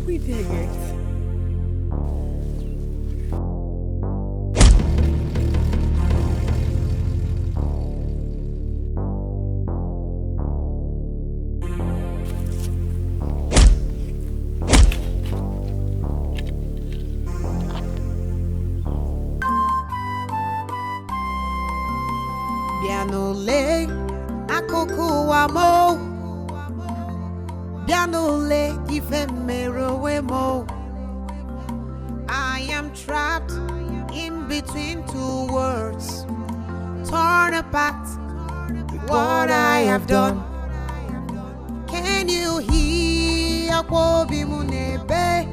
we there yet? Bianole, akoko wamo. Bianole, ifemero mo. I am trapped in between two words, torn apart with what I have done. Can you hear Kobi Munebe?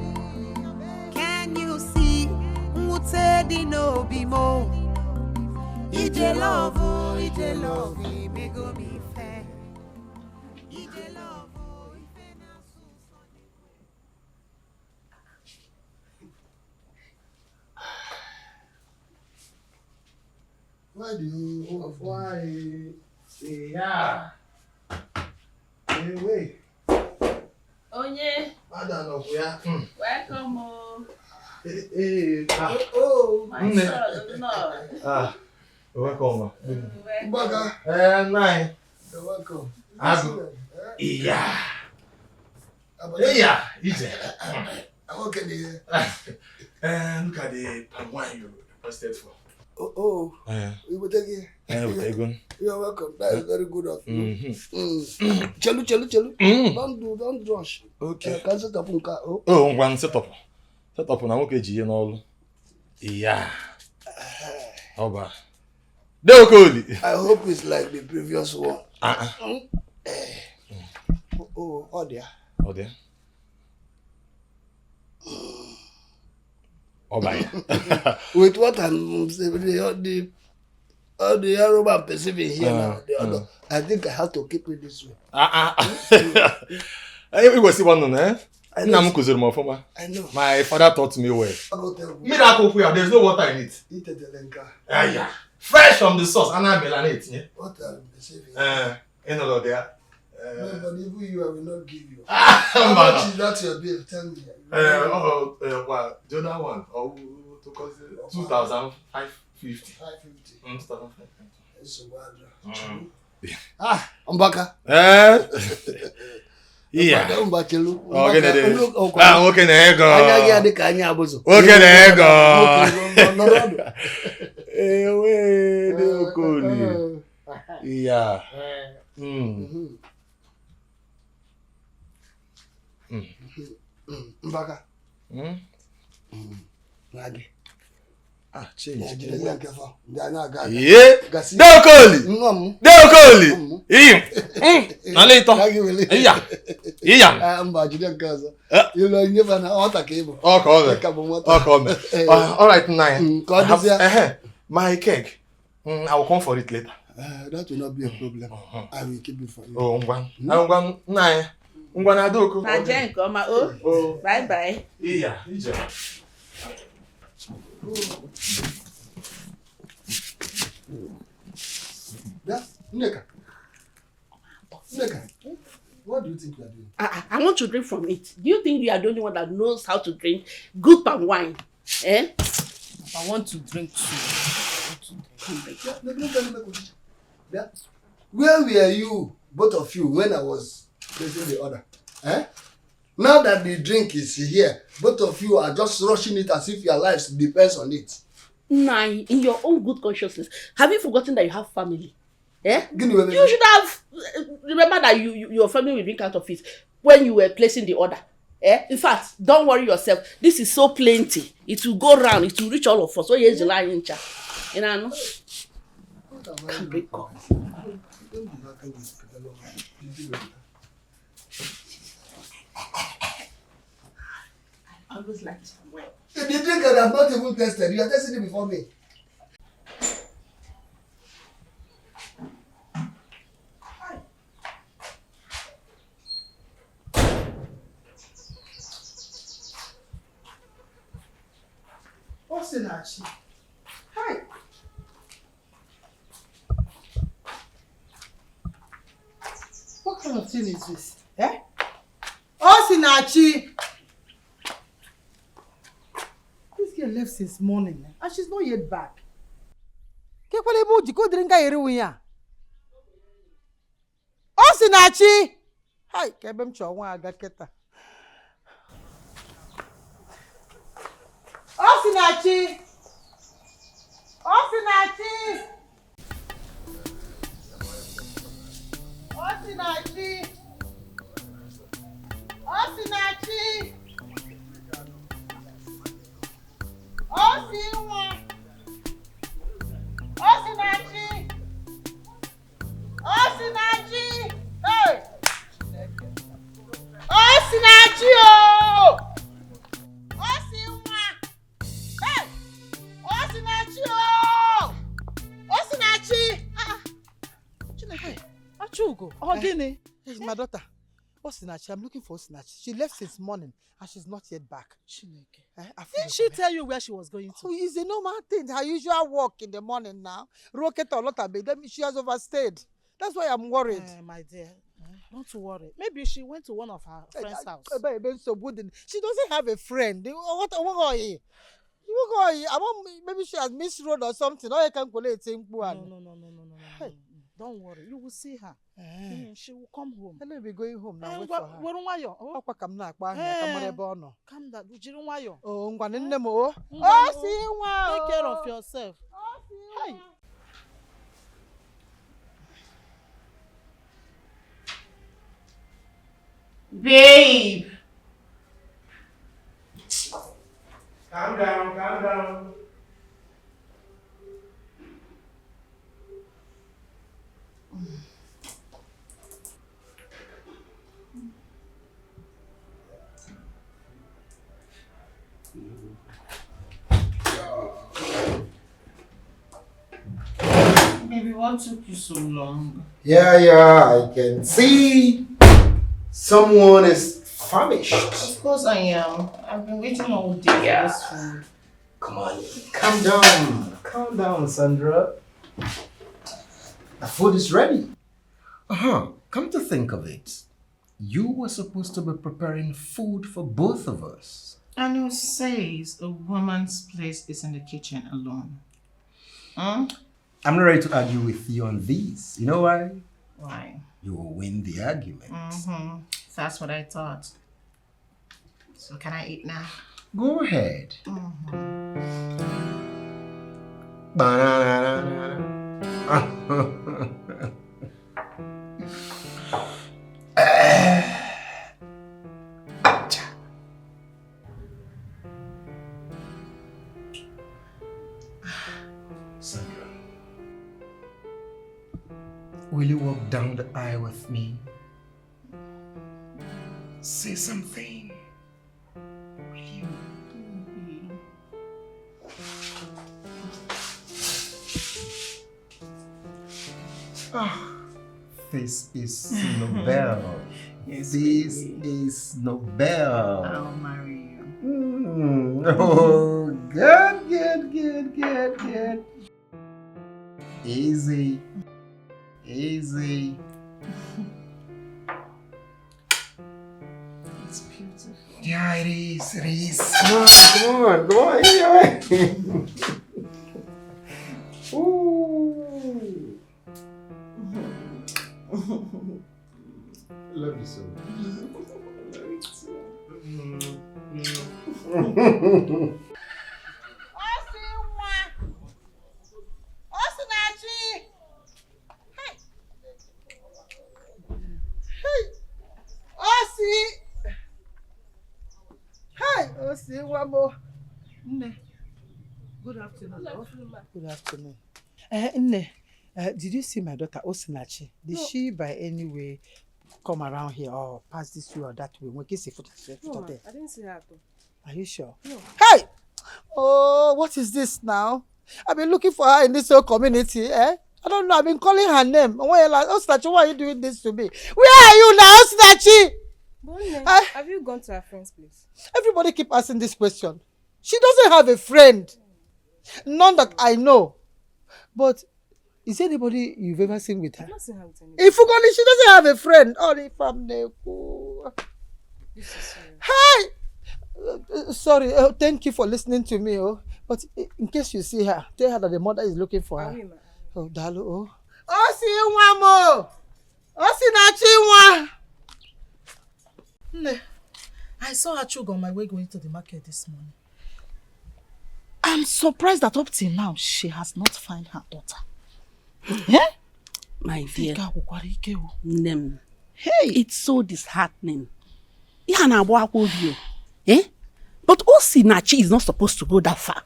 Can you see Mutedi no bimo? Ije love, me go me fair. Ije love, why do you why yeah? Wait. Onye. Madam of ya. Welcome. Oh. My son, no. Welcome. Welcome. Nine. You're welcome. Agu. Yeah. Yeah. Easy. I'm okay there. Look at the palm wine you requested for. Oh. We will take it. You're welcome. That is very good of you. Chelu. Don't rush. Okay. Can set up unka. Oh, one set up. Set up na nwoke ji n'olu. Yeah. Oba. Deokoli. I hope it's like the previous one. Oh dear. Oh dear. Oba. With what I'm saying, all the Yoruba I'm perceiving here now, the other, I think I have to keep it this way. We will see one, eh? I know. My father taught me well. Miracle prayer, there's no water in it. Eat it, Elenka. Yeah. Fresh from the source, and I'm melanate. Yeah. What I'm perceiving. You know there. No, but even you, I will not give you. How much is that your bill? Tell me. Well, the other one, 2,550. 550. 2,550. It's a bad. Mbaka. Yeah. Okay, okay, nego. Okay, nego. Deokoli. Yeah. Mbaka. Change. Yeah. Deokoli. Nalito. Yeah. You know, you never know what I came. Okay. All right, nine. My cake. I will come for it later. That will not be a problem. I will keep it for you. Oh, one. Nine. Ngwana adoko. Naija nkoma. Oh. Bye. Yeah. Nneka, what do you think you are doing? I want to drink from it. Do you think you are the only one that knows how to drink good palm wine? Eh? I want to drink too. Where were you, both of you, when I was placing the order? Now that the drink is here, both of you are just rushing it as if your lives depends on it. Nah, in your own good consciousness, have you forgotten that you have family? Eh? You should have remember that your family will drink out of it when you were placing the order. Eh? In fact, don't worry yourself. This is so plenty. It will go round. It will reach all of us. So here's the line in chat. You know? Can't break up. I always like this from well. The drink I have not even tested. You are testing it before me. What's in that shit? Hi. What kind of thing is this? Eh? Osinachi! since morning and she's not yet back. Kekwale bu jiko drinka yeri wuya. Osinachi. Hi, kebem chonwa aga keta. Osinachi. Osinachi. Osinachi. Osinachi. Osinwa. Osinachi. Osinachi. Hey. Osinachi oh. Osinwa. Hey. Osinachi oh. Osinachi. Hey, Achugo, Ogini. It's my daughter. Osinachi, I'm looking for Osinachi. She left since morning and she's not yet back. Didn't she tell you where she was going to? Oh, it's a normal thing. Her usual walk in the morning now. Rocket or lot of bed. She has overstayed. That's why I'm worried. My dear, don't worry. Maybe she went to one of her friend's house. She doesn't have a friend. What maybe she has missed road or something. Or I can collect thing. No. Hey, don't worry. You will see her. She will come home. I'll be going home now. Wait for her. Calm down. Take care of yourself. Hey. Babe. Calm down. Baby, what took you so long? Yeah, I can see someone is famished. Of course I am. I've been waiting all day for this food. Come on, calm down, Sandra. The food is ready. Come to think of it, you were supposed to be preparing food for both of us. And who says a woman's place is in the kitchen alone? I'm not ready to argue with you on this. You know why? Why? You will win the argument. That's what I thought. So can I eat now? Go ahead. Sandra, will you walk down the aisle with me? Say something. Will you? This is Nobel. Yes, This baby. is Nobel. I'll marry you. Oh, good. Easy. It's beautiful. Yeah, it is. Come on. Anyway. Ooh. Love you so much. Good afternoon. Good afternoon. Nne, did you see my daughter Osinachi? Did she by any way come around here or pass this way or that way? No, I didn't see her at all. Are you sure? No. Hey! Oh, what is this now? I've been looking for her in this whole community, I don't know. I've been calling her name. Osinachi, why are you doing this to me? Where are you now, Osinachi? Have you gone to her friend's place? Everybody keep asking this question. She doesn't have a friend. None that I know. But is there anybody you've ever seen with her? I've not seen her with anybody. If she doesn't have a friend. Only from the This is serious. Hi! Sorry, thank you for listening to me. But in case you see her, tell her that the mother is looking for her. Oh, Dalu, oh. Oh, see one more. Oh, see na chi one. I saw her chug on my way going to the market this morning. I'm surprised that up till now she has not found her daughter. Yeah? My dear. Nem. Hey, it's so disheartening. Eh? But Osinachi is not supposed to go that far.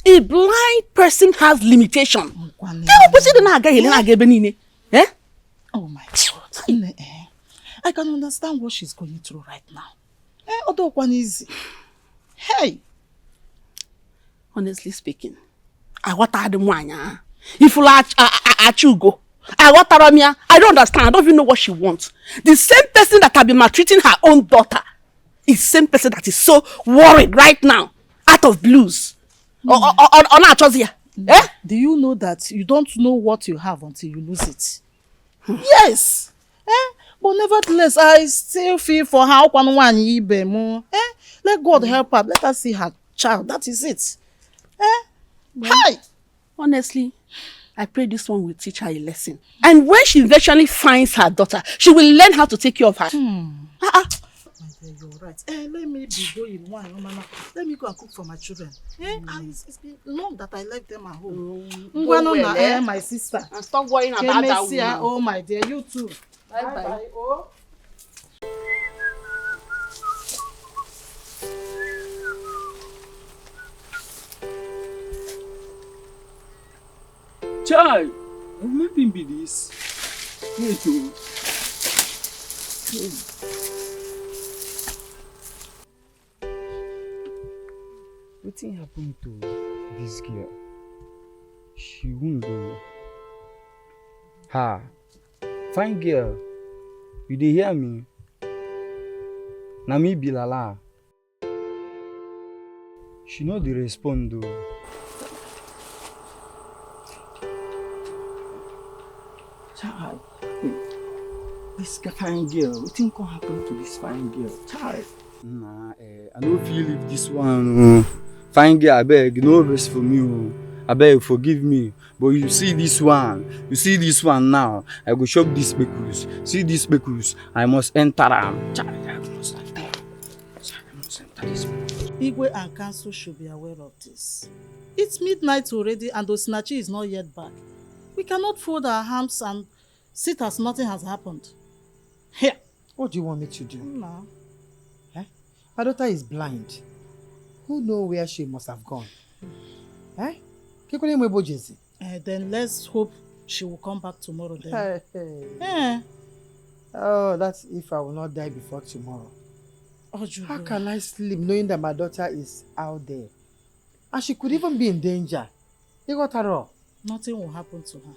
A blind person has limitation. Eh? Oh my God. I can understand what she's going through right now. Although one is, hey. Honestly speaking, I want to mwanya. If you go, I don't understand. I don't even know what she wants. The same person that has been maltreating her own daughter is the same person that is so worried right now, out of blues. Eh? Do you know that you don't know what you have until you lose it? Yes. But nevertheless, I still feel for her. Let God help her. Let her see her child. That is it. Hi. Honestly, I pray this one will teach her a lesson. And when she eventually finds her daughter, she will learn how to take care of her. My dear, you're right. Let me be going one. Let me go and cook for my children. It's been long that I left them at home. My sister. And stop worrying about that woman. Oh my dear, you too. Bye bye. Oh. Chai, maybe be this. Me too. Wetin happen to this girl? She won't go. Ha, fine girl, you dey hear me? Na me be Lala. She no dey respond though. Child, this fine girl, what think can happen to this fine girl? Child. Nah, I no feel leave this one. Fine girl, I beg, no rest for me. I beg, forgive me. But you see this one now. I go shop this speckles. See this speckles, I must enter them. Child, I must enter. I must enter this one. Igwe and council should be aware of this. It's midnight already and Osinachi is not yet back. We cannot fold our arms and sit as nothing has happened. Here, what do you want me to do? No. My daughter is blind. Who knows where she must have gone? Then let's hope she will come back tomorrow then. Oh, that's if I will not die before tomorrow. How can I sleep knowing that my daughter is out there? And she could even be in danger. You got her all. Nothing will happen to her.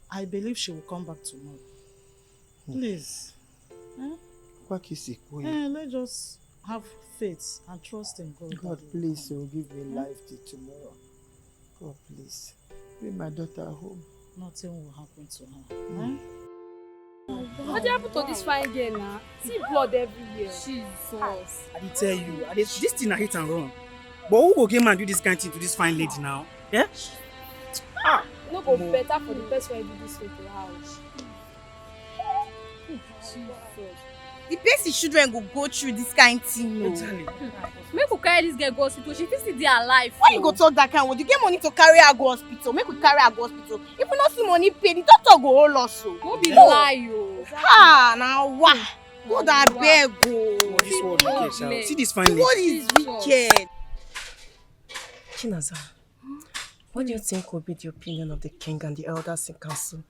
I believe she will come back tomorrow. Please. Let's just have faith and trust in God. God, please, give me life till tomorrow. God, please, bring my daughter home. Nothing will happen to her. What happened to this fine girl now? See blood everywhere. Jesus. I did tell you, this thing I hit and run. But who go get man do this kind of thing to this fine lady now? Yeah? No go better for the person who do this to the house. Jesus. The basic children go through this kind of thing. Exactly. Make we carry this girl go hospital. She thinks they are alive. Why you go talk that kind of word? You get money to carry her go hospital. Make we carry her go hospital. If we not see money pay, the doctor go hold us. No be lie, yo. Ha, now wah. Go that beg go. This world wicked. See this fine lady. What is wicked? Chinaza, what do you think will be the opinion of the king and the elders in council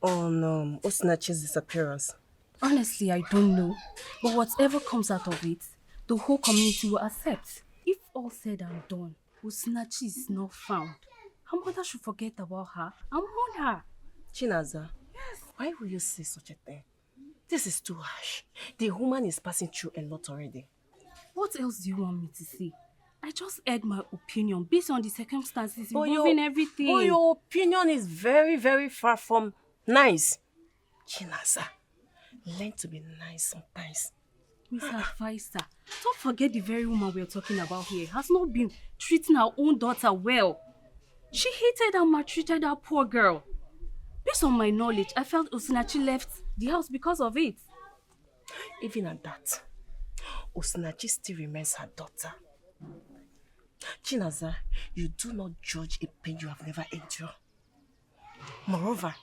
on Osinachi's disappearance? Honestly, I don't know. But whatever comes out of it, the whole community will accept. If all said and done, Osinachi is not found, her mother should forget about her and mourn her. Chinaza, yes. Why will you say such a thing? This is too harsh. The woman is passing through a lot already. What else do you want me to say? I just aired my opinion based on the circumstances involving everything. But your opinion is very, very far from nice. Chinaza, learn to be nice sometimes. Miss Advisor, don't forget the very woman we are talking about here has not been treating her own daughter well. She hated and maltreated that poor girl. Based on my knowledge, I felt Osinachi left the house because of it. Even at that, Osinachi still remains her daughter. Chinaza, you do not judge a pain you have never endured. Moreover,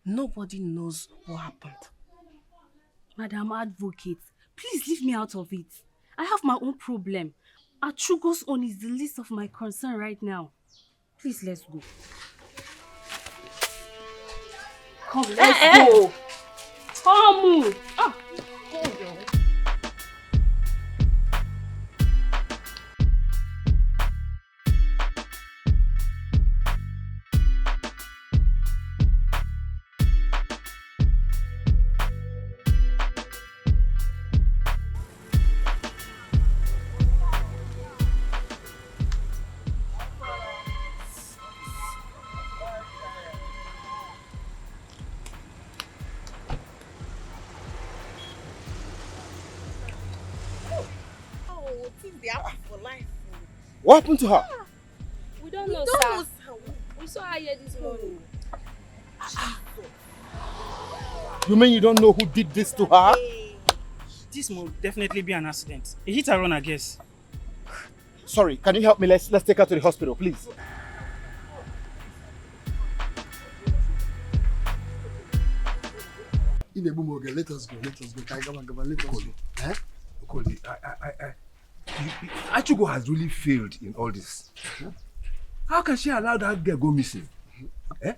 nobody knows what happened. Madam Advocate, please leave me out of it. I have my own problem. Achugo's own is the least of my concern right now. Please, let's go. Come, let's go. Come. Ah. What happened to her? We don't know, sir. We saw her here this morning. You mean you don't know who did this to her? This must definitely be an accident. A hit and run, I guess. Sorry, can you help me? Let's take her to the hospital, please. Let us go. Let us go. Eh? Okoli, Achugo has really failed in all this. How can she allow that girl go missing? Eh?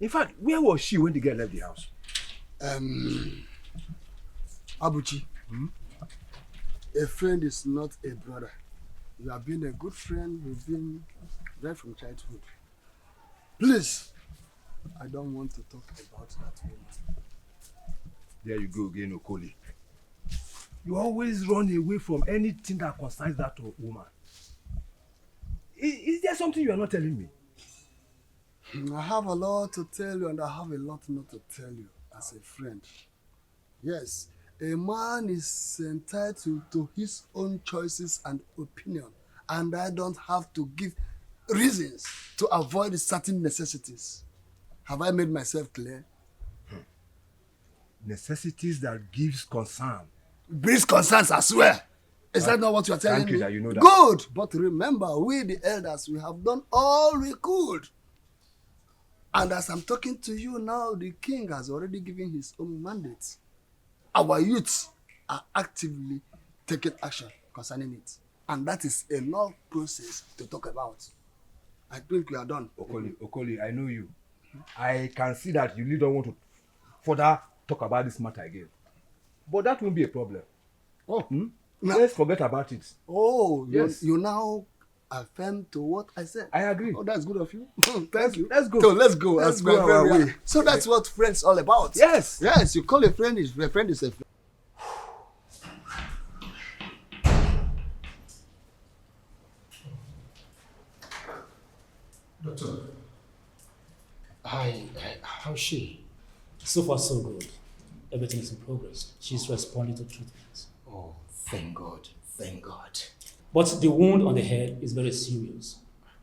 In fact, where was she when the girl left the house? Abuchi, a friend is not a brother. You have been a good friend. You've been right from childhood. Please, I don't want to talk about that woman. There you go again, Okoli. You always run away from anything that concerns that woman. Is there something you are not telling me? I have a lot to tell you and I have a lot not to tell you as a friend. Yes, a man is entitled to his own choices and opinion, and I don't have to give reasons to avoid certain necessities. Have I made myself clear? Necessities that gives concern. Brings concerns as well. Is that not what you are telling me? Thank you that you know that. Good. But remember, we the elders, we have done all we could. And as I'm talking to you now, the king has already given his own mandate. Our youths are actively taking action concerning it. And that is a long process to talk about. I think we are done. Okoli, I know you. I can see that you really don't want to further talk about this matter again. But that won't be a problem. Oh, let's forget about it. Oh, yes. You now affirm to what I said. I agree. Oh, that's good of you. Thank you. Let's go. So let's go. Let's go our way. So that's what friends all about. Yes. Yes, you call a friend is a friend is a friend. Doctor, how's she? So far, so good. Everything is in progress. She's responding to treatment. Oh, thank God. Thank God. But the wound on the head is very serious.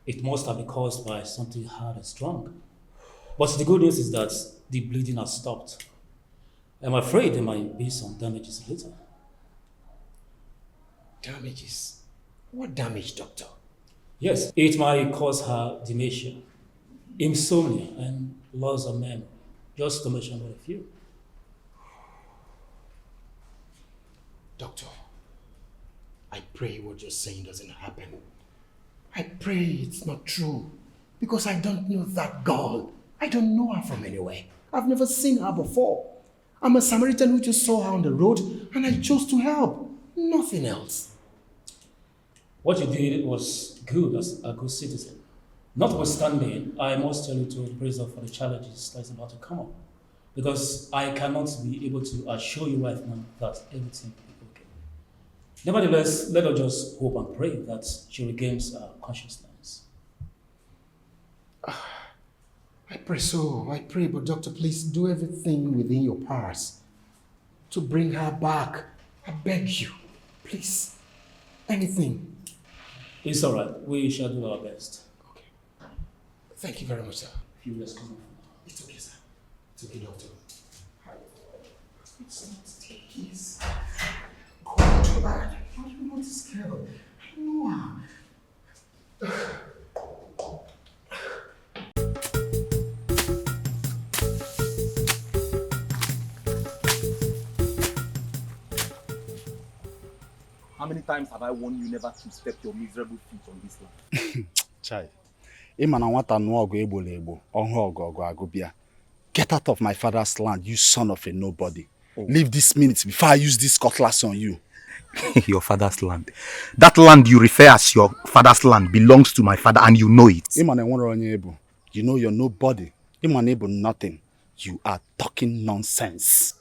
It must have been caused by something hard and strong. But the good news is that the bleeding has stopped. I'm afraid there might be some damages later. Damages? What damage, doctor? Yes, it might cause her dementia, insomnia, and loss of memory, just to mention but a few. Doctor, I pray what you're saying doesn't happen. I pray it's not true, because I don't know that girl. I don't know her from anywhere. I've never seen her before. I'm a Samaritan who just saw her on the road and I chose to help. Nothing else. What you did was good as a good citizen. Notwithstanding, I must tell you to brace up for the challenges that's about to come up. Because I cannot be able to assure you right now that everything will be okay. Nevertheless, let us just hope and pray that she regains consciousness. I pray so. I pray, but doctor, please do everything within your powers to bring her back. I beg you. Please. Anything. It's all right. We shall do our best. Okay. Thank you very much, sir. You will excuse me. It's okay, sir. It's okay, doctor. It's not the keys. Go to bed. How do you want this girl? I know her. How many times have I warned you never to step your miserable feet on this land? Chai, Imana nwata nụọ ọgụ egboro egbo, ọhụ ọgụ agụbịa. Get out of my father's land, you son of a nobody. Oh. Leave this minute before I use this cutlass on you. Your father's land. That land you refer as your father's land belongs to my father and you know it. Imana nwere onye ebu. You know you're nobody. Imana ebu nothing. You are talking nonsense.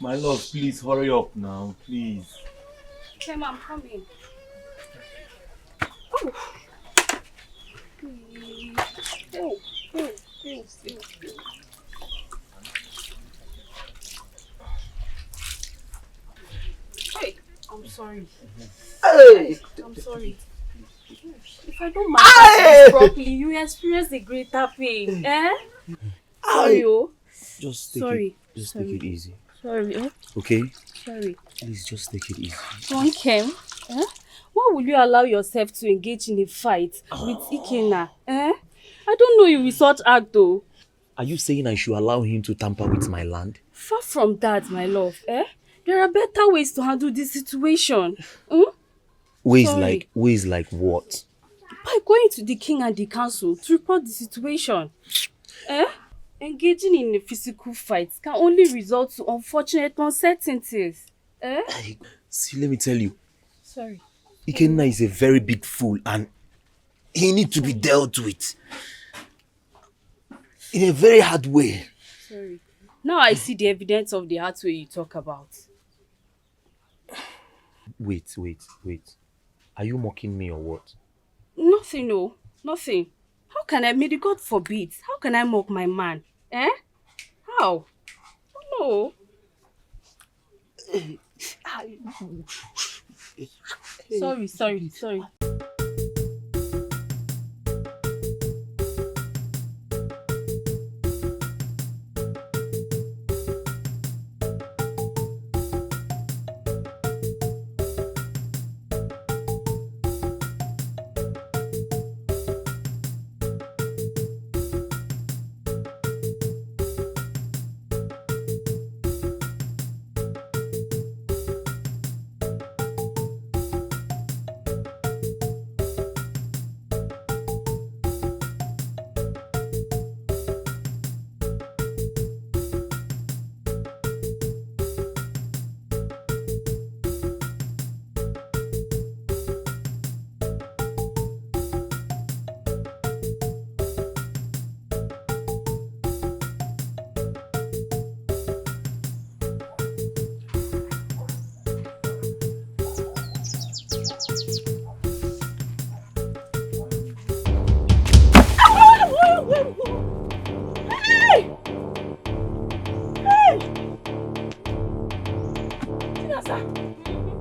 My love, please hurry up now, please. Okay, Mom, come in. Hey, I'm sorry. Hey! I'm sorry. If I don't massage this properly, you experience a greater pain. Sorry, oh. Just take Sorry. take it easy. Sorry, oh. Okay? Sorry. Please just take it easy. Don't Kem, why will you allow yourself to engage in a fight with Ikenna? I don't know you will sort act though. Are you saying I should allow him to tamper with my land? Far from that, my love. There are better ways to handle this situation. Ways Sorry. like what? By going to the king and the council to report the situation. Engaging in a physical fight can only result to unfortunate uncertainties. See, let me tell you. Sorry. Ikenna is a very big fool and he needs to be dealt with in a very hard way. Sorry. Now I see the evidence of the hard way you talk about. Wait. Are you mocking me or what? Nothing, no. Nothing. How can I, may the God forbid, how can I mock my man? How? No. Sorry.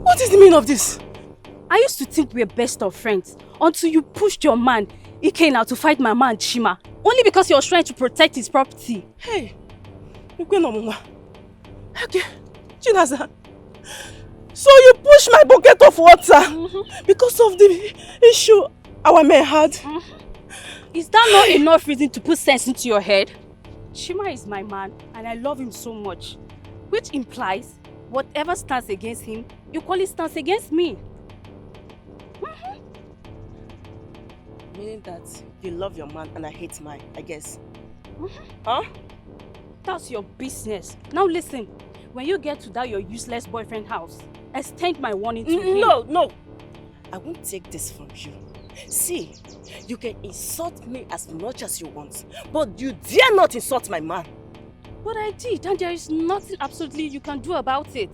What is the meaning of this? I used to think we were best of friends until you pushed your man, Ikenna, to fight my man, Chima, only because he was trying to protect his property. Hey, okay, Chinaza. So you pushed my bucket of water because of the issue our man had. Is that not enough reason to put sense into your head? Chima is my man and I love him so much, which implies whatever stands against him equally stands against me. Meaning that you love your man and I hate mine, I guess. Huh? That's your business. Now listen, when you get to that your useless boyfriend house, extend my warning to him. No. I won't take this from you. See, you can insult me as much as you want, but you dare not insult my man. But I did, and there is nothing absolutely you can do about it.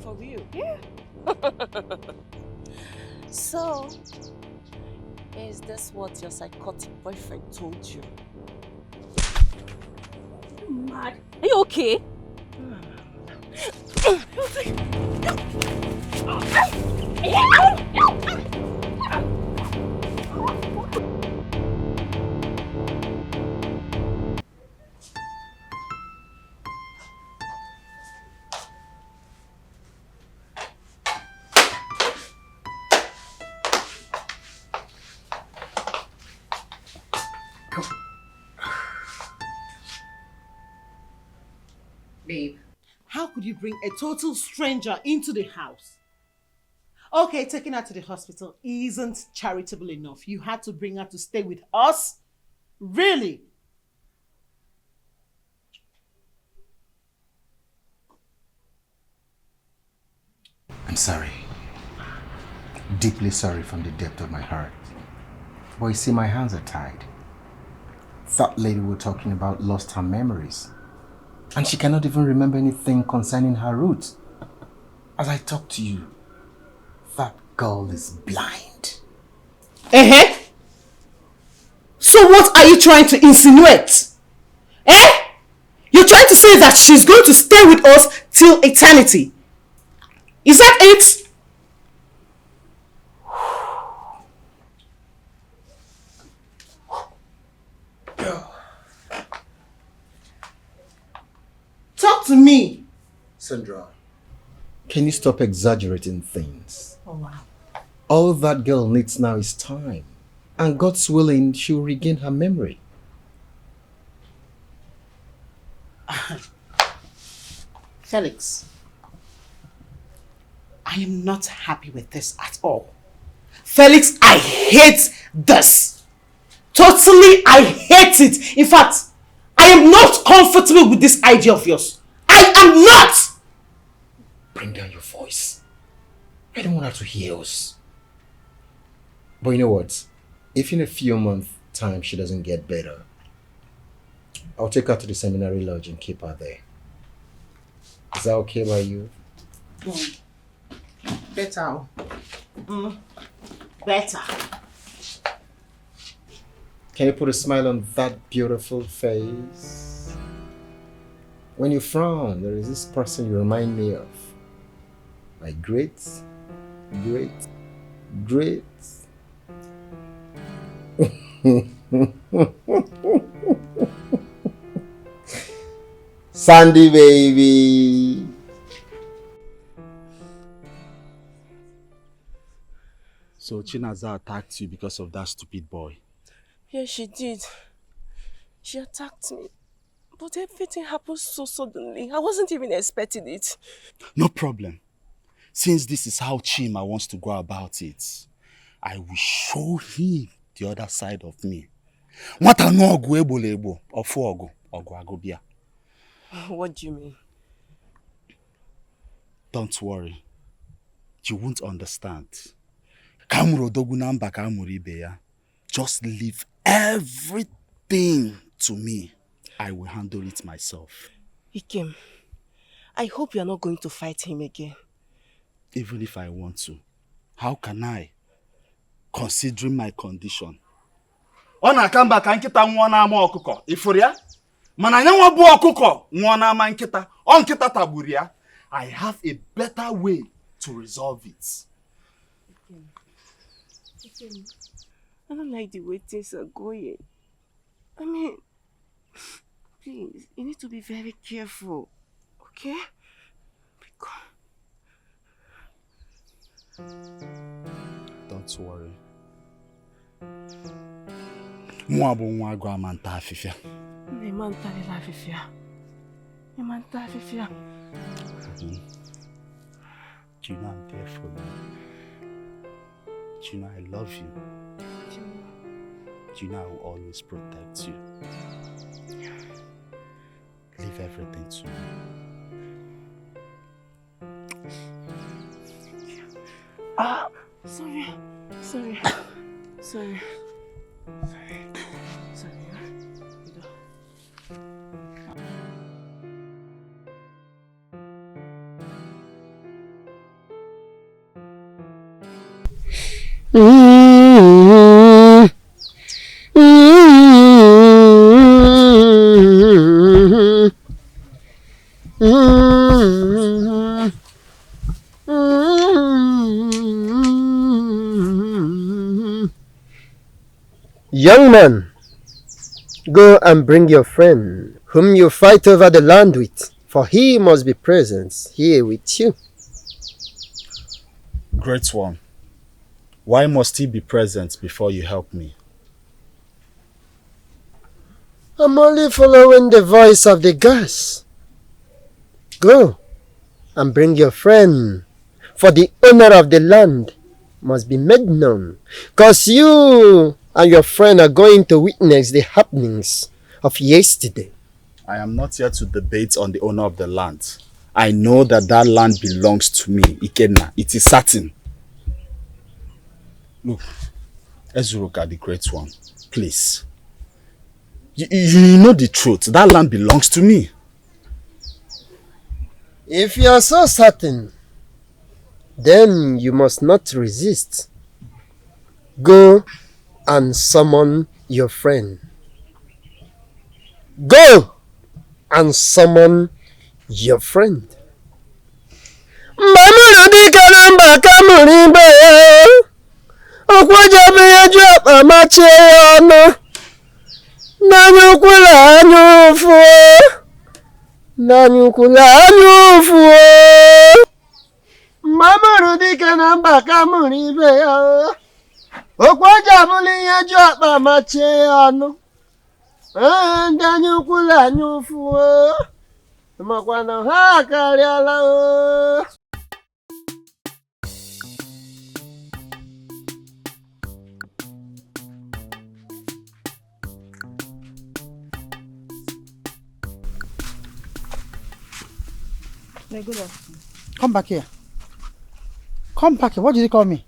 For real? Yeah. So, is this what your psychotic boyfriend told you? Mad. Are you okay? Babe, how could you bring a total stranger into the house? Okay, taking her to the hospital isn't charitable enough. You had to bring her to stay with us? Really? I'm sorry. Deeply sorry from the depth of my heart. But you see, my hands are tied. That lady we're talking about lost her memories. And she cannot even remember anything concerning her roots. As I talk to you, that girl is blind. Eh? So what are you trying to insinuate? Eh? You're trying to say that she's going to stay with us till eternity? Is that it? Talk to me. Sandra, can you stop exaggerating things? Oh, wow. All that girl needs now is time. And God's willing, she'll regain her memory. Felix, I am not happy with this at all. Felix, I hate this. Totally, I hate it. In fact, I am not comfortable with this idea of yours. I am not! Bring down your voice. I don't want her to hear us. But you know what? If in a few months' time she doesn't get better, I'll take her to the seminary lodge and keep her there. Is that okay by you? Better. Better. Can you put a smile on that beautiful face? When you frown, there is this person you remind me of. My great Sandy baby. So Chinaza attacked you because of that stupid boy? Yeah, she did. She attacked me. But everything happened so suddenly. I wasn't even expecting it. No problem. Since this is how Chima wants to go about it, I will show him the other side of me. What I know ogu ogu agobia. What do you mean? Don't worry. You won't understand. Kamuro dogu namba kamuro ibe ya. Just leave everything to me. I will handle it myself. Ikem, I hope you are not going to fight him again. Even if I want to, how can I? Considering my condition. Ona kamba ka nkita nwa na ama okuko. Ifuru ya? Mana nya nwa bu okuko nwa na ama nkita. O nkita tagburu ya. I have a better way to resolve it. Ikem, I don't like the way things are going. I mean, please, you need to be very careful, okay? Don't worry. Mwa bu nwa agwa amanta afifia. Imanta lela afifia. Imanta afifia. Gina, I'm there for you. Gina, I love you. Gina, I will always protect you. Leave everything to me. Ah, sorry. Sorry. Sorry. Young man, go and bring your friend, whom you fight over the land with, for he must be present here with you. Great one. Why must he be present before you help me? I'm only following the voice of the gods. Go and bring your friend, for the owner of the land must be made known, because you and your friend are going to witness the happenings of yesterday. I am not here to debate on the owner of the land. I know that that land belongs to me, Ikenna. It is certain. Look, Ezuruka, the great one, please. You know the truth. That land belongs to me. If you are so certain, then you must not resist. Go and summon your friend. Go and summon your friend. Mamuru di karamba kamurimbe. Okwajabe drop amache ono. Nanyukula anyufu. Nanyukula anyufu. Mamuru di karamba kamurimbe. Okwajabe drop amache ono. Nanyukula anyufu. Makwana hakaliala. Good afternoon. Come back here. Come back here. What did you call me?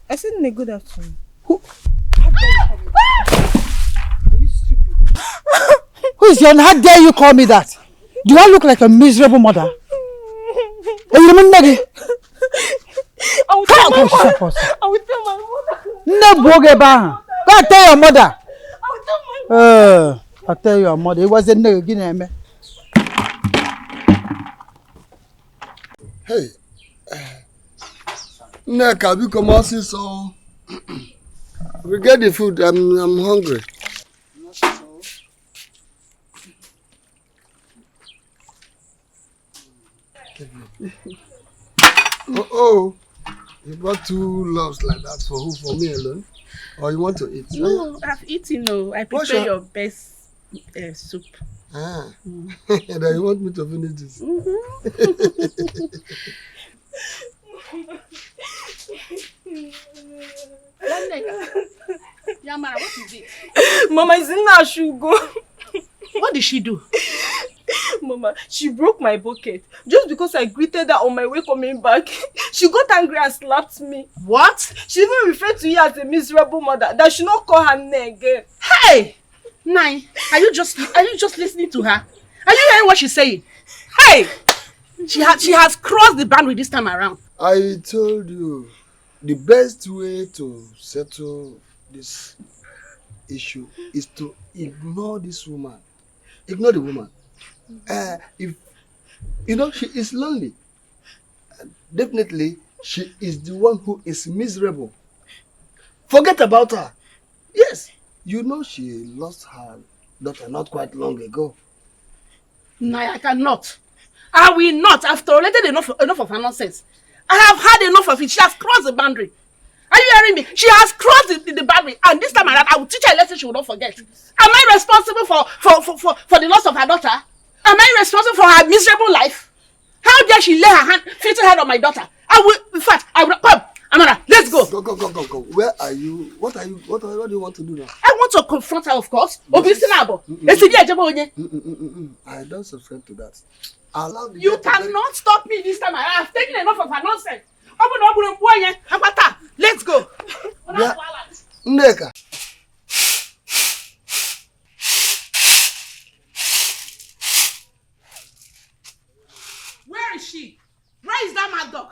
I said good afternoon. Who is your? How dare you call me that? Do I look like a miserable mother? I will tell my mother. I will tell my mother. Go and tell your mother. I will tell my mother. I'll tell your mother. It was a no again. Hey, Neka, we come out so we get the food. I'm hungry. Oh, you brought two loaves like that for who? For me alone? Or you want to eat? No, I've eaten. No, I prepare your best soup. Ah, then you want me to finish this? Yamara, what is it? Mama, it's not sugar. What did she do? Mama, she broke my bucket just because I greeted her on my way coming back. She got angry and slapped me. What? She even referred to you as a miserable mother that she not call her name again. Hey! Nai, are you just listening to her? Are you hearing what she's saying? Hey! She has crossed the boundary this time around. I told you the best way to settle this issue is to ignore this woman. Ignore the woman. If you know she is lonely, definitely she is the one who is miserable. Forget about her. Yes, you know she lost her daughter not quite long ago. No, I cannot. I will not. I've tolerated enough of her nonsense. I have had enough of it. She has crossed the boundary. Are you hearing me? She has crossed the boundary, and this time around, I will teach her a lesson she will not forget. Am I responsible for the loss of her daughter? Am I responsible for her miserable life? How dare she lay her hand, fatal hand on my daughter? I will, in fact, I will come. Amara, let's go. Go. Where are you? What do you want to do now? I want to confront her, of course. I don't subscribe to that. You cannot stop me this time. I have taken enough of her nonsense. Let's go. Yeah. Neka. Where is she? Where is that mad dog?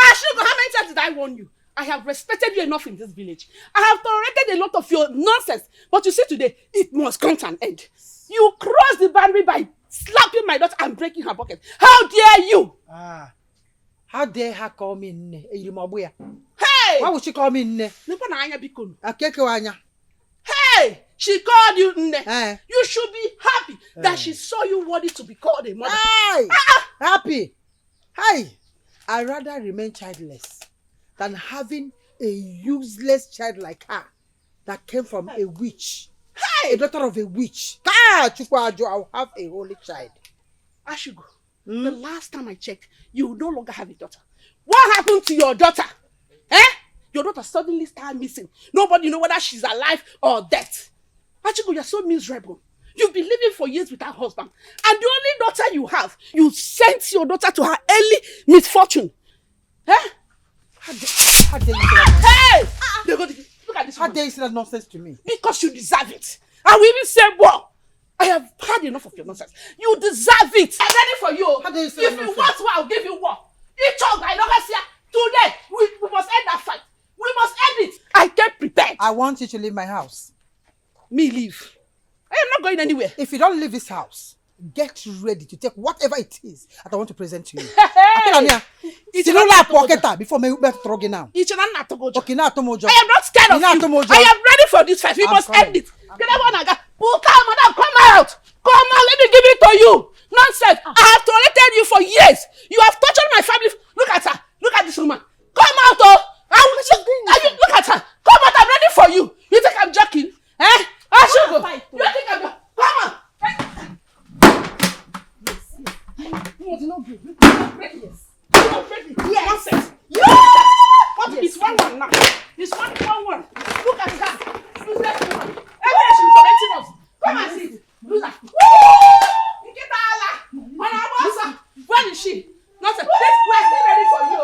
Ashugo, how many times did I warn you? I have respected you enough in this village. I have tolerated a lot of your nonsense. But you see today, it must come to an end. You crossed the boundary by slapping my daughter and breaking her bucket. How dare you? How dare her call me Nne? Hey! Why would she call me Nne? Hey! She called you Nne. You should be happy that she saw you worthy to be called a mother. Hey! Happy? Hey! I'd rather remain childless than having a useless child like her that came from a witch. Hey! A daughter of a witch. I'll have a holy child. Ashigo, the last time I checked, you no longer have a daughter. What happened to your daughter? Your daughter suddenly started missing. Nobody knows whether she's alive or dead. Ashigo, you're so miserable. You've been living for years without husband. And the only daughter you have, you sent your daughter to her early misfortune. How dare you say that nonsense? Hey! Look at this. How dare you say that nonsense to me? Because you deserve it. I will even say more. I have had enough of your nonsense. You deserve it. I'm ready for you. How dare you say if that you nonsense? want more, I'll give you more. Each other, I don't see. Today, we must end that fight. We must end it. I came prepared. I want you to leave my house. Me leave. I am not going anywhere. If you don't leave this house, get ready to take whatever it is that I want to present to you. Before me throw now. Okay, now I am not scared of you. I am ready for this fight. We must end it. Come out. Come out. Let me give it to you. Nonsense. I have tolerated you for years. You have tortured my family. Look at her. Look at this woman. Come out, oh. Look at her. Come out. I'm ready for you. You think I'm joking? I should go. You think I'm joking? Come on. Yes. Nonsense. It's 1-1 now. It's 1-1. Look at that. Useless woman. Everybody should be correcting us. Come and see. Do that. Where is she? Nonsense. We are still ready for you.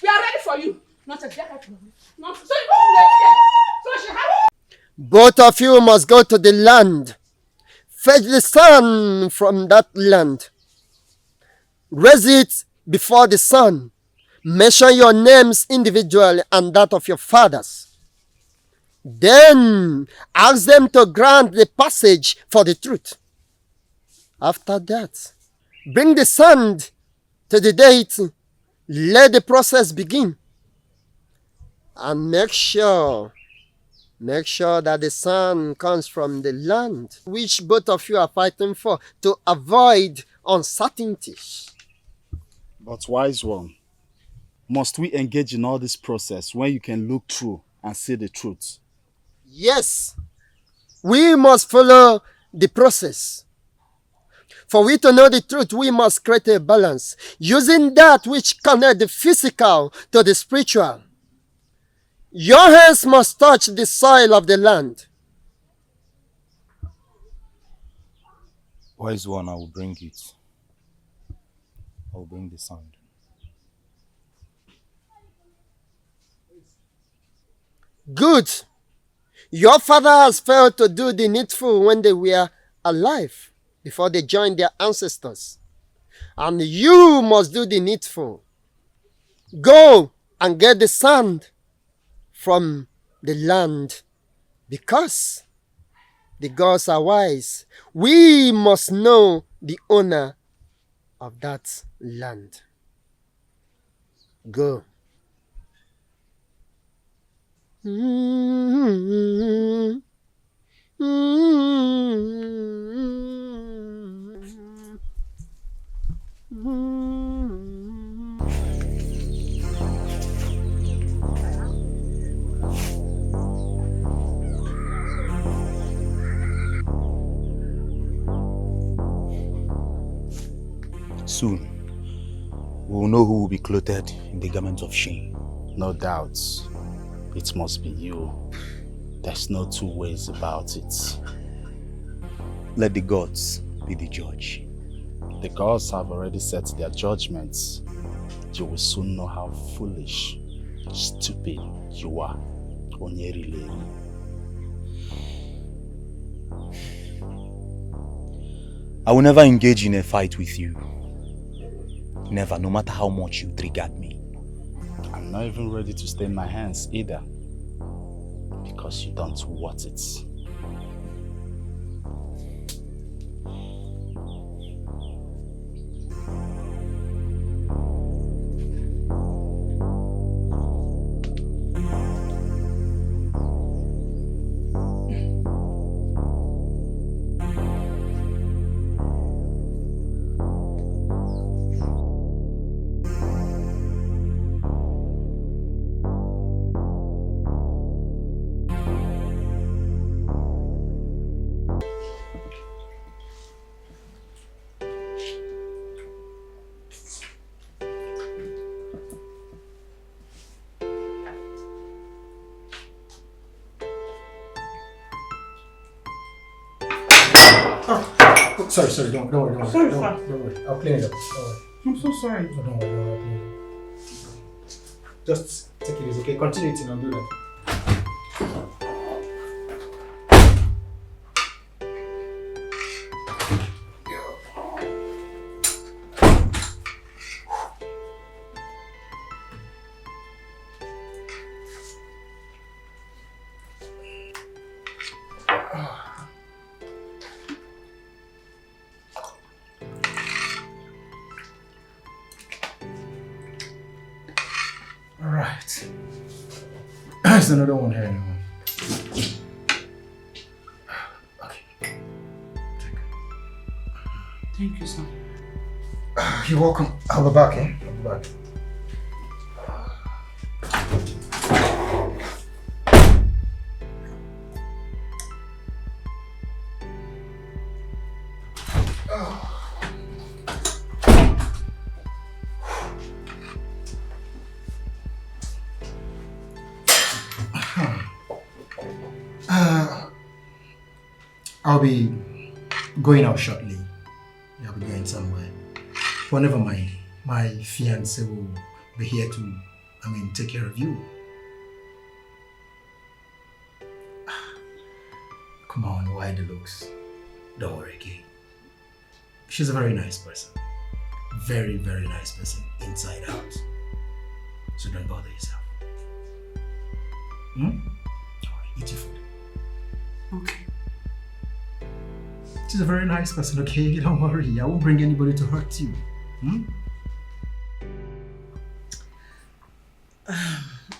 We are ready for you. Nonsense. Nonsense. So you go to the here. So she has. Both of you must go to the land. Fetch the sun from that land. Raise it before the sun. Mention your names individually and that of your fathers. Then ask them to grant the passage for the truth. After that, bring the sand to the deity. Let the process begin. And make sure that the sun comes from the land which both of you are fighting for to avoid uncertainties. But wise one, must we engage in all this process when you can look through and see the truth? Yes, we must follow the process. For we to know the truth, we must create a balance, using that which connects the physical to the spiritual. Your hands must touch the soil of the land. Wise one, I will bring it. I will bring the sand. Good. Your father has failed to do the needful when they were alive, before they joined their ancestors. And you must do the needful. Go and get the sand from the land, because the gods are wise. We must know the owner of that land. Go. Soon, we will know who will be clothed in the garment of shame. No doubts. It must be you. There's no two ways about it. Let the gods be the judge. The gods have already set their judgments. You will soon know how foolish, stupid you are. Onyeri. I will never engage in a fight with you. Never, no matter how much you triggered me. I'm not even ready to stain my hands either. Because you don't want it. Sorry, don't worry. Don't worry. I'll clean it up. Don't worry. I'm so sorry. No, don't worry, I'll clean it up. Just take it easy, okay? Continue eating, I'll do that. Alright. There's another one here anyway. Okay. Thank you, sir. You're welcome. I'll be back, eh? I'll be back. I'll be going out shortly. I'll be going somewhere. But never mind. My fiancé will be here to, take care of you. Come on, why the looks? Don't worry, okay? She's a very nice person. Very, very nice person, inside out. So don't bother yourself. Alright, eat your food. Okay. She's a very nice person, okay? Don't worry. I won't bring anybody to hurt you.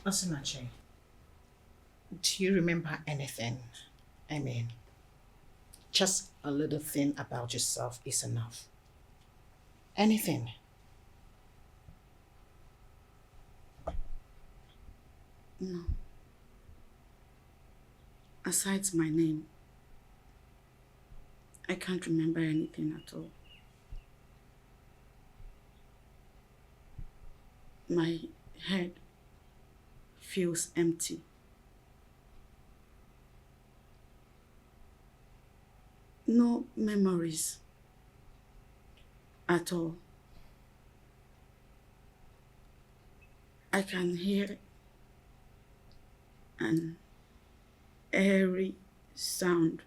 Osinachi, do you remember anything? Just a little thing about yourself is enough. Anything. No. Aside my name, I can't remember anything at all. My head feels empty. No memories at all. I can hear an airy sound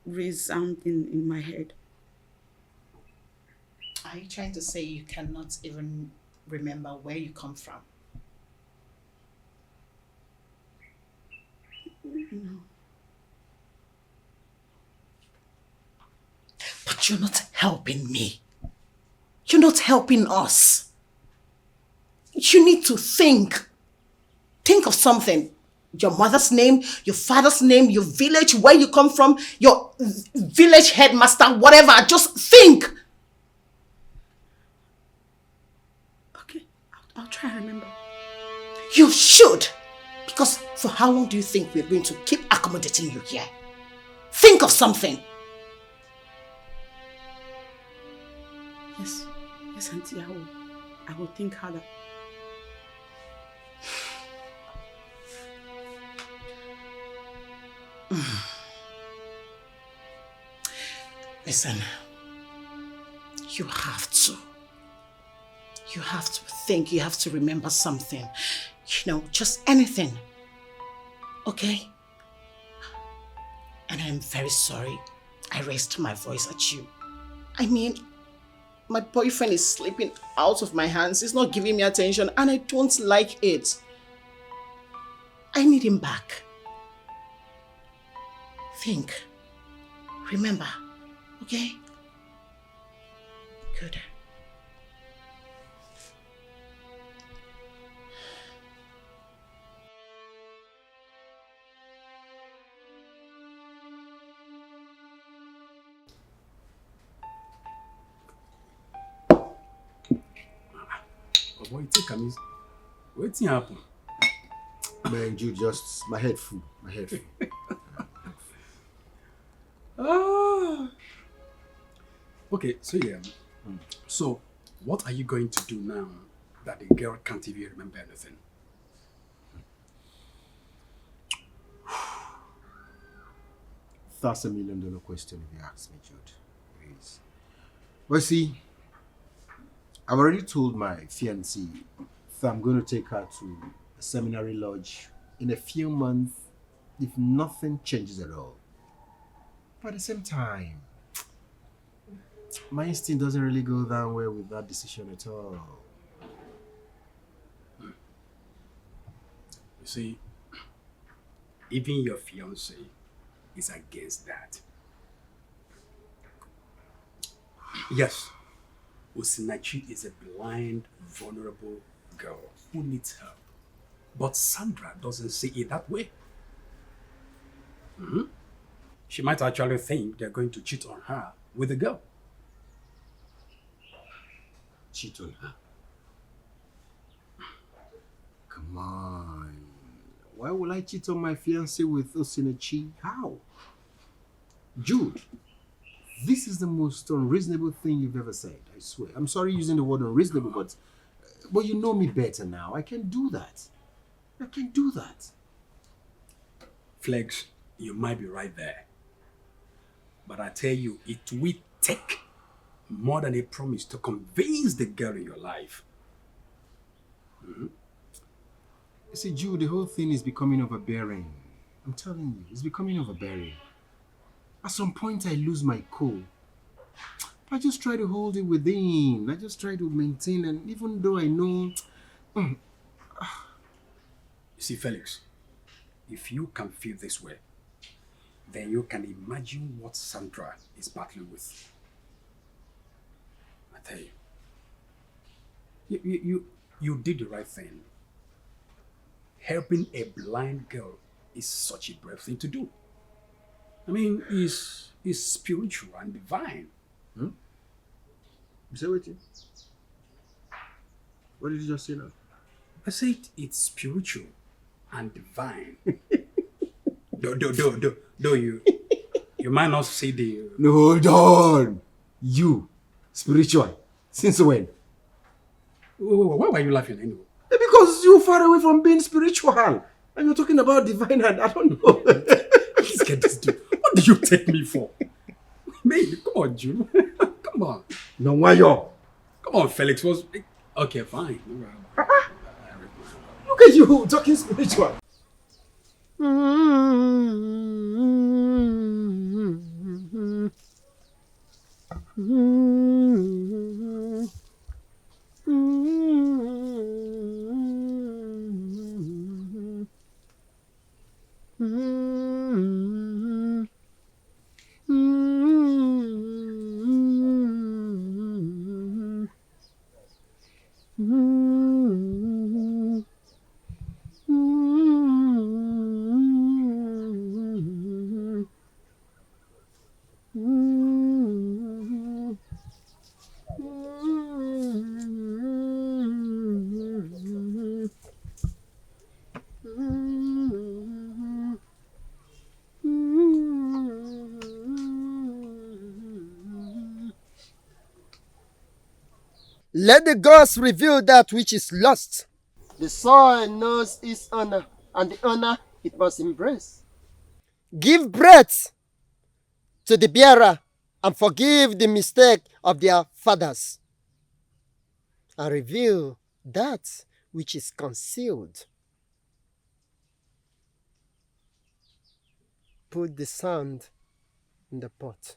resounding in my head. Are you trying to say you cannot even remember where you come from? No. But you're not helping me. You're not helping us. You need to think. Think of something. Your mother's name, your father's name, your village, where you come from, your village headmaster, whatever. Just think. Okay, I'll try and remember. You should. Because for how long do you think we're going to keep accommodating you here? Think of something. Yes, Auntie, I will think harder. Listen, you have to think, you have to remember something. Just anything. Okay? And I'm very sorry I raised my voice at you. My boyfriend is slipping out of my hands. He's not giving me attention and I don't like it. I need him back. Think. Remember. Okay? Good. But boy, take a miss. What's happened? Man, you just my head full. My head full. Ah. Okay, so yeah. So, what are you going to do now that the girl can't even remember anything? That's $1 million question if you ask me, Jude. Please. Well, see, I've already told my fiancée that I'm going to take her to a seminary lodge in a few months if nothing changes at all. But at the same time, my instinct doesn't really go that way with that decision at all. You see, even your fiancé is against that. Yes, Osinachi is a blind, vulnerable girl who needs help. But Sandra doesn't see it that way. She might actually think they're going to cheat on her with the girl. Cheat on her? Come on. Why will I cheat on my fiancé with Osinachi? How? Jude, this is the most unreasonable thing you've ever said, I swear. I'm sorry using the word unreasonable, but you know me better now. I can't do that. I can't do that. Flex, you might be right there. But I tell you, it will take more than a promise to convince the girl in your life. You see, Jude, the whole thing is becoming overbearing. I'm telling you, it's becoming overbearing. At some point, I lose my cool. I just try to hold it within. I just try to maintain, and even though I know... You see, Felix, if you can feel this way, then you can imagine what Sandra is battling with. I tell you, you did the right thing. Helping a blind girl is such a brave thing to do. I mean, it's spiritual and divine. You say what? What did you just say now? I said it's spiritual and divine. Do you might not say the... No, hold on. You, spiritual. Since when? Why were you laughing anyway? Because you're far away from being spiritual. And you're talking about divine and I don't know. Let's get this dude. What do you take me for? Man, come on, Jude. Come on. No, why you? Come on, Felix. Okay, fine. Look at you talking spiritual. Let the gods reveal that which is lost. The soil knows its honor, and the honor it must embrace. Give breath to the bearer and forgive the mistake of their fathers, and reveal that which is concealed. Put the sand in the pot.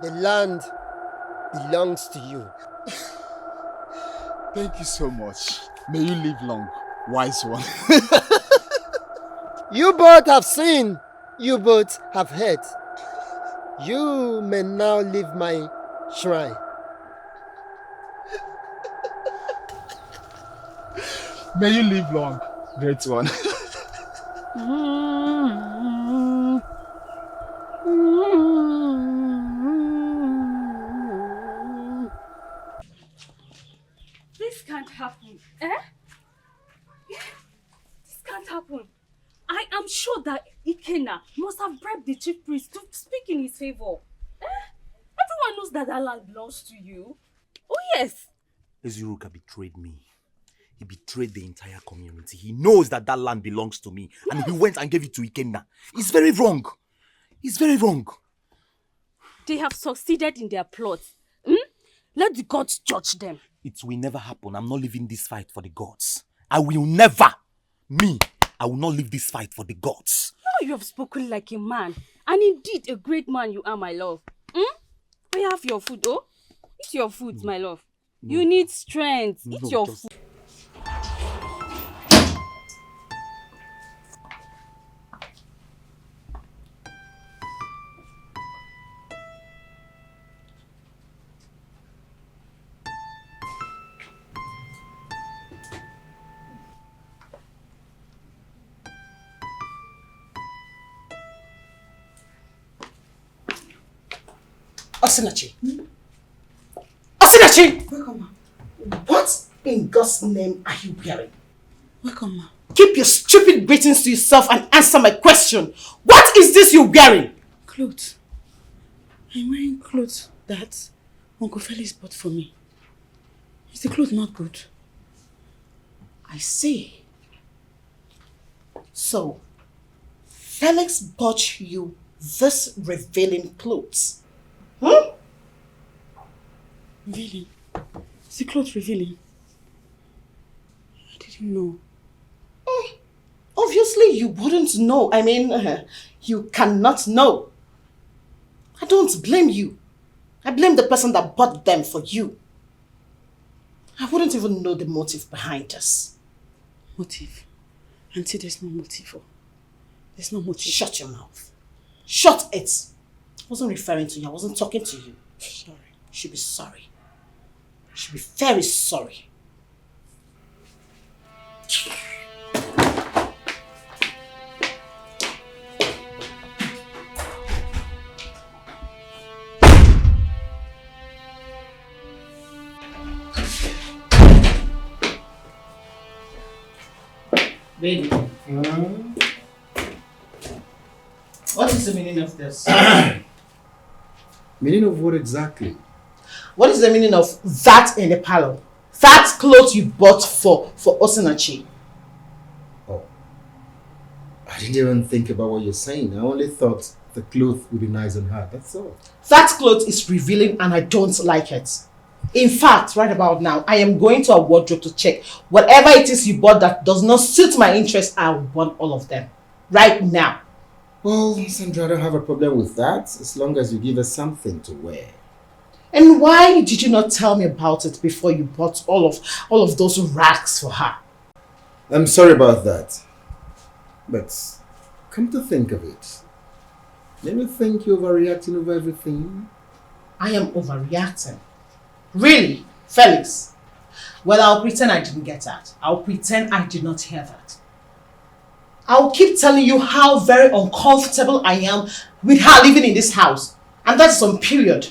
The land belongs to you. Thank you so much. May you live long, wise one. You both have seen, you both have heard. You may now leave my shrine. May you live long, great one. This can't happen. Eh? This can't happen. I am sure that Ikenna must have bribed the chief priest to speak in his favor. Eh? Everyone knows that that land belongs to you. Oh yes. Ezuruka betrayed me. He betrayed the entire community. He knows that that land belongs to me. Yes. And he went and gave it to Ikenna. It's very wrong. It's very wrong. They have succeeded in their plot. Hmm? Let the gods judge them. It will never happen. I'm not leaving this fight for the gods. I will never. I will not leave this fight for the gods. Now you have spoken like a man. And indeed a great man you are, my love. Hmm? You have your food, oh? Eat your food, my love. No. You need strength. Eat your food. Osinachi. Osinachi! Welcome, ma. What in God's name are you wearing? Welcome, ma. Keep your stupid greetings to yourself and answer my question. What is this you're wearing? Clothes. I'm wearing clothes that Uncle Felix bought for me. Is the clothes not good? I see. So, Felix bought you this revealing clothes. Revealing? Is the clothes revealing? I didn't know. Obviously you wouldn't know. I mean, you cannot know. I don't blame you. I blame the person that bought them for you. I wouldn't even know the motive behind this. Motive? Auntie, there's no motive. There's no motive. Shut your mouth. Shut it. I wasn't referring to you. I wasn't talking to you. Sorry. You should be sorry. You should be very sorry. Baby. What is the meaning of this? Meaning of what exactly? What is the meaning of that in the parlor? That clothes you bought for Osinachi? Oh. I didn't even think about what you're saying. I only thought the cloth would be nice on her. That's all. That cloth is revealing and I don't like it. In fact, right about now, I am going to a wardrobe to check. Whatever it is you bought that does not suit my interest, I want all of them. Right now. Well, Sandra, I don't have a problem with that, as long as you give us something to wear. And why did you not tell me about it before you bought all of those rags for her? I'm sorry about that. But come to think of it, don't you think you're overreacting over everything? I am overreacting. Really? Felix? Well, I'll pretend I didn't get that. I'll pretend I did not hear that. I'll keep telling you how very uncomfortable I am with her living in this house. And that's on period.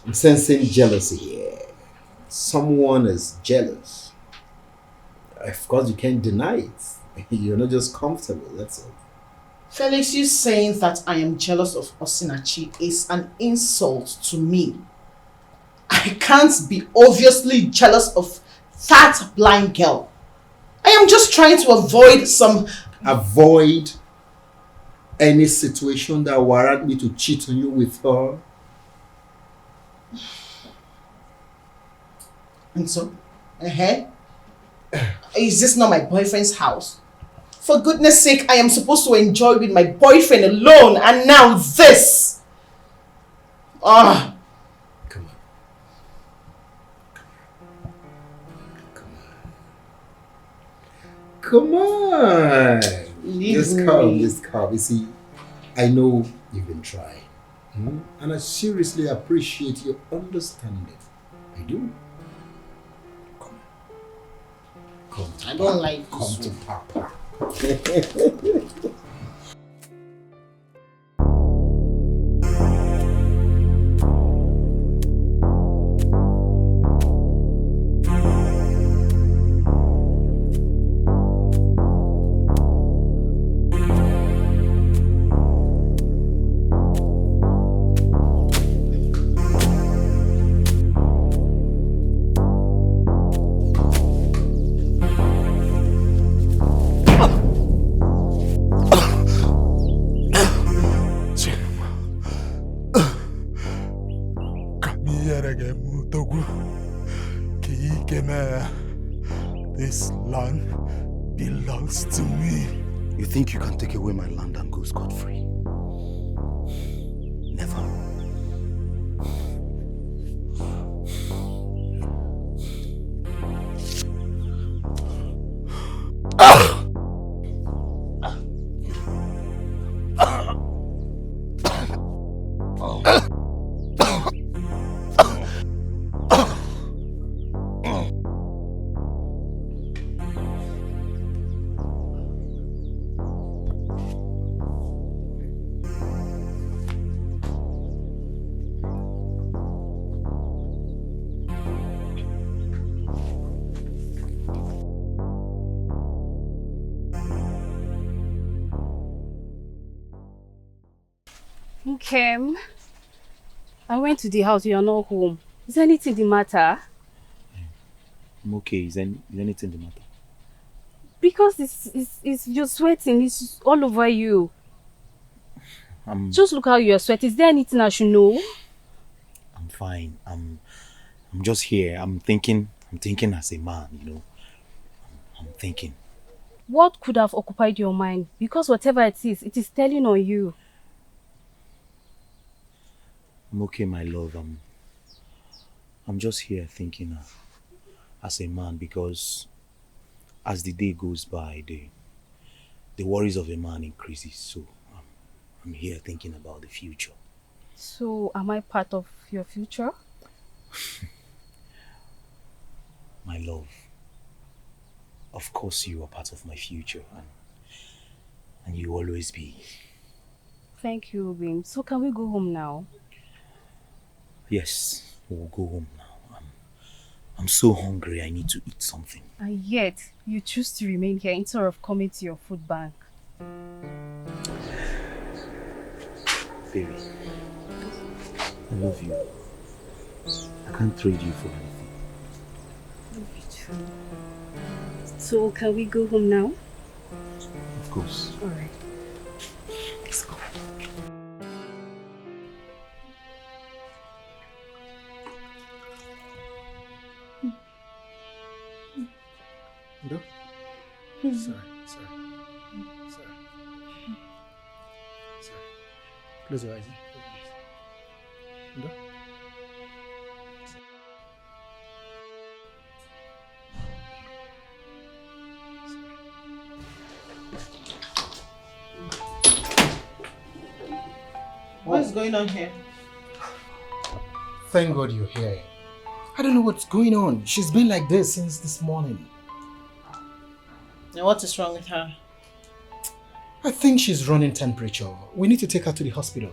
I'm sensing jealousy here. Someone is jealous. Of course, you can't deny it. You're not just comfortable, that's all. Felix, you saying that I am jealous of Osinachi is an insult to me. I can't be obviously jealous of that blind girl. I am just trying to avoid some... Avoid any situation that warrant me to cheat on you with her? And so? Is this not my boyfriend's house? For goodness sake, I am supposed to enjoy with my boyfriend alone, and now this! Ah! Come on. Leave Just me. calm, just calm. You see, I know you've been trying. And I seriously appreciate your understanding. I do. Come to I don't like Come this to Papa. This land belongs to me. You think you can take away my land and go scot-free? Never. Kim, I went to the house, you're not home. Is anything the matter? I'm okay. Is anything the matter? Because it's you're sweating, it's all over you. Just look how you're sweating. Is there anything I should know? I'm fine. I'm just here. I'm thinking as a man, you know. I'm thinking. What could have occupied your mind? Because whatever it is telling on you. I'm okay, my love. I'm just here thinking as a man, because as the day goes by, the worries of a man increases. So I'm here thinking about the future. So am I part of your future? My love, of course you are part of my future, and you will always be. Thank you, Bim. So can we go home now? Yes, we'll go home now. I'm so hungry, I need to eat something. And yet, you choose to remain here instead of coming to your food bank. Baby, I love you. I can't trade you for anything. Love you too. So can we go home now? Of course. Alright. Let's go. No? Sorry. Close your eyes. No? What is going on here? Thank God you're here. I don't know what's going on. She's been like this since this morning. And what is wrong with her? I think she's running temperature. We need to take her to the hospital.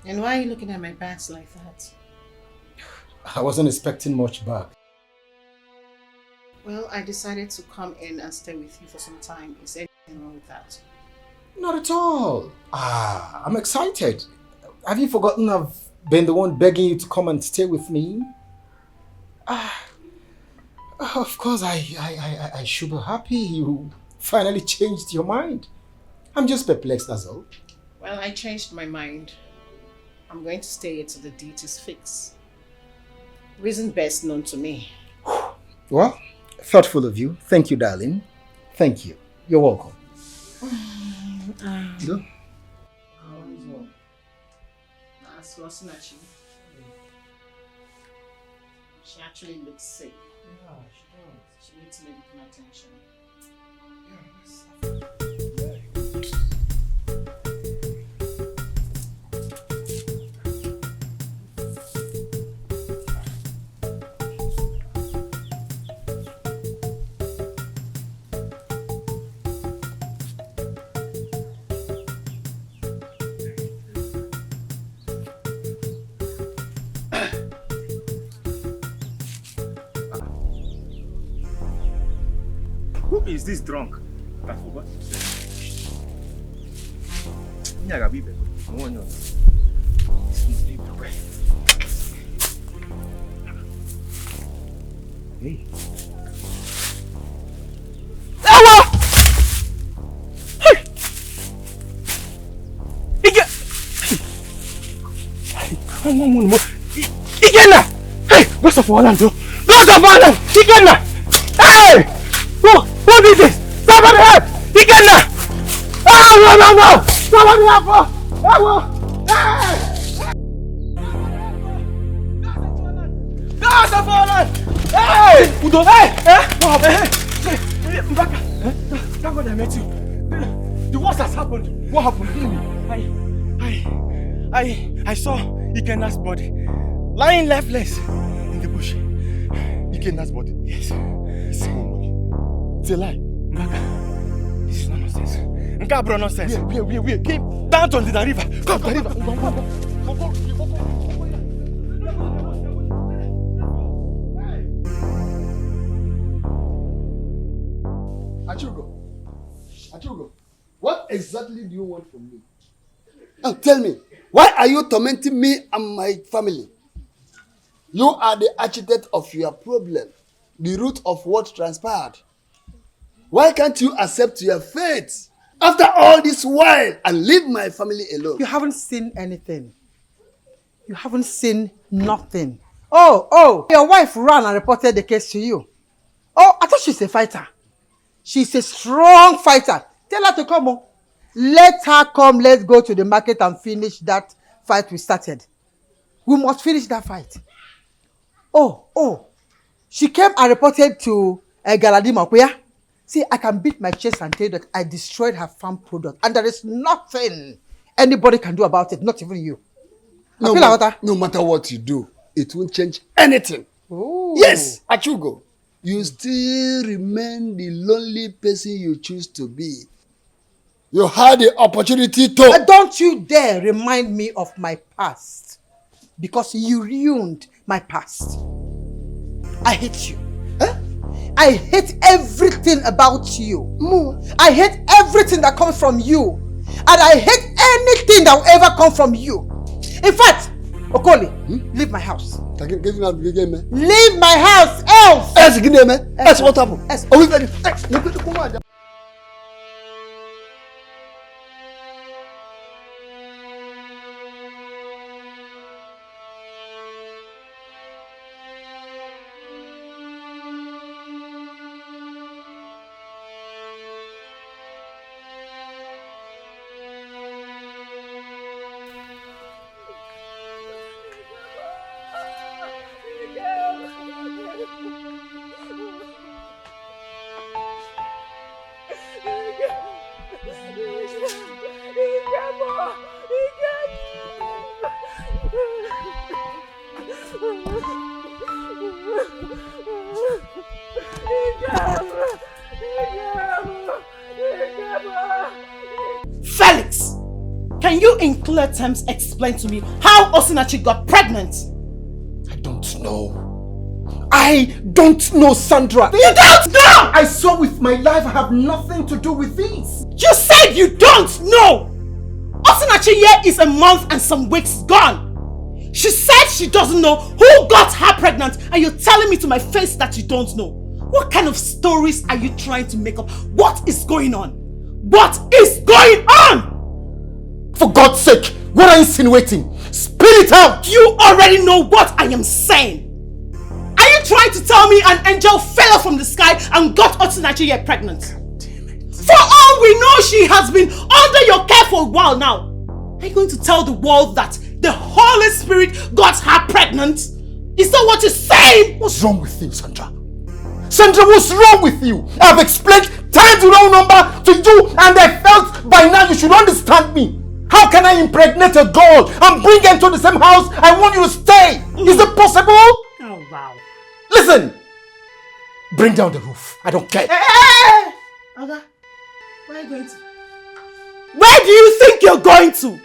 And why are you looking at my bags like that? I wasn't expecting much back. Well, I decided to come in and stay with you for some time. Is there anything wrong with that? Not at all. I'm excited. Have you forgotten I've been the one begging you to come and stay with me? Of course, I should be happy you finally changed your mind. I'm just perplexed, that's all. Well, I changed my mind. I'm going to stay here till the deed is fixed. Reason best known to me. Well, thoughtful of you. Thank you, darling. Thank you. You're welcome. Go. She actually looks sick. Yeah, she does. She needs medical attention. Who is this drunk? I forgot. No one knows. Hey. Awa! Hey! Igena! Hey! What's up, Orlando? What's up, Orlando? Igena! Hey! Who did this? Somebody help! Igena! Oh, no! Somebody help! Hey! That's a fallen! Hey! Udo! Hey! What happened? Hey! Mbaka! Thank God I met you. The worst has happened. What happened? Tell me. I saw Ikena's body lying lifeless in the bush. Ikena's body? Yes. It's a lie. Mbaka, this is not nonsense. Nkabro nonsense. Where? Keep down to the river. Come to the river. Achugo, what exactly do you want from me? Oh, tell me, why are you tormenting me and my family? You are the architect of your problem, the root of what transpired. Why can't you accept your fate after all this while and leave my family alone? You haven't seen anything. You haven't seen nothing. Oh, your wife ran and reported the case to you. Oh, I thought she's a fighter. She's a strong fighter. Tell her to come on. Let her come. Let's go to the market and finish that fight we started. We must finish that fight. Oh. She came and reported to Galadima. Where? See, I can beat my chest and tell you that I destroyed her farm product. And there is nothing anybody can do about it. Not even you. No matter what you do, it won't change anything. Ooh. Yes, Achugo. You still remain the lonely person you choose to be. You had the opportunity to... Don't you dare remind me of my past. Because you ruined my past. I hate you. I hate everything about you. I hate everything that comes from you. And I hate anything that will ever come from you. In fact, Okoli, leave my house. Leave my house, else! Else what happened? Felix, can you in clear terms explain to me how Osinachi got pregnant? I don't know, Sandra. You don't know! I saw with my life. I have nothing to do with this. You said you don't know! Osinachi here is a month and some weeks gone. She said she doesn't know who got her pregnant, and you're telling me to my face that you don't know. What kind of stories are you trying to make up? What is going on? What is going on? For God's sake, what are you insinuating? Spill it out! You already know what I am saying. trying to tell me an angel fell from the sky and got Nigeria pregnant? For all we know, she has been under your care for a while now. Are you going to tell the world that the Holy Spirit got her pregnant? Is that what you're saying? What's wrong with you, Sandra? Sandra, what's wrong with you? I've explained times without number to you, and I felt by now you should understand me. How can I impregnate a girl and bring her into the same house? I want you to stay. Is it possible? Oh, wow. Listen. Bring down the roof. I don't care. Hey! Aga, where are you going to? Where do you think you're going to?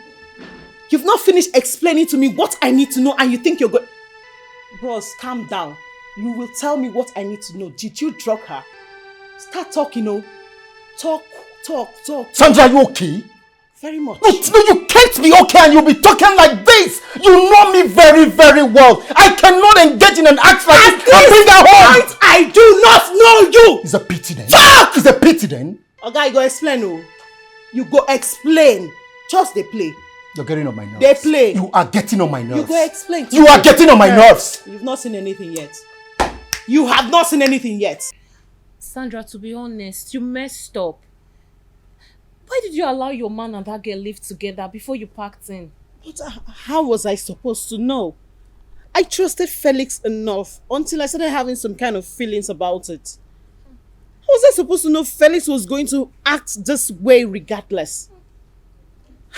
You've not finished explaining to me what I need to know and you think you're going... Bros, calm down. You will tell me what I need to know. Did you drug her? Start talking, oh. Talk. Sandra, are you okay? Very much. No, you can't be okay and you'll be talking like this. You know me very, very well. I cannot engage in an act like this and bring her home. Point, I do not know you. It's a pity then. Talk! It's a pity then. Okay, you go explain, oh. You go explain. Just they play. You're getting on my nerves. They play. You are getting on my nerves. You go explain. You are getting on my nerves. You've not seen anything yet. You have not seen anything yet. Sandra, to be honest, you messed up. Why did you allow your man and that girl live together before you packed in? But how was I supposed to know? I trusted Felix enough until I started having some kind of feelings about it. How was I supposed to know Felix was going to act this way regardless?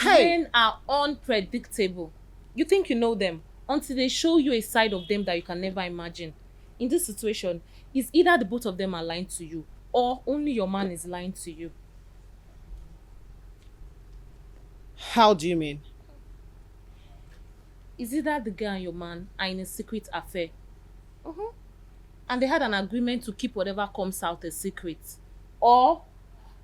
Men are unpredictable. You think you know them until they show you a side of them that you can never imagine. In this situation, it's either the both of them are lying to you or only your man is lying to you. How do you mean? It's either the girl and your man are in a secret affair. And they had an agreement to keep whatever comes out a secret. Or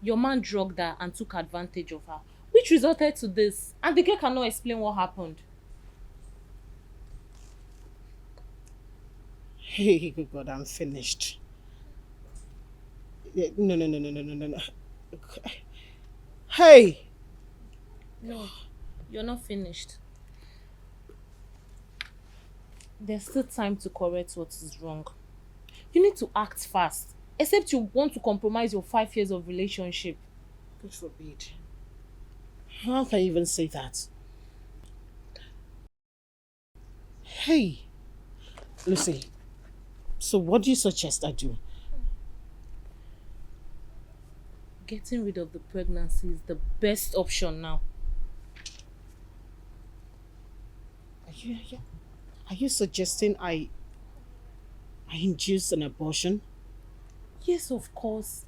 your man drugged her and took advantage of her, which resulted to this. And the girl cannot explain what happened. Hey, God, I'm finished. No. Hey! No, you're not finished. There's still time to correct what is wrong. You need to act fast. Except you want to compromise your 5 years of relationship. God forbid. How can you even say that? Hey, Lucy. So what do you suggest I do? Getting rid of the pregnancy is the best option now. Are you suggesting I induce an abortion? Yes, of course.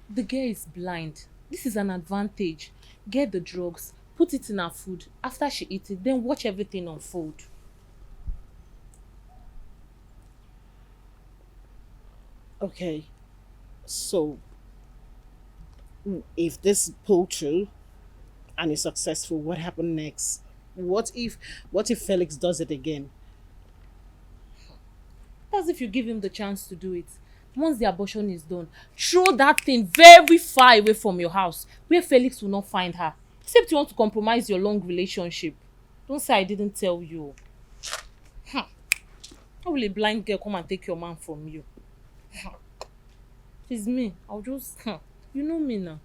The girl is blind. This is an advantage. Get the drugs, put it in her food. After she eats it, then watch everything unfold. Okay, so if this pull through and is successful, what happened next? What if Felix does it again? That's if you give him the chance to do it. Once the abortion is done, throw that thing very far away from your house where Felix will not find her. Except you want to compromise your long relationship. Don't say I didn't tell you. How will a blind girl come and take your man from you? It's me. I'll just... You know me now.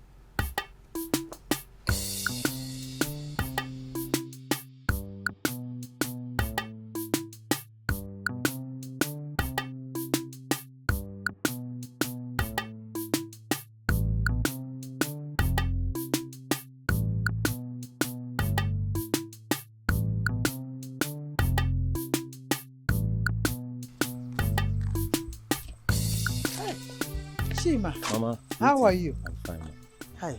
Chima, Mama, how are you? I'm fine. Hi.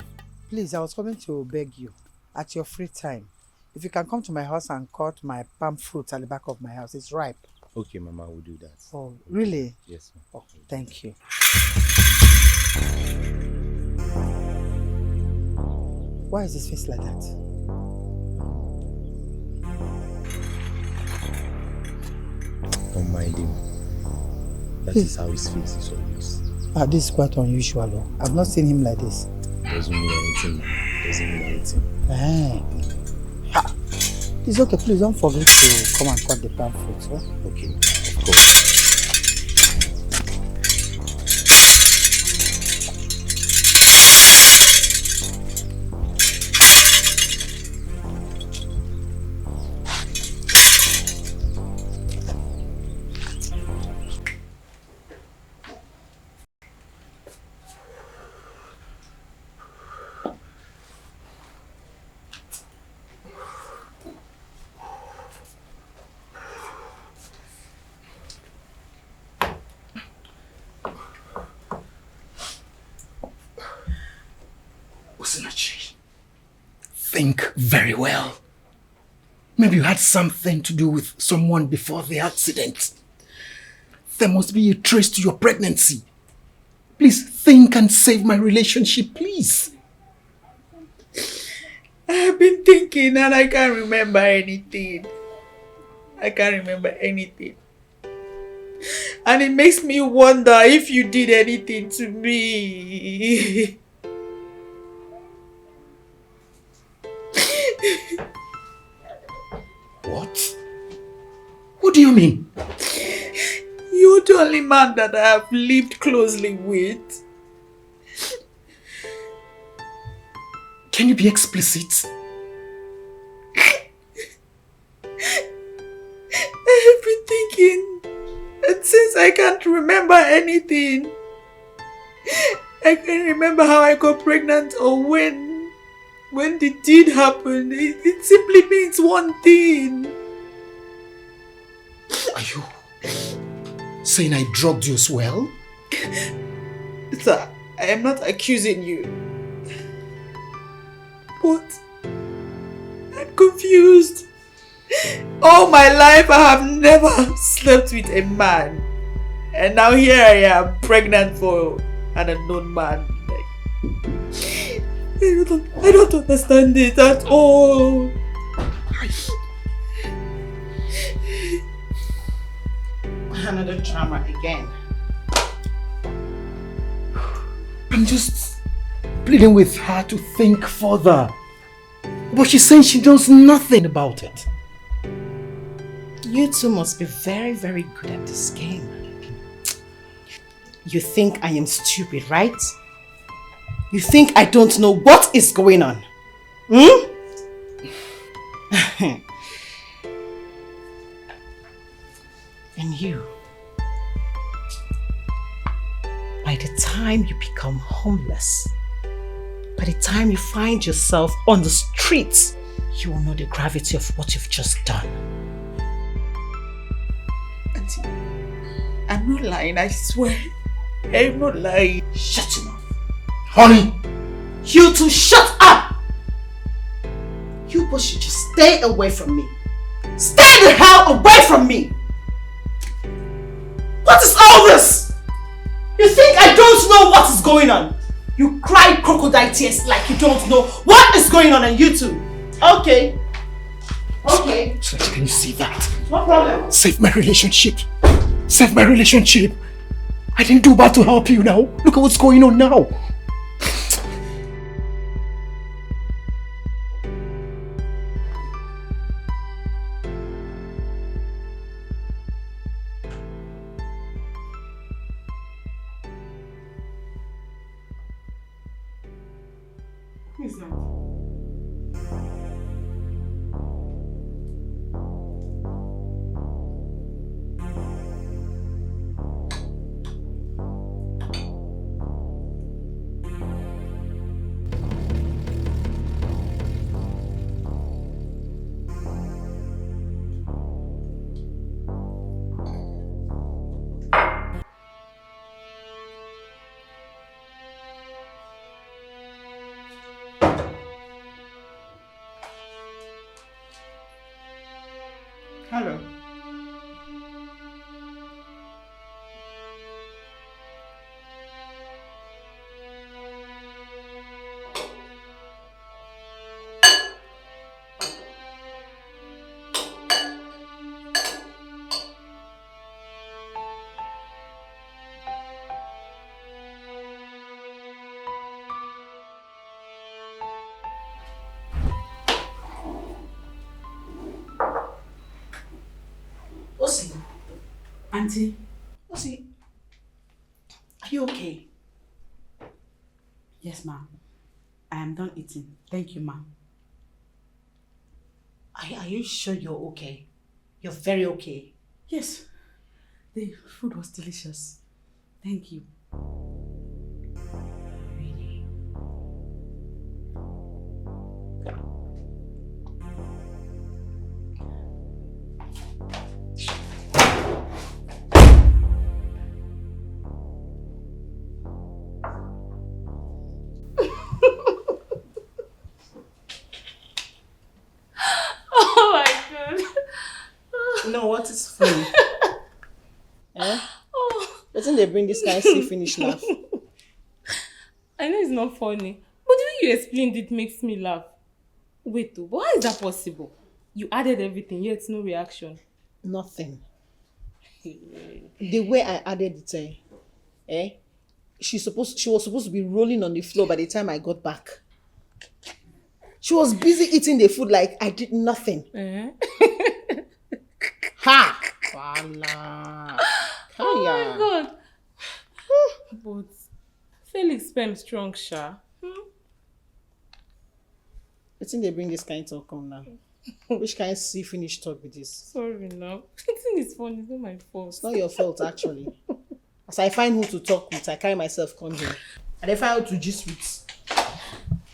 Please, I was coming to beg you at your free time. If you can come to my house and cut my palm fruit at the back of my house, it's ripe. Okay, Mama, we'll do that. Oh, really? Yes, ma'am. Oh, thank you. Why is his face like that? Don't mind him. That is how his face is always. This is quite unusual. I've not seen him like this. Doesn't mean anything. Doesn't mean anything. It's okay, please don't forget to come and cut the palm fruit. Huh? Okay, of course. Osinachi, think very well. Maybe you had something to do with someone before the accident. There must be a trace to your pregnancy. Please think and save my relationship, please. I have been thinking and I can't remember anything. I can't remember anything. And it makes me wonder if you did anything to me. What? What do you mean? You're the only man that I have lived closely with. Can you be explicit? I have been thinking, and since I can't remember anything, I can't remember how I got pregnant or when the deed happened. It simply means one thing. Are you saying I drugged you as well? Sir, I am not accusing you. But I'm confused. All my life I have never slept with a man. And now here I am, pregnant for an unknown man. I don't understand it at all. Another drama again. I'm just pleading with her to think further. But she's saying she knows nothing about it. You two must be very, very good at this game. You think I am stupid, right? You think I don't know what is going on? Hmm? And you, by the time you become homeless, by the time you find yourself on the streets, you will know the gravity of what you've just done. Auntie, I'm not lying, I swear. I'm not lying. Shut your mouth. Honey! You two shut up! You both should just stay away from me. Stay the hell away from me! What is all this? You think I don't know what is going on? You cry crocodile tears like you don't know what is going on, and you two. Okay. Okay. So can you see that? No problem. Save my relationship. Save my relationship. I didn't do bad to help you now. Look at what's going on now. Who is that? Hello. Osi. Auntie. Osi. Are you okay? Yes, ma'am. I am done eating. Thank you, ma'am. Are you sure you're okay? You're very okay. Yes. The food was delicious. Thank you. Really? is funny? Eh? Doesn't they bring this kind see finish laugh? I know it's not funny, but the way you explained it makes me laugh. Wait, though, but how is that possible? You added everything, yet no reaction. Nothing. The way I added it, she was supposed to be rolling on the floor by the time I got back. She was busy eating the food like I did nothing. Ha! Voila. Oh my God. But Felix spent strong, Sha. I think they bring this kind of talk on now. Which kind of see finish talk with this? Sorry now. I think it's funny, it's not my fault. It's not your fault actually. As I find who to talk with, I carry myself come here. And I find who to gist with.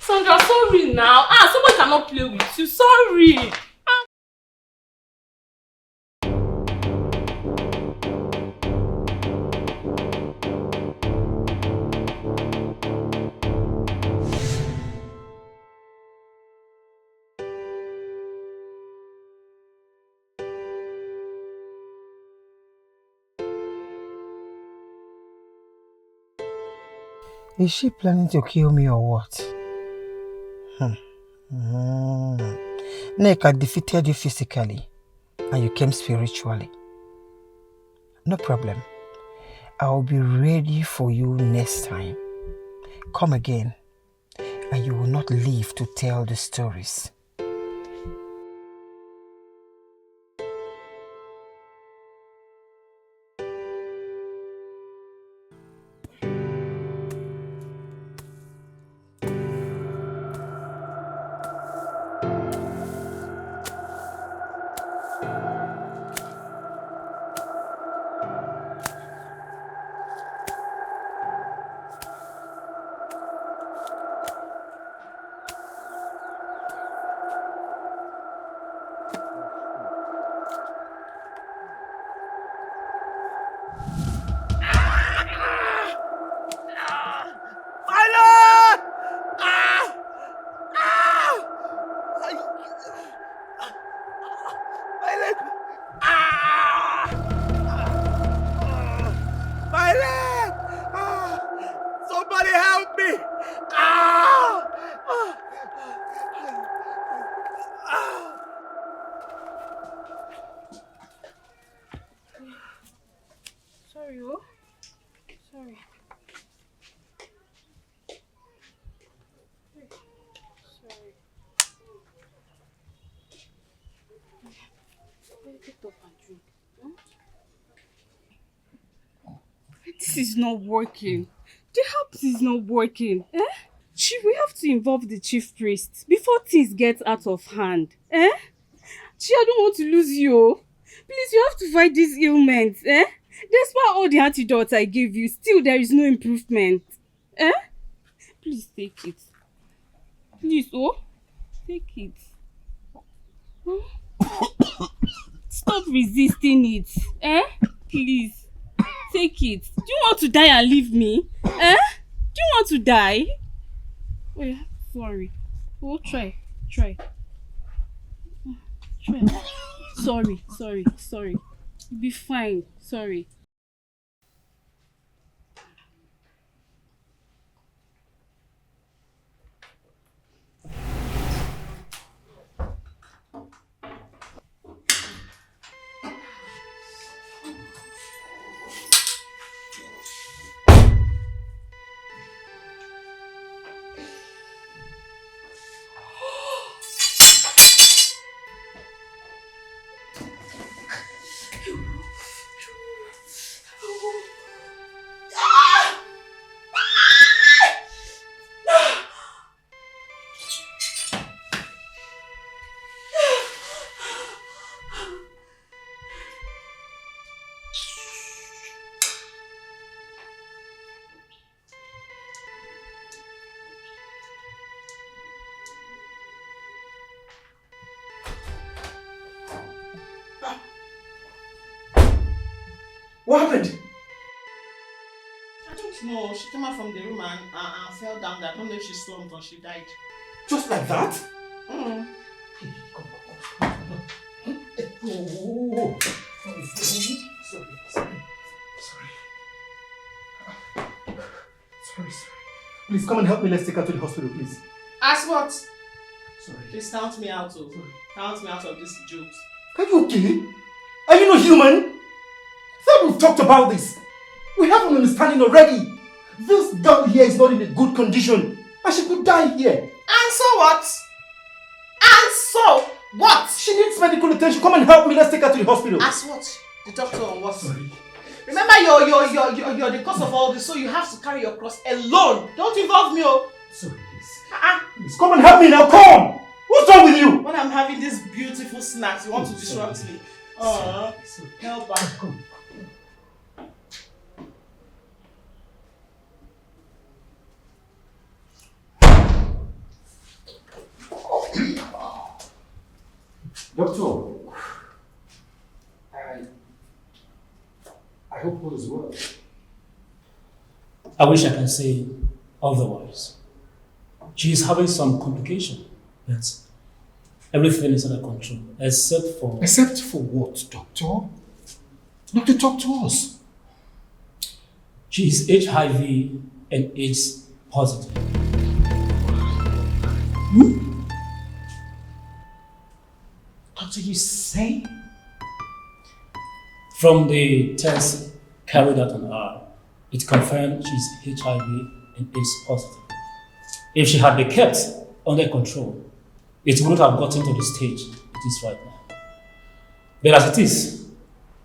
Sandra, sorry now. Somebody cannot play with you. Sorry. Is she planning to kill me or what? Neka defeated you physically and you came spiritually. No problem. I'll be ready for you next time. Come again and you will not leave to tell the stories. Sorry, oh. Sorry. Sorry. Pick up and drink. This is not working. The herbs is not working. We have to involve the chief priest before things get out of hand. I don't want to lose you. Please, you have to fight this ailment. Despite all the antidotes I gave you, still there is no improvement. Please take it. Please, take it. Stop resisting it. Please, take it. Do you want to die and leave me? Do you want to die? Oh yeah, sorry. Try. Try. Sorry. You'll be fine. Sorry. What happened? I don't know. She came out from the room and fell down there. I don't know if she slumped or she died. Just like that? Mm. Oh, Sorry. Please come and help me. Let's take her to the hospital, please. As what? Sorry. Please count me out. Count me out of this jokes. Are you okay? Are you not human? I thought we've talked about this. We have an understanding already. This girl here is not in a good condition. And she could die here. And so what? And so what? She needs medical attention. Come and help me. Let's take her to the hospital. As what? The doctor on what? Sorry. Remember you're the cause of all this, so you have to carry your cross alone. Don't involve me, oh. Sorry, please. Please come and help me now. Come. What's wrong with you? When I'm having these beautiful snacks, you want to disrupt me. Help her. Come. Doctor, I hope all is well. I wish I can say otherwise. She is having some complication, but everything is under control, except for... Except for what, Doctor? Doctor, talk to us. She is HIV and AIDS positive. Doctor, you say? From the test carried out on her, it confirmed she's HIV and AIDS positive. If she had been kept under control, it wouldn't have gotten to the stage it is right now. But as it is,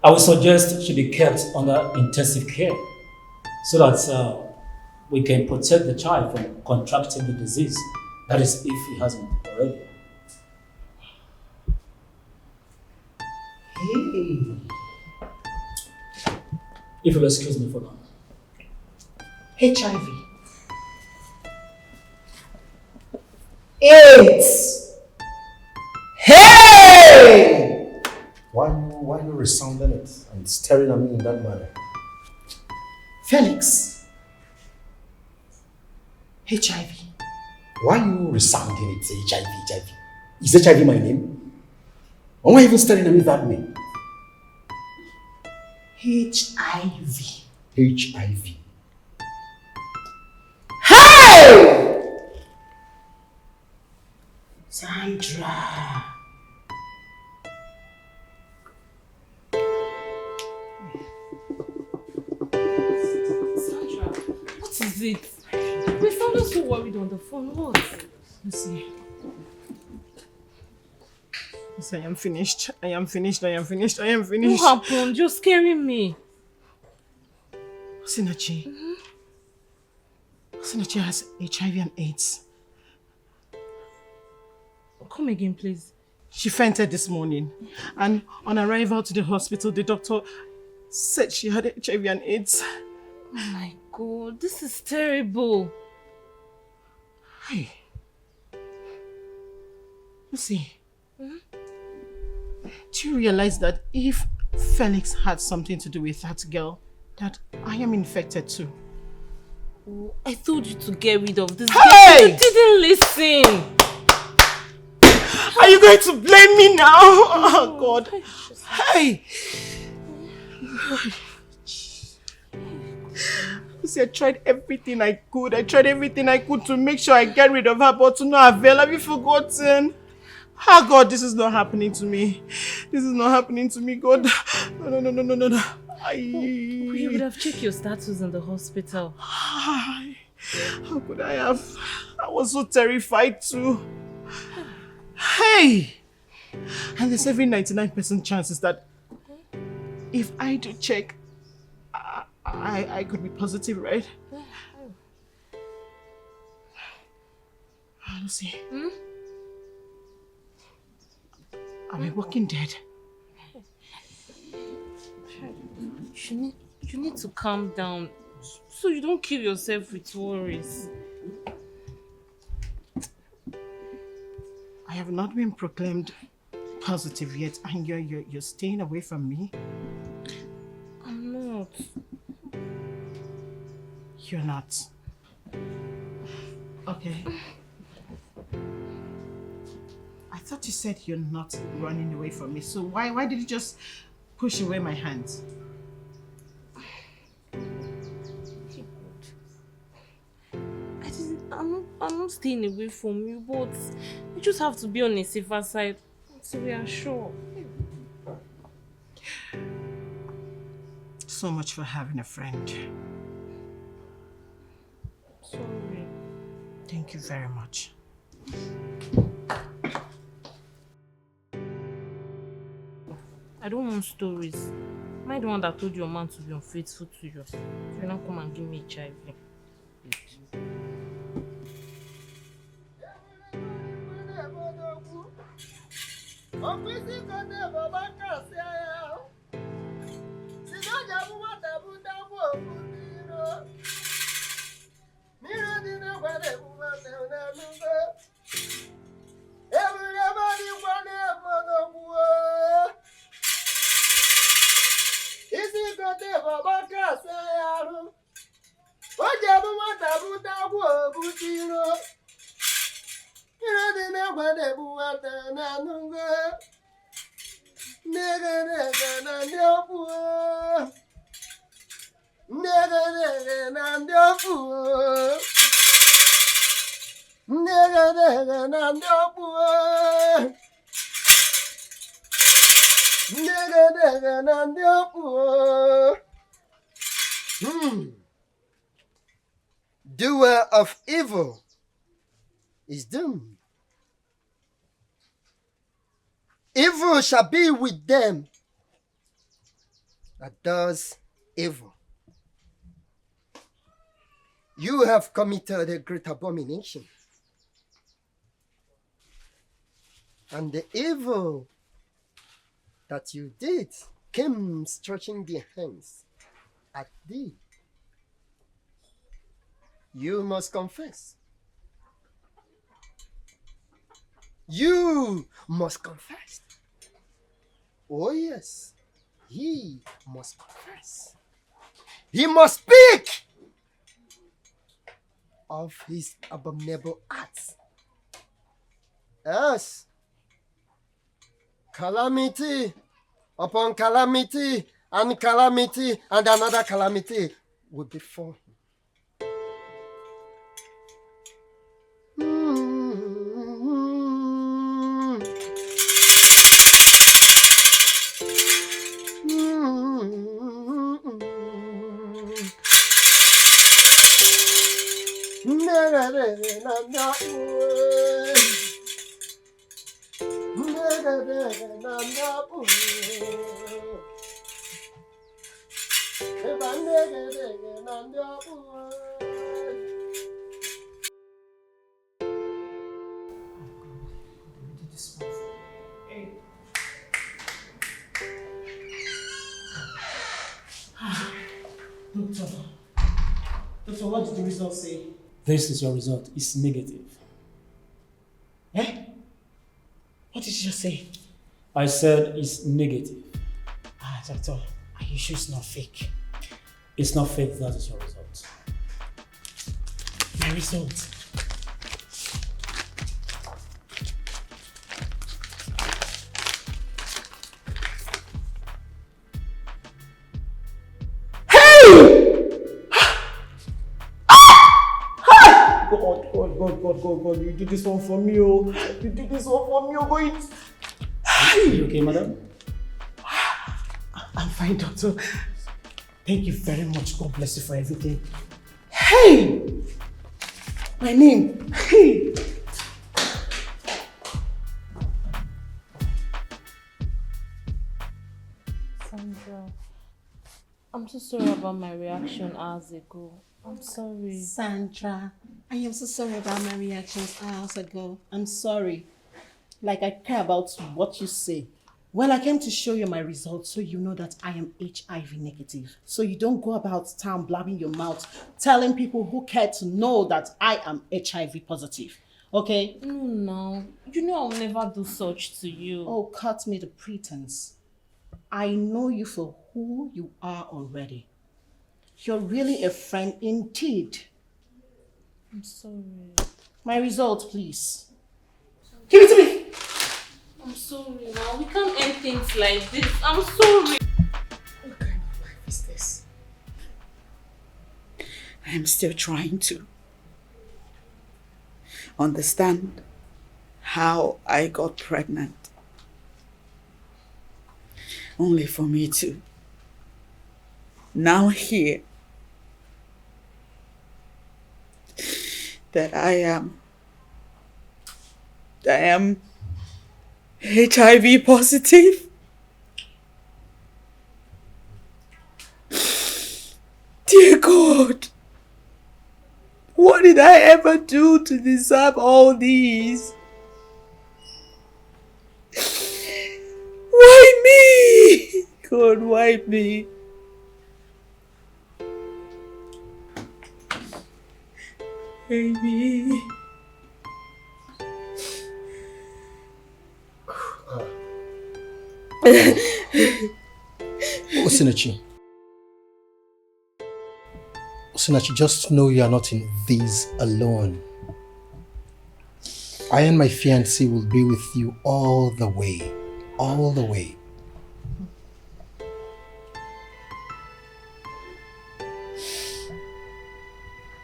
I would suggest she be kept under intensive care so that we can protect the child from contracting the disease. That is, if he hasn't already. Hey. If you'll excuse me for now. HIV. AIDS. Hey! Why are you resounding it and staring at me in that manner? Felix. HIV. Why are you resounding it? HIV. Is HIV my name? Why are you even staring at me that way? HIV. HIV. Hey! Sandra. Sandra, what is it? We sounded so worried on the phone. What? Lucy, I am finished. I am finished. What happened? You're scaring me. Sinachi. Sinachi has HIV and AIDS. Come again, please. She fainted this morning. And on arrival to the hospital, the doctor said she had HIV and AIDS. Oh my God, this is terrible. Hey. Lucy. Do you realize that if Felix had something to do with that girl, that I am infected too? Oh, I told you to get rid of this. Hey! You didn't listen. Are you going to blame me now? Oh God. Hey! See, I tried everything I could. To make sure I get rid of her, but to no avail. Have you forgotten? Oh God, this is not happening to me. God. No. You would have checked your status in the hospital. How could I have? I was so terrified too. Hey! And there's every 99% chances that if I do check, I could be positive, right? Lucy. Am I walking dead? You need to calm down so you don't kill yourself with worries. I have not been proclaimed positive yet, and you're staying away from me? I'm not. You're not. Okay. I thought you said you're not running away from me, so why did you just push away my hands. I'm not staying away from you, but you just have to be on a safer side so we are sure. So much for having a friend. Sorry. Thank you very much. I don't want stories. Am I the one that told your man to be unfaithful to you? You're not come and give me HIV. Doer of evil is doomed. Evil shall be with them that does evil. You have committed a great abomination, and the evil that you did came stretching their hands at thee. You must confess. You must confess. Oh yes, he must confess. He must speak of his abominable acts. Yes. Calamity upon calamity and another calamity will befall him. Doctor, what did the results say? This is your result. It's negative. Eh? What did you just say? I said it's negative. Doctor, are you sure it's not fake? It's not fake, that is your result. My result? God, you did this one for me, oh. You did this one for me, oh, go eat. You okay, madam? I'm fine, doctor. Thank you very much. God bless you for everything. Hey! My name. Hey! Sandra, I'm so sorry about my reaction hours ago. I'm sorry. Sandra, I am so sorry about my reactions hours ago. I'm sorry. Like I care about what you say. Well, I came to show you my results so you know that I am HIV negative. So you don't go about town blabbing your mouth, telling people who care to know that I am HIV positive. Okay? No. You know I'll never do such to you. Oh, cut me the pretense. I know you for who you are already. You're really a friend indeed. I'm sorry. My result, please. Give it to me! I'm sorry now. We can't end things like this. I'm sorry. I'm still trying to understand how I got pregnant. Only for me to now hear that I am HIV positive. Dear God, what did I ever do to deserve all these? Why me? God, why me? Baby. Osinachi. Osinachi, just know you are not in this alone. I and my fiancé will be with you all the way. All the way.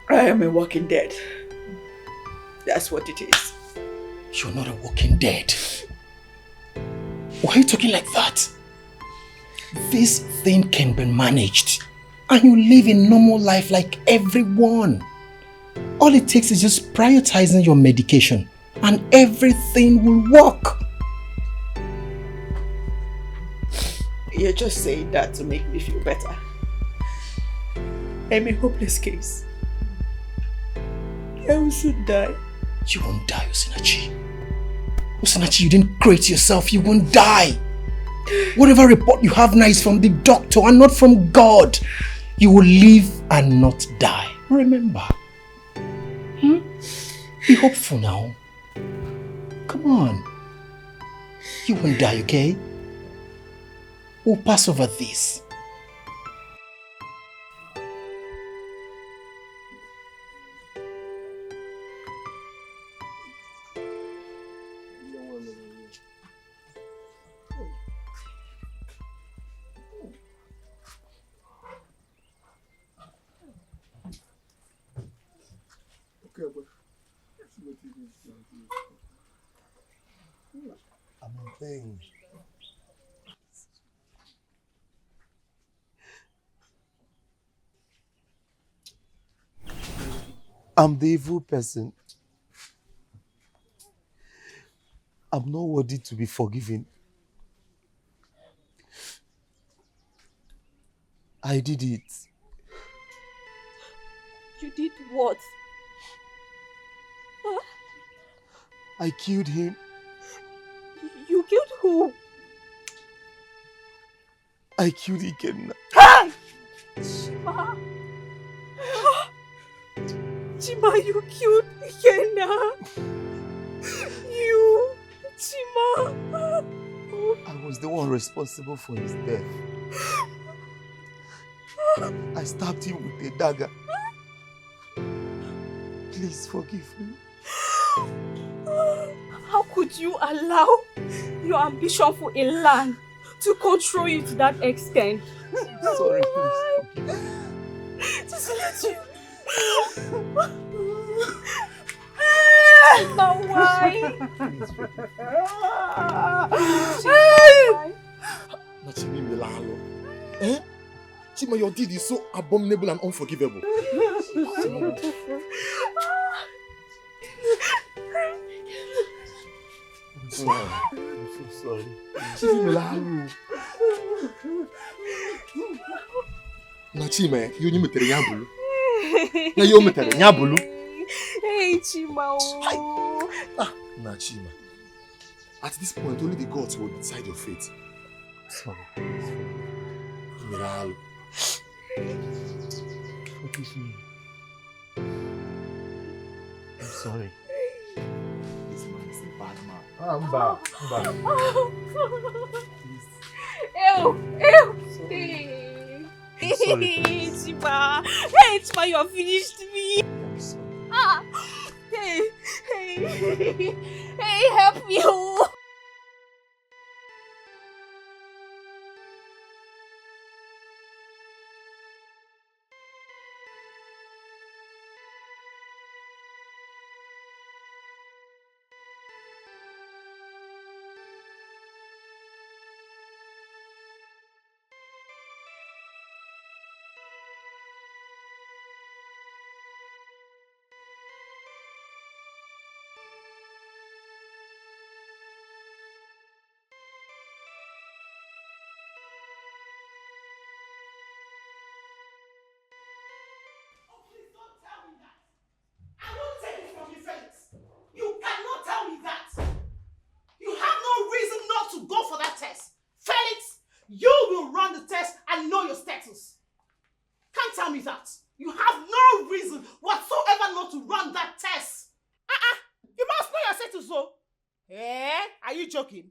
I am a walking dead. That's what it is. You're not a walking dead. Why are you talking like that? This thing can be managed. And you live a normal life like everyone. All it takes is just prioritizing your medication and everything will work. You're just saying that to make me feel better. I'm a hopeless case. I should die. You won't die, Osinachi. Osinachi, you didn't create yourself. You won't die. Whatever report you have now is from the doctor and not from God. You will live and not die. Remember. Be hopeful now. Come on. You won't die, okay? We'll pass over this. I'm the evil person. I'm not worthy to be forgiven. I did it. You did what? Huh? I killed him. You killed who? I killed Ikenna. Hey! Chima! Chima, you killed Ikenna! You! Chima! I was the one responsible for his death. I stabbed him with a dagger. Please forgive me. How could you allow your ambition for a land to control you to that extent? Sorry, please forgive me. Just let you. But why? Nachimi Milalo. Eh? Chima, your deed is so abominable and unforgivable. I'm sorry. I'm so sorry. Chima Milalo. Nachima, you need to nyabulu. Na you metere nyabulu. Hey, Chima. Nachima. At this point, only the gods will decide your fate. Sorry, please forgive me. Milalo. Forgive me. I'm sorry. This man is a bad man. I'm bad. Ew! Hey! Hey, Chima! Hey, Chima, you have finished me! I'm sorry. Ah! Hey, help me! Oh. status, oh. Are you joking?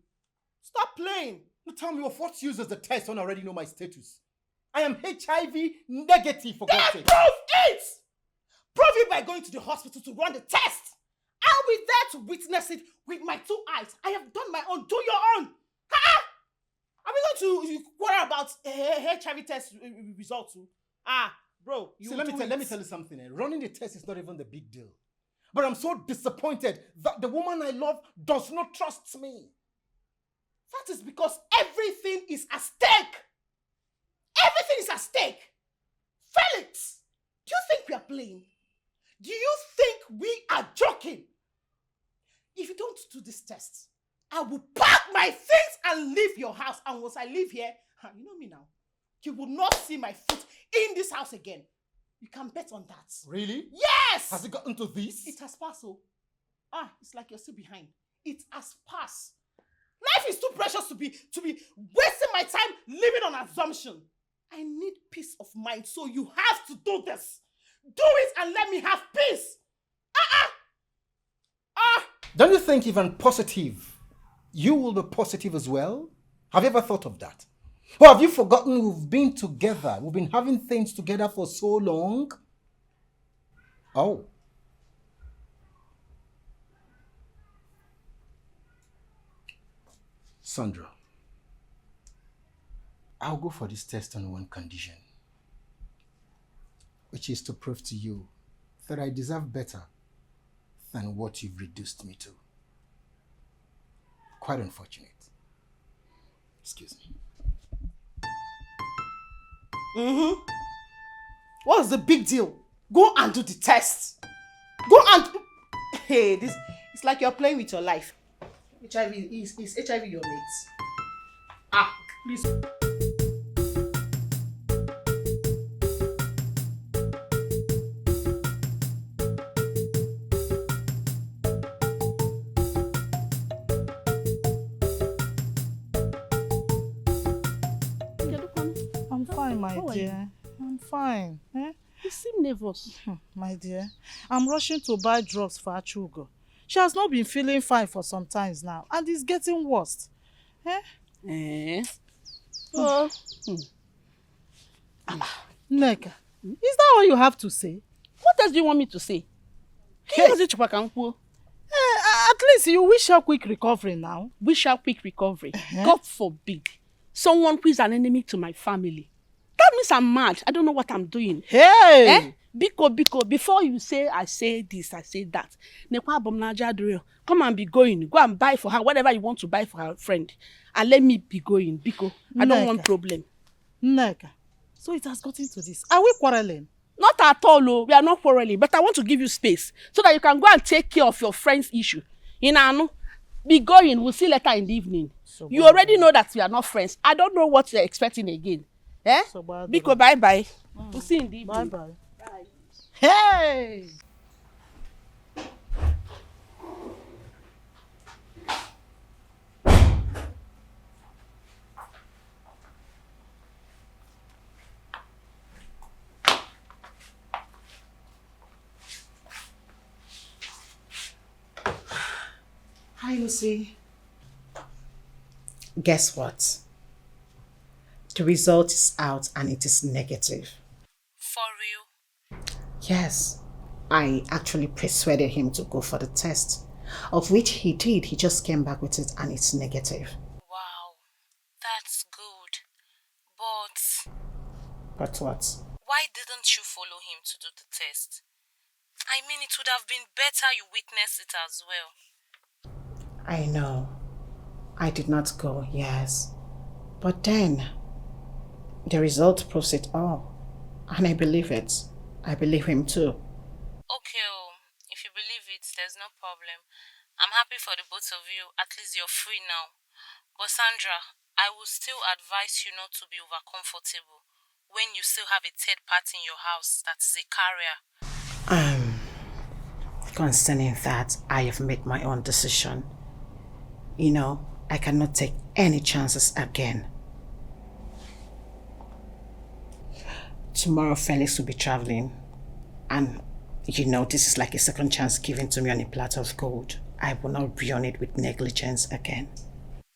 Stop playing. Now tell me, of what use does the test when I already know my status? I am HIV negative, for God's sake. Prove it! Prove it by going to the hospital to run the test. I'll be there to witness it with my 2 eyes. I have done my own. Do your own. Are we going to quarrel about HIV test results too? Bro, let me tell you something. Running the test is not even the big deal. But I'm so disappointed that the woman I love does not trust me. That is because everything is at stake. Everything is at stake. Felix, do you think we are playing? Do you think we are joking? If you don't do this test, I will pack my things and leave your house. And once I leave here, you know me now, you will not see my foot in this house again. You can bet on that. Really? Yes! Has it gotten to this? It has passed. It's like you're still behind. It has passed. Life is too precious to be wasting my time living on assumption. I need peace of mind, so you have to do this. Do it and let me have peace. Don't you think if I'm positive, you will be positive as well? Have you ever thought of that? Or have you forgotten we've been together? We've been having things together for so long? Oh. Sandra, I'll go for this test on one condition, which is to prove to you that I deserve better than what you've reduced me to. Quite unfortunate. Excuse me. What's the big deal? Go and do the test. Go and... Hey, it's like you're playing with your life. HIV is HIV your mates. Please. My dear, I'm fine. You seem nervous. My dear, I'm rushing to buy drugs for Achugo. She has not been feeling fine for some times now, and it's getting worse. Oh. Neka, is that all you have to say? What else do you want me to say? At least you wish her quick recovery now. Wish her quick recovery. God forbid. Someone who is an enemy to my family. That means I'm mad. I don't know what I'm doing. Biko, before you say I say this, I say that. Come and be going. Go and buy for her whatever you want to buy for her friend. And let me be going, Biko. I don't want problem. Neka. So it has gotten to this. Are we quarreling? Not at all, we are not quarreling. But I want to give you space so that you can go and take care of your friend's issue. Be going. We'll see later in the evening. So you already know that we are not friends. I don't know what you're expecting again. So Biko, bye-bye. We'll see in the evening. Bye-bye. Bye. Hey! Hi, Lucy. Guess what? The result is out and it is negative. For real? Yes. I actually persuaded him to go for the test, of which he did. He just came back with it and it's negative. Wow, that's good. But what? Why didn't you follow him to do the test? I mean, it would have been better you witnessed it as well. I know. I did not go, yes. But then, the result proves it all. And I believe it. I believe him too. Okay, if you believe it, there's no problem. I'm happy for the both of you. At least you're free now. But Sandra, I will still advise you not to be overcomfortable when you still have a third party in your house that is a carrier. Concerning that, I have made my own decision. You know, I cannot take any chances again. Tomorrow, Felix will be traveling. And, you know, this is like a second chance given to me on a platter of gold. I will not be on it with negligence again.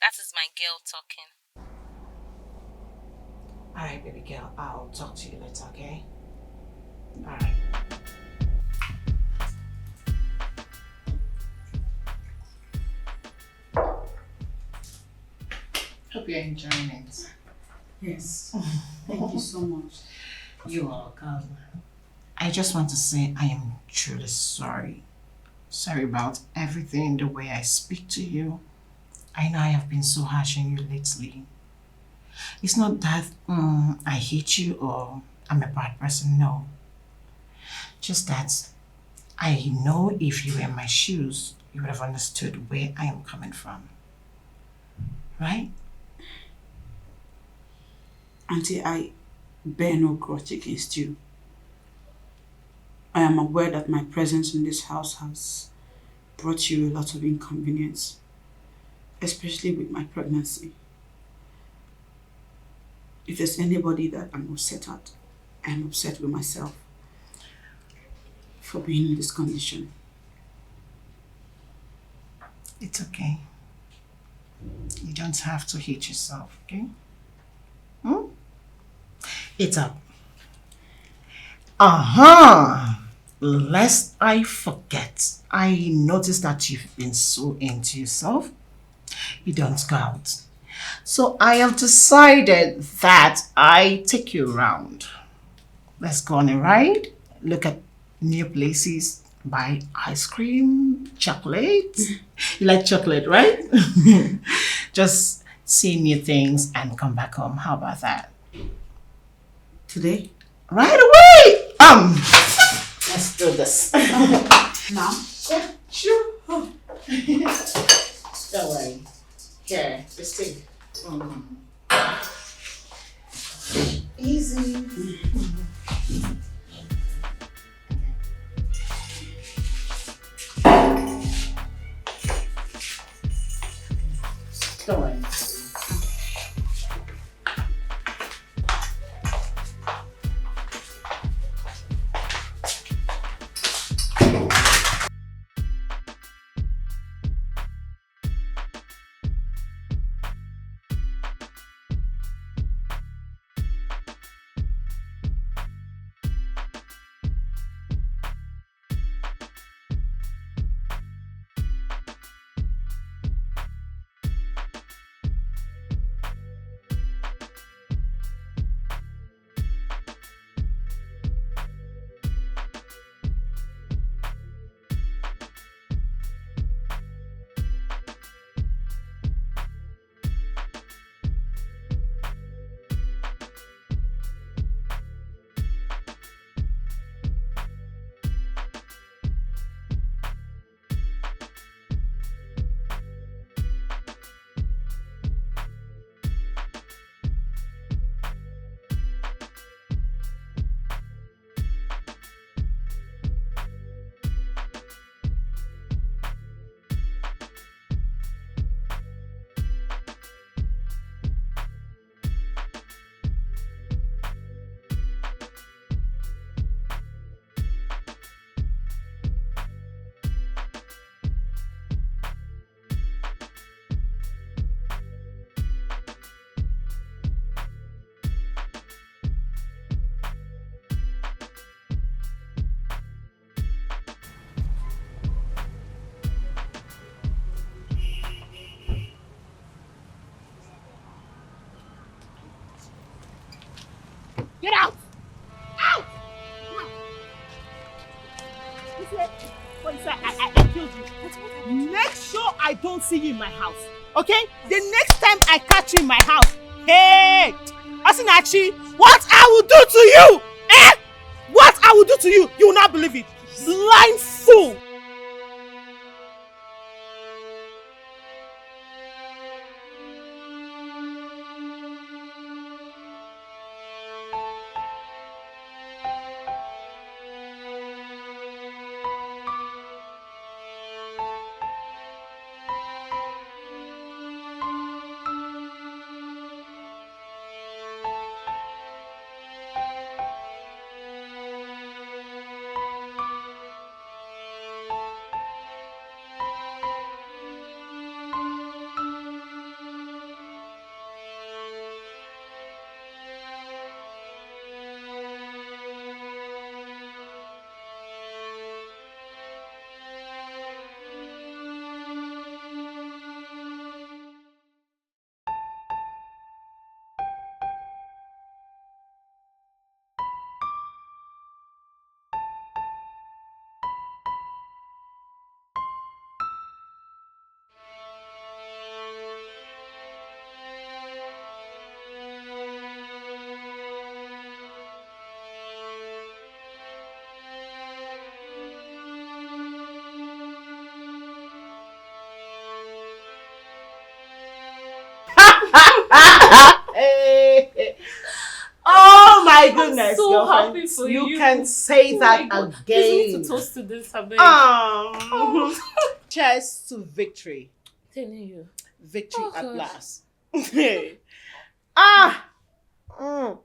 That is my girl talking. Alright, baby girl, I'll talk to you later, okay? Alright. Hope you're enjoying it. Yes. Thank you so much. You're welcome. I just want to say I am truly sorry. Sorry about everything, the way I speak to you. I know I have been so harsh on you lately. It's not that I hate you or I'm a bad person, no. Just that I know if you were in my shoes, you would have understood where I am coming from. Right? Auntie, I bear no grudge against you. I am aware that my presence in this house has brought you a lot of inconvenience, especially with my pregnancy. If there's anybody that I'm upset at, I'm upset with myself for being in this condition. It's okay. You don't have to hate yourself, okay? It's up. Lest I forget, I noticed that you've been so into yourself. You don't go out. So I have decided that I take you around. Let's go on a ride, look at new places, buy ice cream, chocolate. You like chocolate, right? Just see new things and come back home. How about that? Today? Right away! Let's do this. Now? Yeah, sure. Don't worry. Here, just take. Easy. Don't worry. Get out! Out! What you say? I killed you. Make sure I don't see you in my house. Okay? The next time I catch you in my house, hey! Asinachi, what I will do to you! Eh? What I will do to you, you will not believe it. Blind fool! my goodness, I'm so girlfriend. happy for you. you. Can say that God. again. Please need to toast to this, Abeg. Cheers to victory. Telling you. Victory at God. last. Ah! Mm.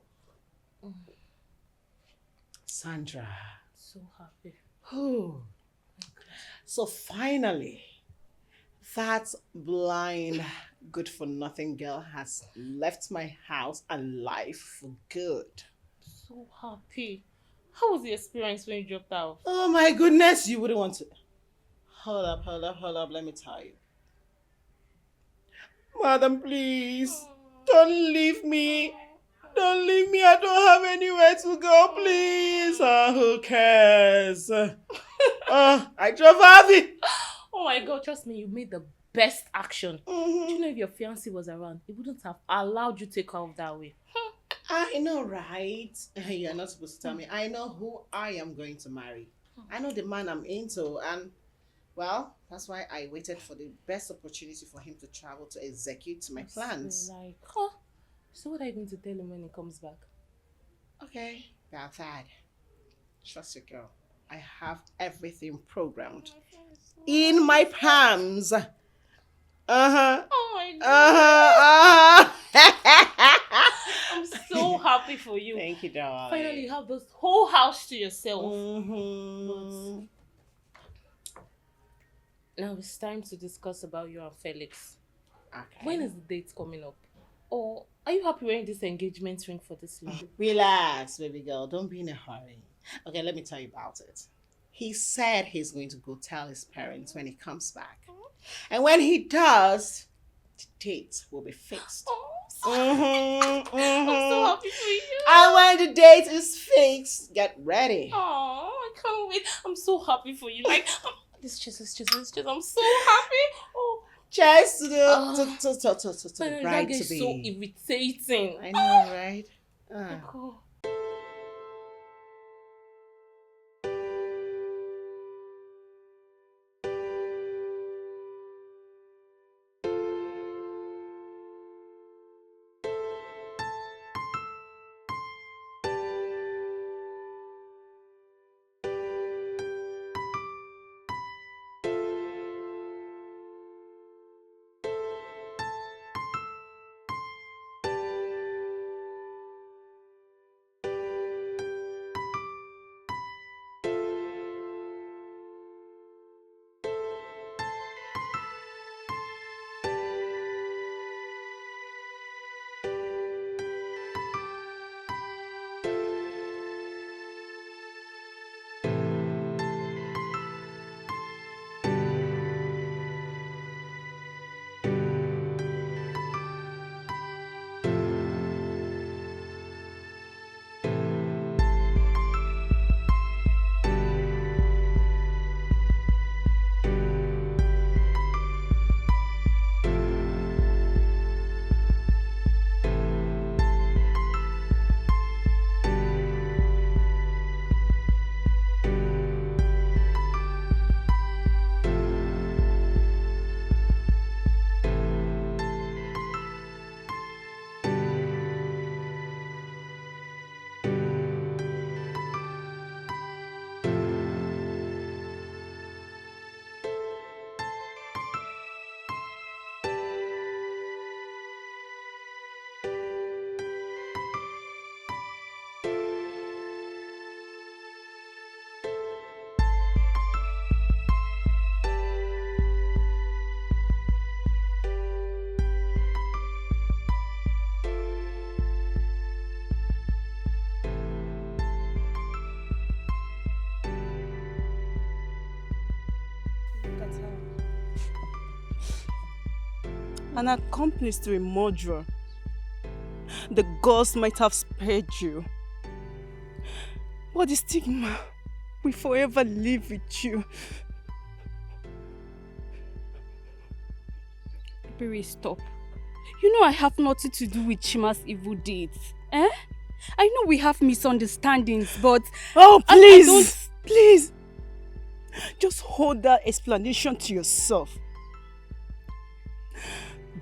Sandra. So happy. Oh. So finally, that blind, good-for-nothing girl has left my house and life for good. So happy. How was the experience when you dropped out? Oh my goodness, you wouldn't want to. Hold up, let me tell you. Madam, please, don't leave me. Don't leave me, I don't have anywhere to go, please. Who cares? I drove Avi. Oh my God, trust me, you made the best action. Do you know if your fiancé was around, he wouldn't have allowed you to take her off that way. I know, right? You're not supposed to tell me. I know who I am going to marry. I know the man I'm into, and well, that's why I waited for the best opportunity for him to travel to execute my plans. Like, so what are you going to tell him when he comes back? Okay, that's that. Trust your girl. I have everything programmed in my palms. Oh my God. I'm so happy for you. Thank you, darling. Finally, you have this whole house to yourself. But now it's time to discuss about you and Felix. Okay. When is the date coming up? Or are you happy wearing this engagement ring for this long? Relax, baby girl. Don't be in a hurry. Okay, let me tell you about it. He said he's going to go tell his parents when he comes back. And when he does, the date will be fixed. I'm so happy for you. And when the date is fixed, get ready. Oh, I can't wait. I'm so happy for you. Like, let's cheers. I'm so happy. Oh, cheers to the bride to be. So irritating. I know, right? Cool. An accomplice to a murderer. The gods might have spared you, but the stigma will forever live with you. Baby, stop. You know I have nothing to do with Chima's evil deeds. Eh? I know we have misunderstandings, but... Oh, please! Please! Just hold that explanation to yourself.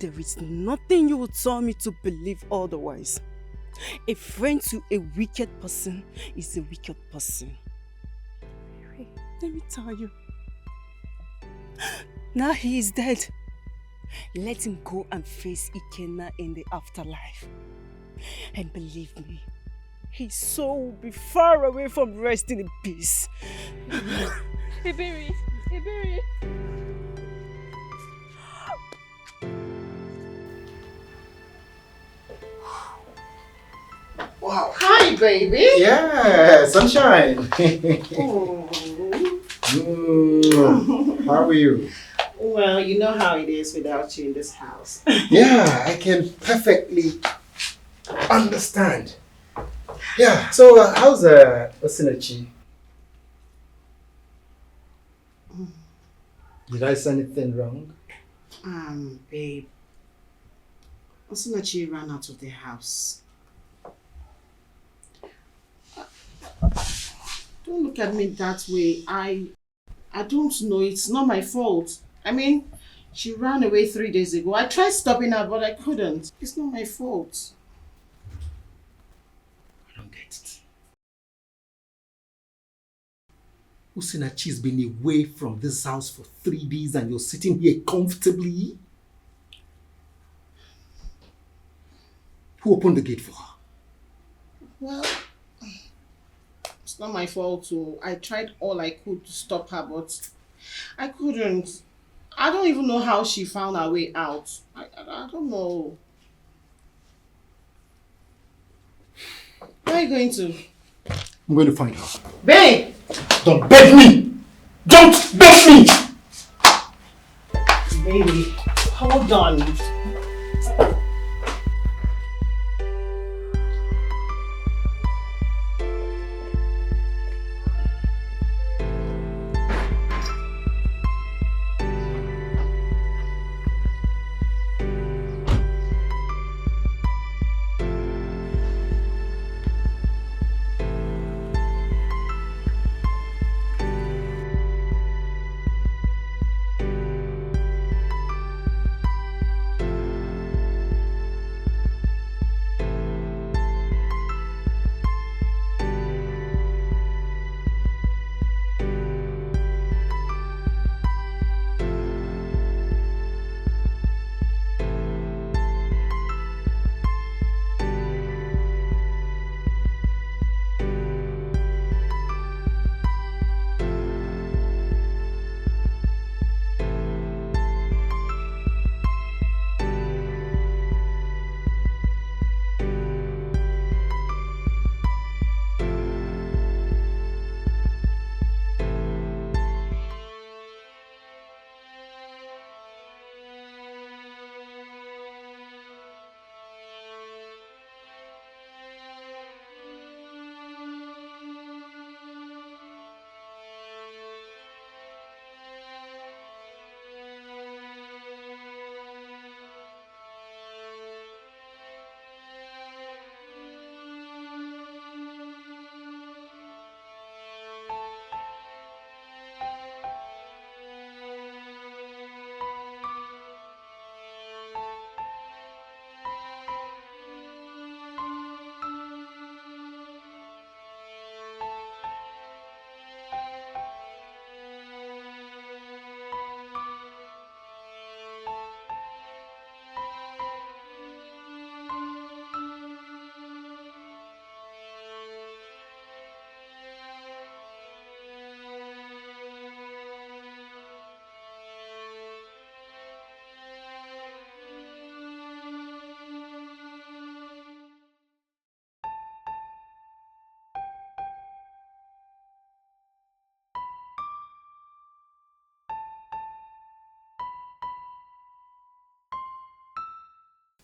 There is nothing you will tell me to believe otherwise. A friend to a wicked person is a wicked person. Let me tell you. Now he is dead. Let him go and face Ikenna in the afterlife. And believe me, his soul will be far away from resting in peace. Ebere, Ebere. Wow. Hi, baby. Yeah, sunshine. How are you? Well, you know how it is without you in this house. Yeah, I can perfectly understand. Yeah, so how's Osinachi? Did I say anything wrong? Babe. Osinachi ran out of the house. Don't look at me that way. I don't know. It's not my fault. I mean, she ran away 3 days ago. I tried stopping her, but I couldn't. It's not my fault. I don't get it. Osinachi's been away from this house for 3 days and you're sitting here comfortably? Who opened the gate for her? Well, it's not my fault too. I tried all I could to stop her, but I couldn't. I don't even know how she found her way out. I don't know. Where are you going to? I'm going to find her. Babe! Don't beg me! Don't beg me! Baby, hold on.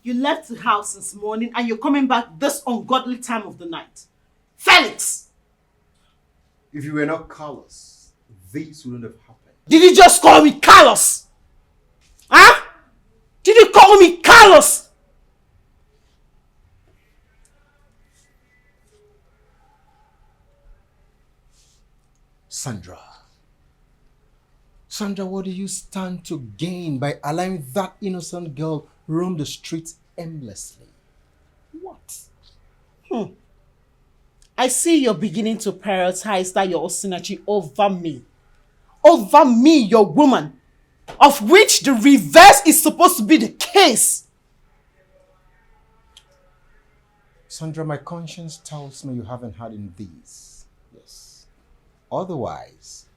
You left the house this morning and you're coming back this ungodly time of the night. Felix! If you were not callous, this wouldn't have happened. Did you just call me callous? Huh? Did you call me callous? Sandra, what do you stand to gain by allowing that innocent girl roam the streets aimlessly? What? I see you're beginning to prioritize that your Osinachi over me. Over me, your woman. Of which the reverse is supposed to be the case. Sandra, my conscience tells me you haven't had in these. Yes. Otherwise,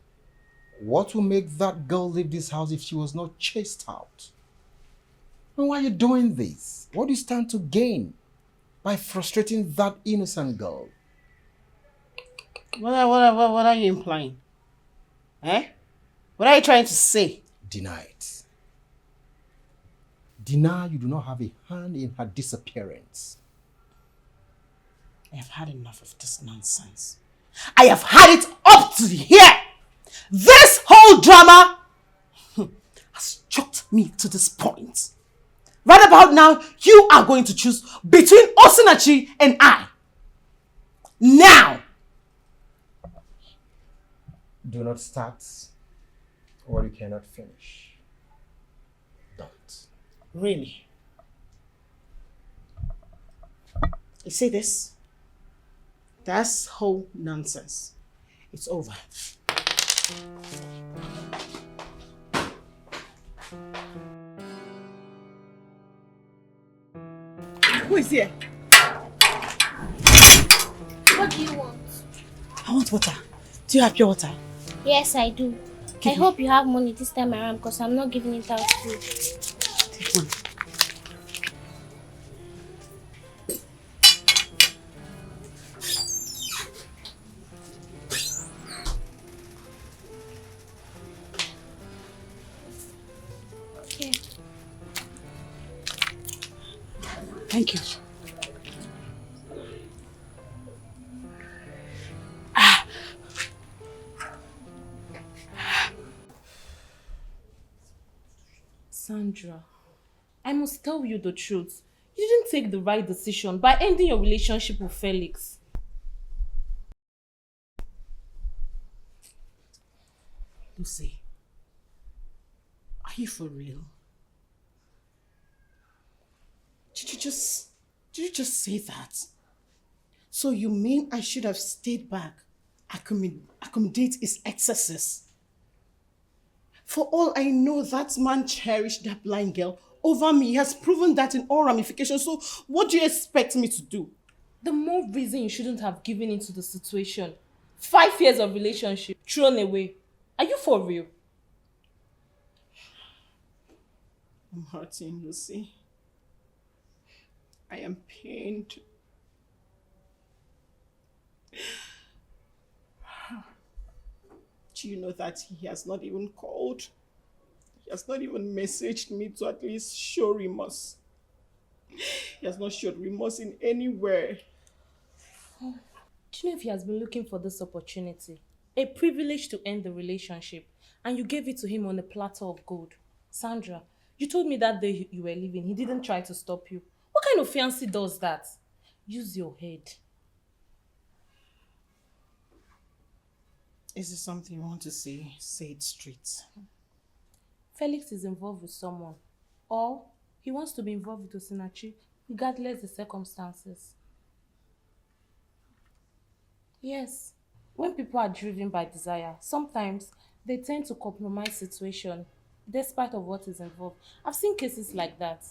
what will make that girl leave this house if she was not chased out? And why are you doing this? What do you stand to gain by frustrating that innocent girl? What are you implying? Eh? What are you trying to say? Deny it. Deny you do not have a hand in her disappearance. I have had enough of this nonsense. I have had it up to here. This whole drama has choked me to this point. Right about now, you are going to choose between Osinachi and I. Now! Do not start what you cannot finish. Don't. Really? You see this? That's whole nonsense. It's over. Who is here? What do you want? I want water. Do you have pure water? Yes, I do. I hope you have money this time around because I'm not giving it out to you. Take one. Okay. Thank you. Sandra, I must tell you the truth. You didn't take the right decision by ending your relationship with Felix. Lucy, are you for real? Did you just say that? So you mean I should have stayed back, accommodate his excesses? For all I know, that man cherished that blind girl over me. He has proven that in all ramifications. So what do you expect me to do? The more reason you shouldn't have given into the situation. 5 years of relationship thrown away. Are you for real? I'm hurting, Lucy. I am pained. Do you know that he has not even called? He has not even messaged me to at least show remorse. He has not showed remorse in anywhere. Do you know if he has been looking for this opportunity? A privilege to end the relationship, and you gave it to him on a platter of gold. Sandra, you told me that day you were leaving, he didn't try to stop you. What kind of fiancé does that? Use your head. Is it something you want to say? Say it straight. Felix is involved with someone, or he wants to be involved with Osinachi, regardless the circumstances. Yes, when people are driven by desire, sometimes they tend to compromise situation despite of what is involved. I've seen cases like that.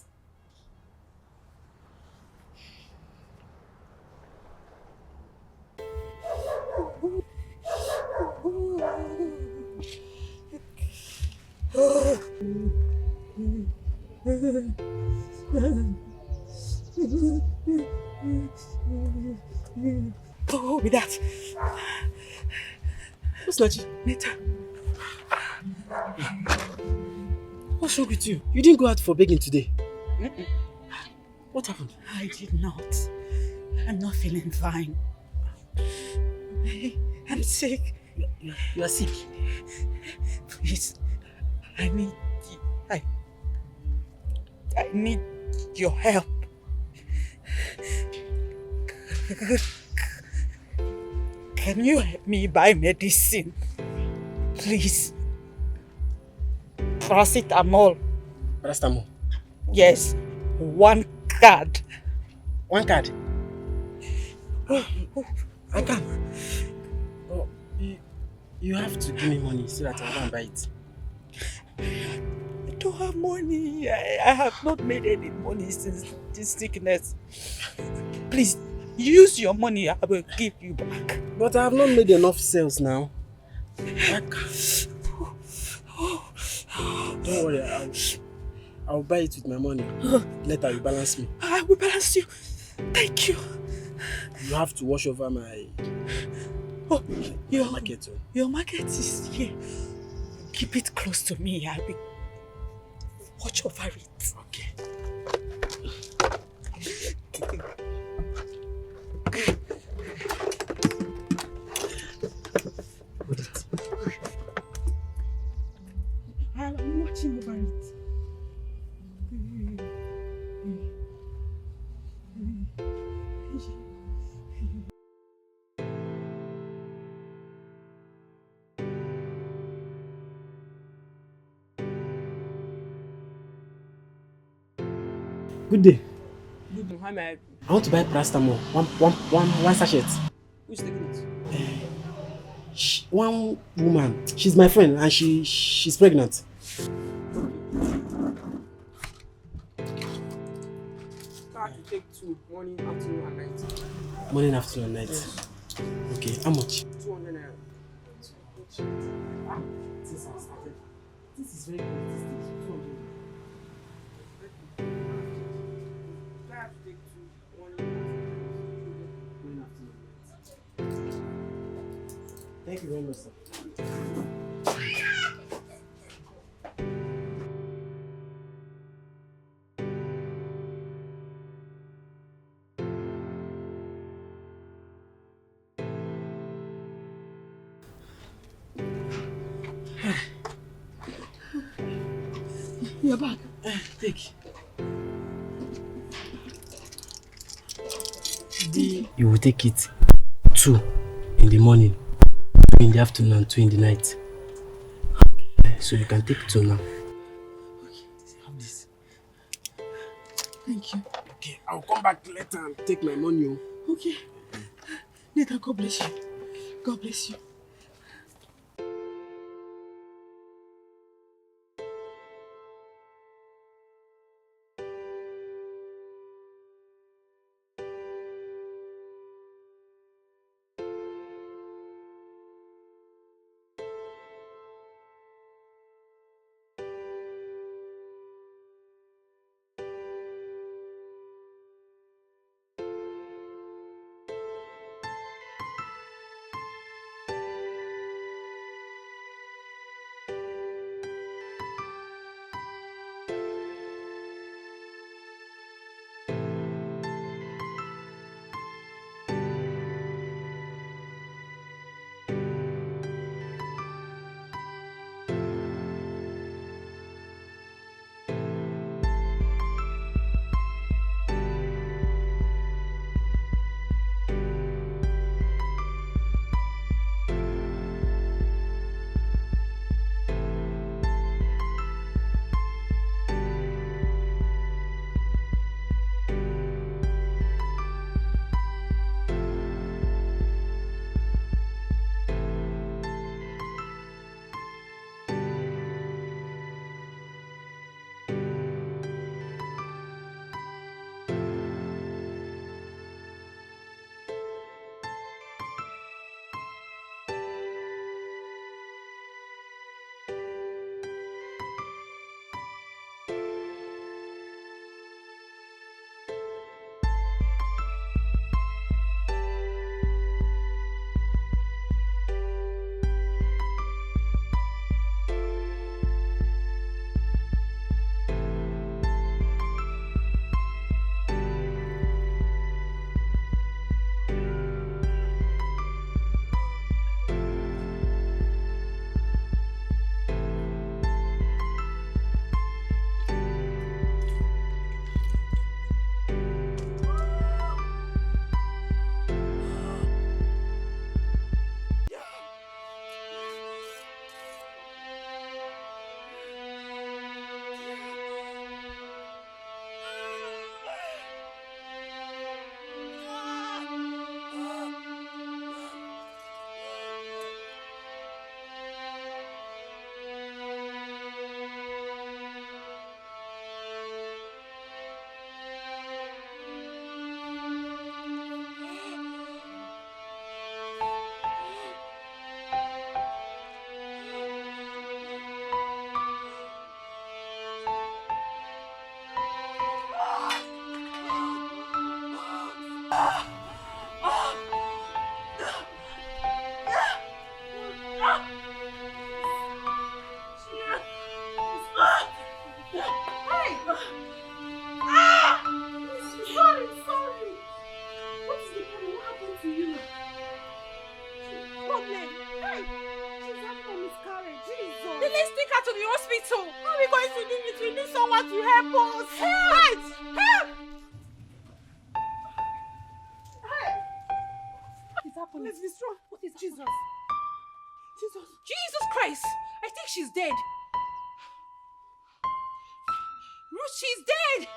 Oh, with that. What's Naji? Nita. What's wrong with you? You didn't go out for begging today. What happened? I did not. I'm not feeling fine. I'm sick. You are sick. Please, I need your help. Can you help me buy medicine? Please. Paracetamol. Paracetamol? Yes. 1 card. 1 card? I can. Oh, you have to give me money so that I can buy it. I don't have money. I have not made any money since this sickness. Please, use your money. I will give you back. But I have not made enough sales now. Don't worry, I'll buy it with my money. Later you balance me. I will balance you. Thank you. You have to wash over my market. Your market is here. Keep it close to me. I will watch over it. Okay. Put it. I'm watching over it. Good day. Good day. How may I help you? I want to buy paracetamol. One sachet. Who's taking it? One woman. She's my friend and she's pregnant. Start to take 2 morning, afternoon, and night. Morning, afternoon, and night. Yes. Okay, how much? 200 naira. Since I started. This is very good. This is 200. I have to take 2 morning, afternoon. Thank you very much, sir. You're back. Take. You will take it 2 in the morning, 2 in the afternoon, and 2 in the night. So you can take 2 now. Okay, have this. Thank you. Okay, I'll come back later and take my money. Okay. Later, God bless you. God bless you. Help us! Help! Help! What is happening? Let's be strong. What is Jesus? Jesus Christ! I think she's dead. Ruth, she's dead!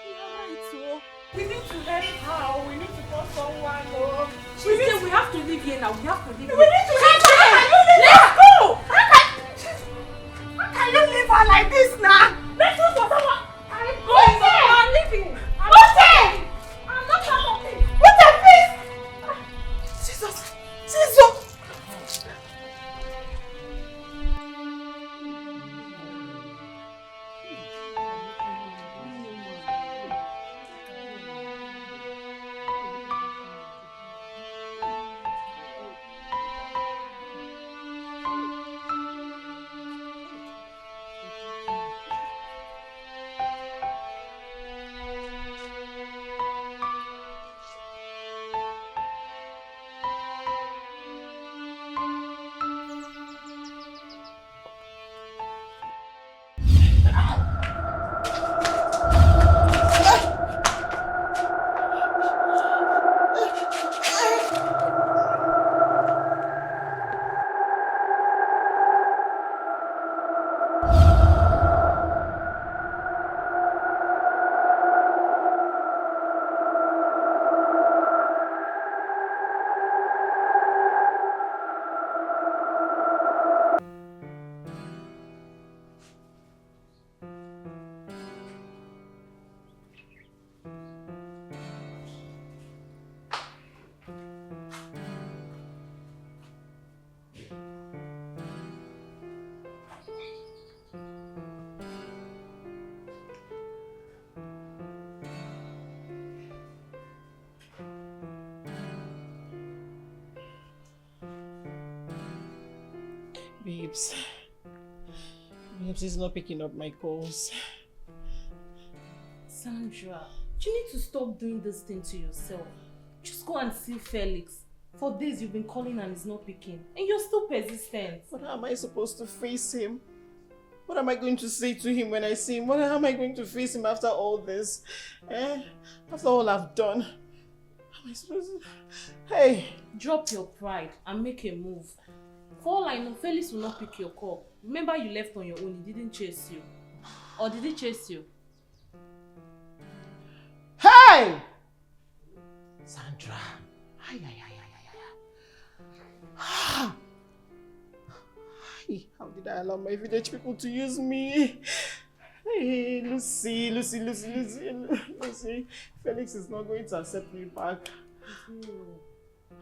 You're right, so we need to help her. We need to call someone. She's dead. We have to leave here now. We have to leave here. We need to leave her. Let's go. How can you leave her like this now? Let's look for someone. I'm going. I'm leaving. I'm not talking. What the please? Jesus. Jesus. Babes, he's not picking up my calls. Sandra, you need to stop doing this thing to yourself. Just go and see Felix. For days you've been calling and he's not picking. And you're still persistent. But how am I supposed to face him? What am I going to say to him when I see him? How am I going to face him after all this? After all I've done? How am I supposed to... Hey! Drop your pride and make a move. For all I know, Felix will not pick your call. Remember you left on your own, he didn't chase you. Or did he chase you? Hey! Sandra. How did I allow my village people to use me? Hey, Lucy. Felix is not going to accept me back.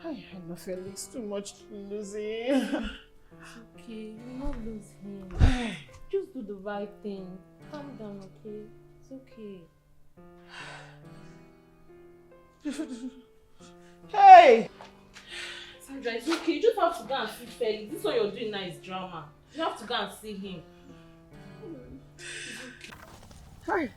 I know Felix too much, Lucy. It's okay, you'll not lose him. Just do the right thing. Calm down, okay? It's okay. Hey! Sandra, it's okay. You just have to go and see Felix. This is what you're doing now is drama. You have to go and see him. Hi.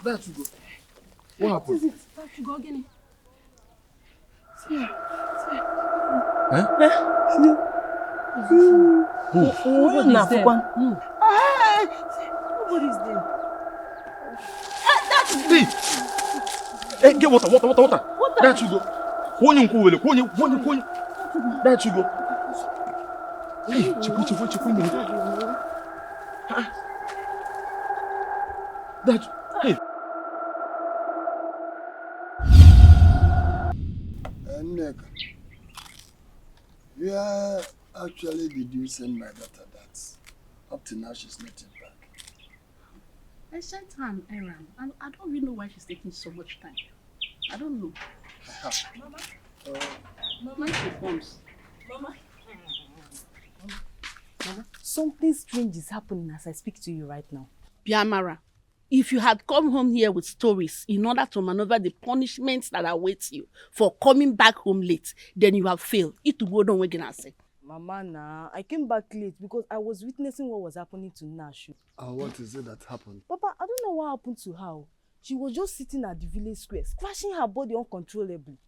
That you go. What happened? That you go again. Nobody's there. Nobody's there. Hey, get water. That you go. That you go. Hey, chiku. That. Hey. Nneka, where actually did you send my daughter that up to now she's not yet back? I sent her an errand and I don't really know why she's taking so much time. I don't know. Mama. Mama, she comes. Mama. Something strange is happening as I speak to you right now. Biamara, If you had come home here with stories in order to maneuver the punishments that await you for coming back home late, then you have failed. It will go down again. Mama, I came back late because I was witnessing what was happening to Nash. And what is it that happened? Papa, I don't know what happened to her. She was just sitting at the village square, squashing her body uncontrollably.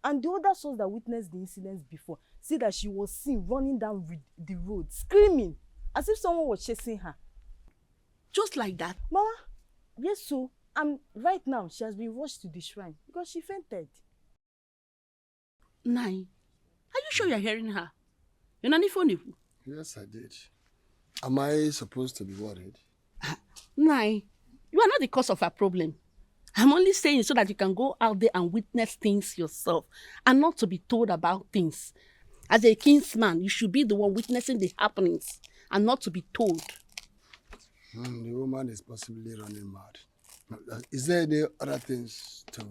And the other souls that witnessed the incidents before said that she was seen running down the road, screaming, as if someone was chasing her. Just like that? Mama, yes, so. And right now, she has been rushed to the shrine because she fainted. Nai, are you sure you're hearing her? You're not funny. Yes, I did. Am I supposed to be worried? Nai, you are not the cause of her problem. I'm only saying so that you can go out there and witness things yourself and not to be told about things. As a kinsman, you should be the one witnessing the happenings and not to be told. The woman is possibly running mad. Is there any other things to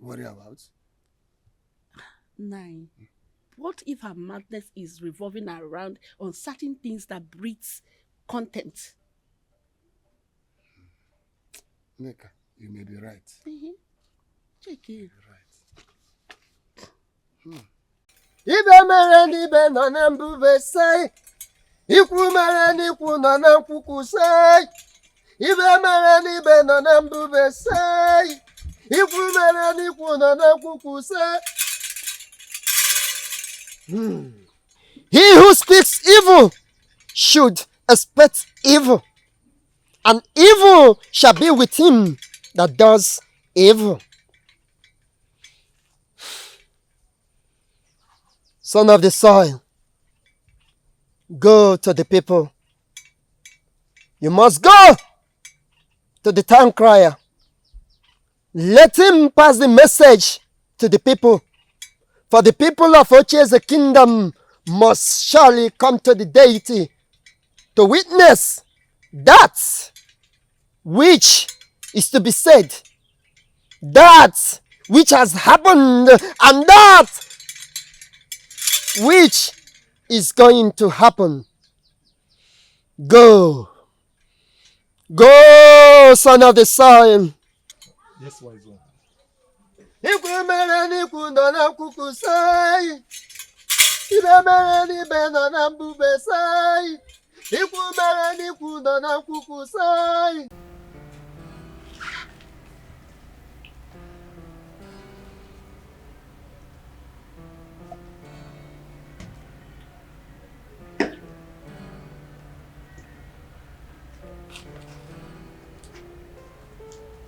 worry about? Nine. What if her madness is revolving around on certain things that breeds content? Nika, you may be right. Check it. Ibe mere n'ibe nọ na mbube say. Ikwu mere n'ikwu nọ na nkwukwu say. Ibe mere n'ibe nọ na mbube say. Ikwu mere n'ikwu nọ na nkwukwu say. He who speaks evil should expect evil, and evil shall be with him that does evil. Son of the soil, go to the people. You must go to the town crier. Let him pass the message to the people. For the people of Oche's kingdom must surely come to the deity to witness that which is to be said, that which has happened, and that which is going to happen. Go. Go, son of the soil. Yes, wise one. Ikwu mere n'ikwu nọ na nkwukwu say. Ibe mere n'ibe nọ na mbube say. Ikwu mere n'ikwu nọ na nkwukwu say.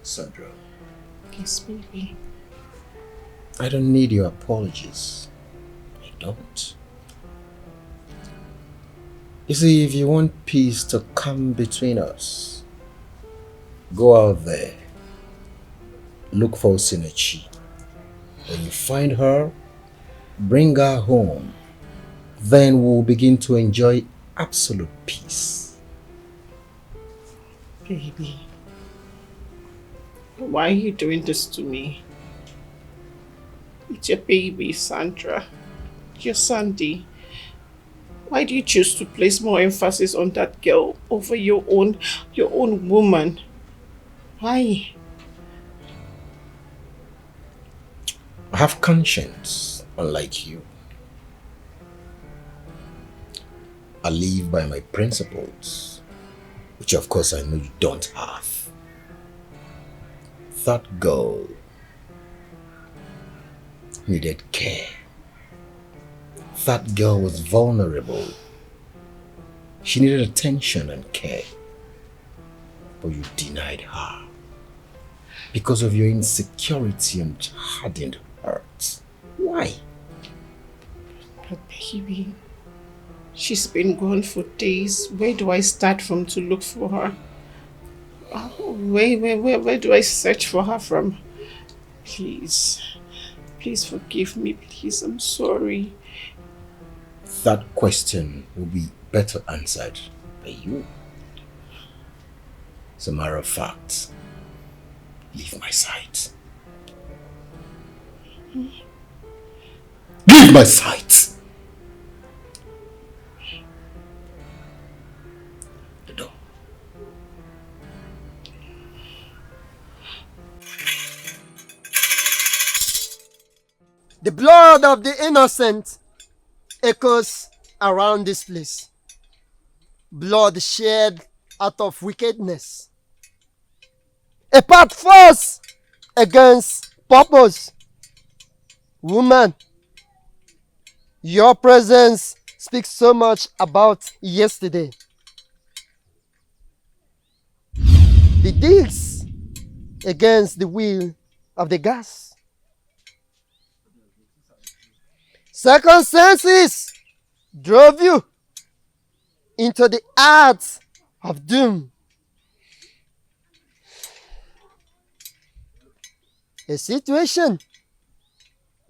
Sandra. Yes, baby. I don't need your apologies. I don't. You see, if you want peace to come between us, go out there, look for Sinechi. When you find her, bring her home. Then we'll begin to enjoy absolute peace. Baby. Why are you doing this to me? It's your baby, Sandra. Your Sandy. Why do you choose to place more emphasis on that girl over your own woman? Why? I have conscience, unlike you. I live by my principles, which of course I know you don't have. That girl needed care. That girl was vulnerable. She needed attention and care. But you denied her because of your insecurity and hardened heart. Why? But baby, she's been gone for days. Where do I start from to look for her? Where do I search for her from? Please forgive me, please. I'm sorry. That question will be better answered by you. As a matter of fact, leave my sight. Leave my sight! The door. The blood of the innocent echoes around this place. Blood shed out of wickedness. A part force against purpose. Woman, your presence speaks so much about yesterday. The deeds against the will of the gods. Circumstances drove you into the arts of doom. A situation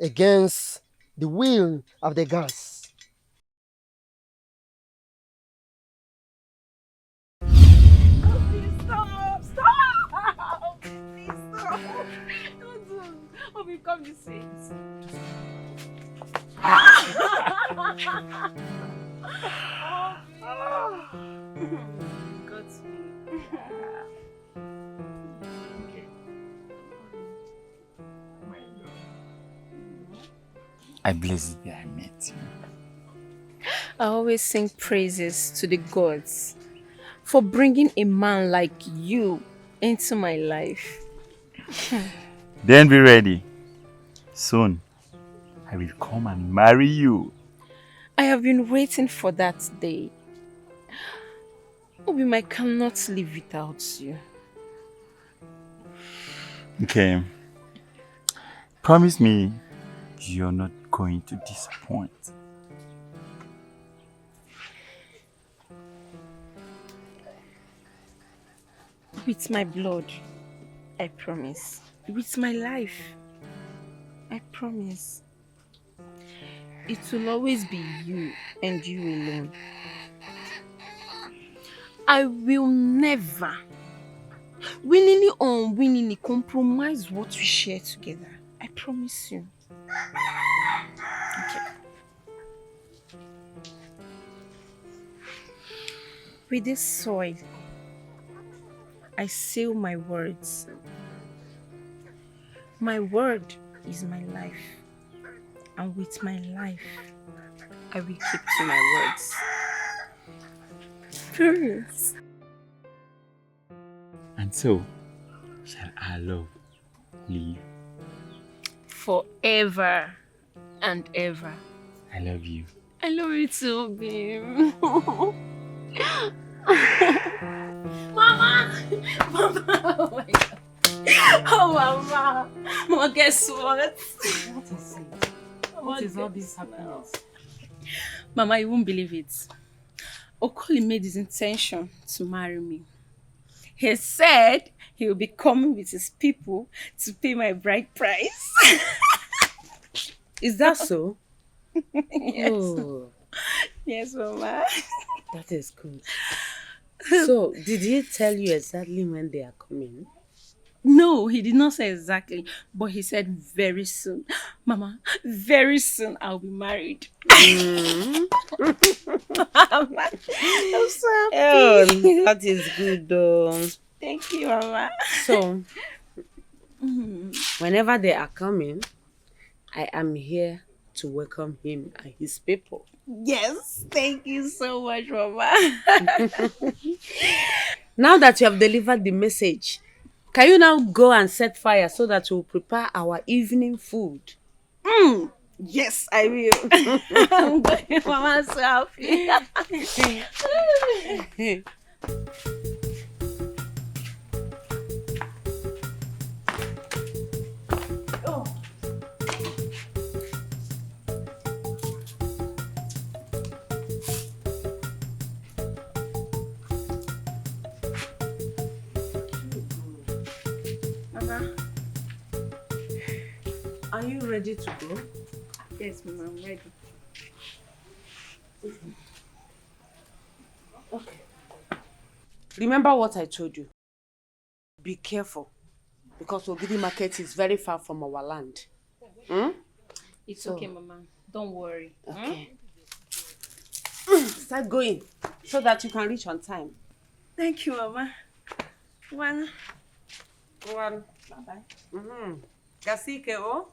against the will of the gods. Stop! Please stop! Don't do. Oh, we've come this way. Got me. I bless the day I met you. I always sing praises to the gods for bringing a man like you into my life. Then be ready. Soon, I will come and marry you. I have been waiting for that day. Obi, I cannot live without you. Okay. Promise me you're not going to disappoint. With my blood, I promise. With my life, I promise. It will always be you and you alone. I will never, willingly or unwillingly, compromise what we share together. I promise you. Okay. With this soil, I seal my words. My word is my life. And with my life, I will keep to my words. Promise. And so, shall our love live forever and ever. I love you. I love you too, babe. Mama! Mama! Oh my God. Oh, Mama! Mama, guess what? What is it? What is all this happiness? Mama, you won't believe it. Okoli made his intention to marry me. He said he will be coming with his people to pay my bride price. Is that so? Yes. Oh. Yes, Mama. That is good. So, did he tell you exactly when they are coming? No, he did not say exactly, but he said very soon. Mama, very soon I'll be married. Mm. Mama, I'm so happy. Oh, that is good though. Thank you, Mama. So, whenever they are coming, I am here to welcome him and his people. Yes, thank you so much, Mama. Now that you have delivered the message, can you now go and set fire so that we'll prepare our evening food? Yes, I will. I'm going, Mama, so happy. Oh. Mama, are you ready to go? Yes, Mama, I'm ready. Okay. Remember what I told you. Be careful, because Ogidi Market is very far from our land. It's okay, Mama. Don't worry. Okay. Start going so that you can reach on time. Thank you, Mama. One. Bye-bye. Kasike, oh?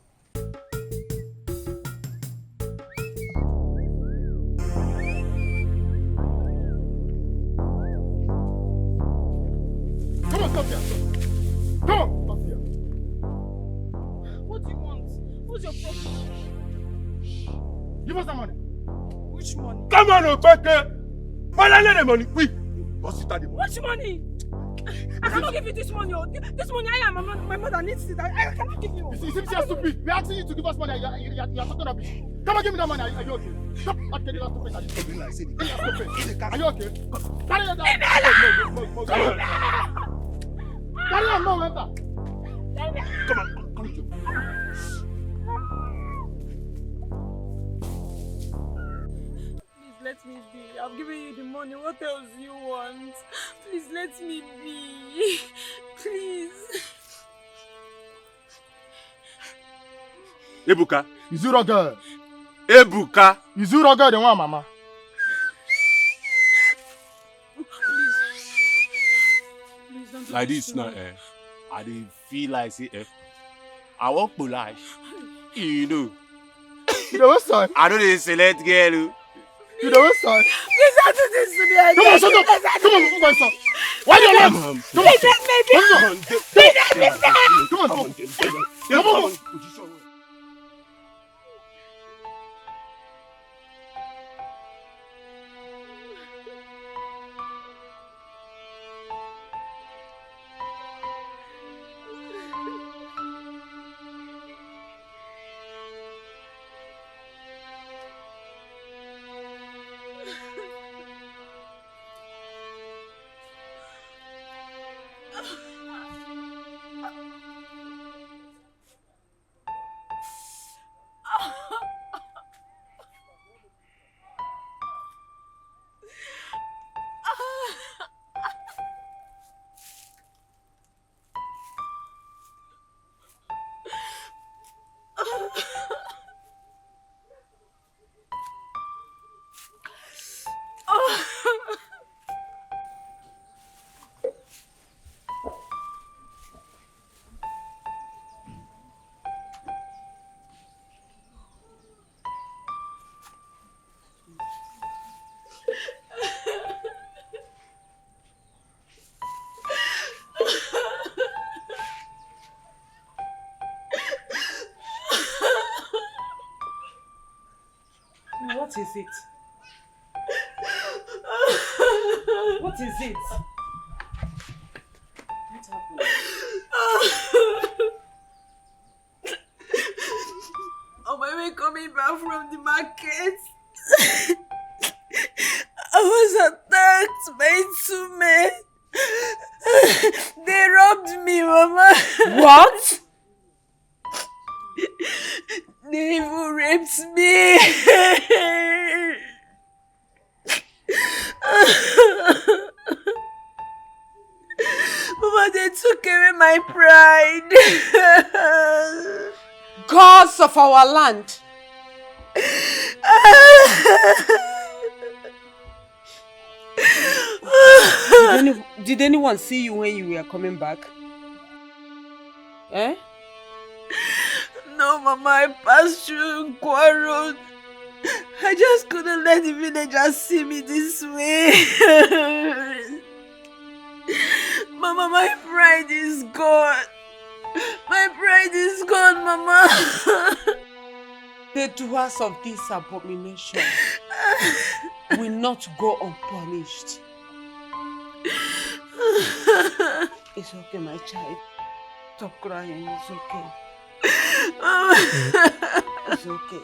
Come on, here. What do you want? What's your problem? Give us the money. Which money? Come on, Obeke. Finally, the money, quick. What's it at the money? Which money? I cannot give you this money. This money, my mother needs it. I cannot give you. You seem so stupid. We're asking you to give us money. You're talking rubbish. Come on, give me that money. Are you okay? Stop. I'm getting that stupid. Are you okay? Carry on down. Carry on, no, enter. Come on, come to. Please let me be. I've given you the money. What else do you want? Please let me be. Please. Ebuka, is you girl? Ebuka, is you girl the one, mama? Please don't Like this now, I dey feel like say, I want polite. You know. You know what, son? I know they select girl. You know what, son? Please don't do this to me again. Come on, shut up. Come on, move on, son. Why do you laugh? Come on. Please let me be. Please let me be. Come on, come on. What is it? What is it? What happened? On my way coming back from the market, I was attacked by 2 men. They robbed me, Mama. What? They even raped me. Mama, they took away my pride. Gods of our land. Did anyone see you when you were coming back? Eh? No, Mama, I passed through Road. I just couldn't let the villagers see me this way. Mama, my pride is gone. My pride is gone, Mama. The doers of this abomination will not go unpunished. It's okay, my child. Stop crying, it's okay. It's okay.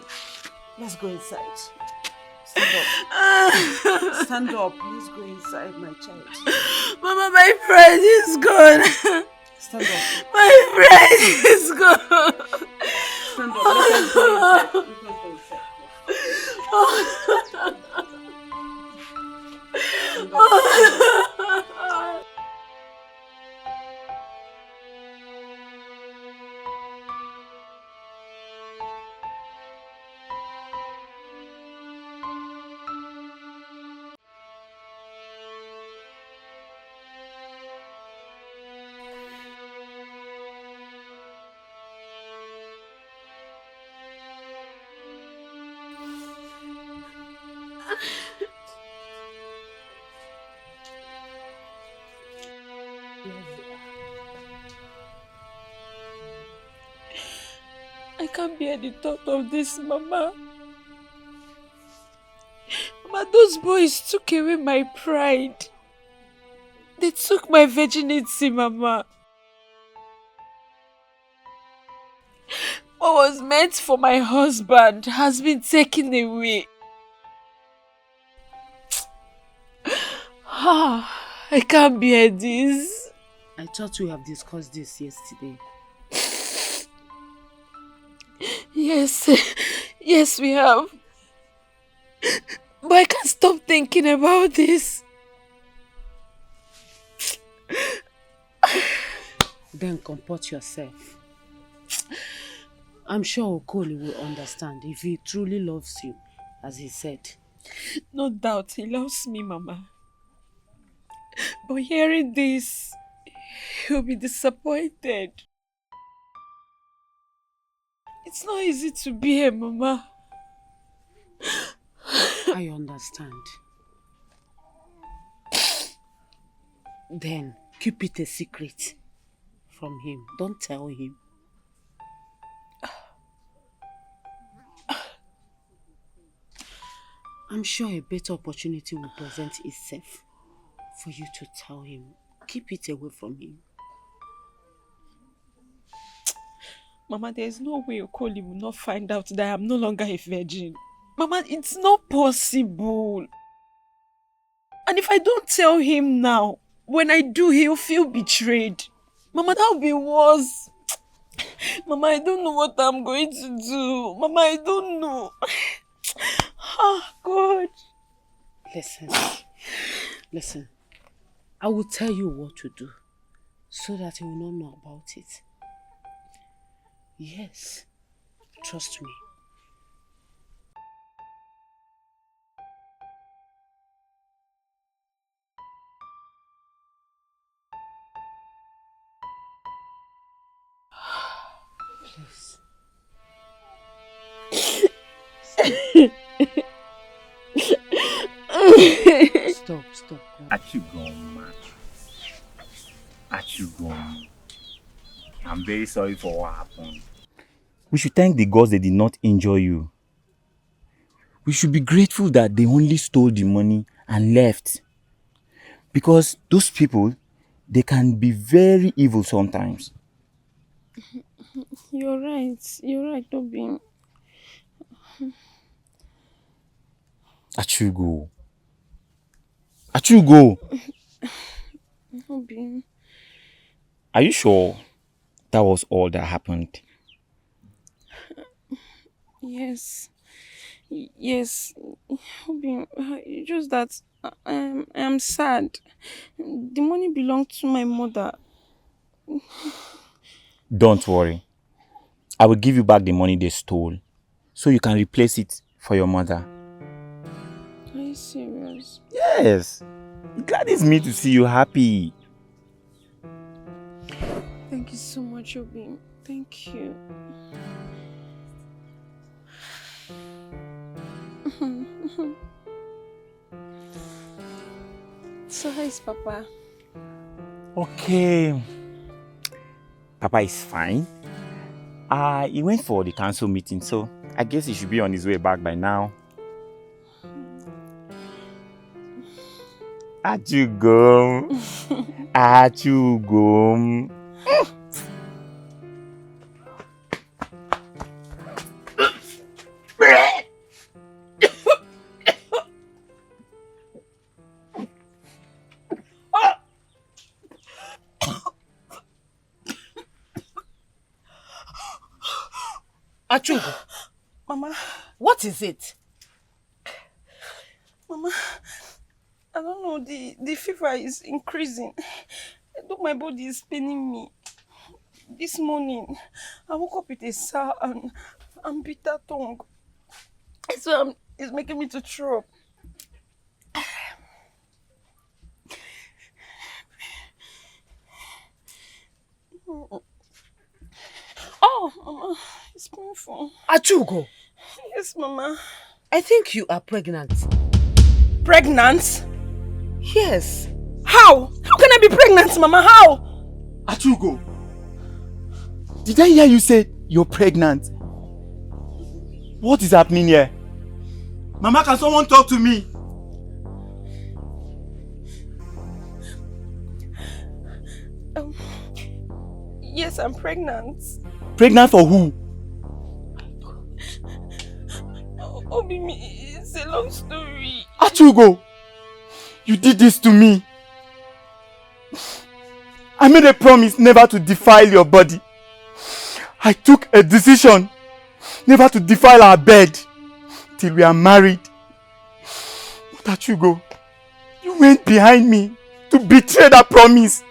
Let's go inside. Stand up. Stand up. Let's go inside, my child. Mama, my pride is gone. Stand up. My pride is gone. Stand up. Let us go inside. Let us go inside. Stand up. I can't bear the thought of this, Mama. Mama, those boys took away my pride. They took my virginity, Mama. What was meant for my husband has been taken away. I can't bear this. I thought we have discussed this yesterday. Yes, yes we have. But I can't stop thinking about this. Then comport yourself. I'm sure Okoli will understand if he truly loves you, as he said. No doubt he loves me, Mama. But hearing this, he'll be disappointed. It's not easy to bear, Mama. I understand. Then keep it a secret from him. Don't tell him. I'm sure a better opportunity will present itself for you to tell him. Keep it away from him. Mama, there's no way Okoli will not find out that I'm no longer a virgin. Mama, it's not possible. And if I don't tell him now, when I do, he'll feel betrayed. Mama, that'll be worse. Mama, I don't know what I'm going to do. Mama, I don't know. Oh, God. Listen. I will tell you what to do so that you will not know about it. Yes, trust me. Please. Stop. At you gone, man. At you gone. I'm very sorry for what happened. We should thank the gods they did not injure you. We should be grateful that they only stole the money and left. Because those people, they can be very evil sometimes. You're right, Toby. Achugo. Toby. Are you sure that was all that happened? Yes. Toby, just that I'm sad. The money belonged to my mother. Don't worry. I will give you back the money they stole so you can replace it for your mother. Are you serious? Yes. It gladdens me to see you happy. Thank you so much, Obi. Thank you. So how is Papa? Okay. Papa is fine. He went for the council meeting, so I guess he should be on his way back by now. Achugo. Achugo. Mama. What is it? Mama, I don't know, the fever is increasing. My body is paining me. This morning, I woke up with a sour and bitter tongue. So it's making me to throw up. Oh, Mama, it's painful. Achugo. Yes, Mama. I think you are pregnant. Pregnant? Yes. How? How can I be pregnant, Mama? How? Achugo. Did I hear you say you're pregnant? What is happening here? Mama, can someone talk to me? Yes, I'm pregnant. Pregnant for who? Obimi, it's a long story. Achugo, you did this to me. I made a promise never to defile your body. I took a decision never to defile our bed till we are married. But Achugo, you went behind me to betray that promise.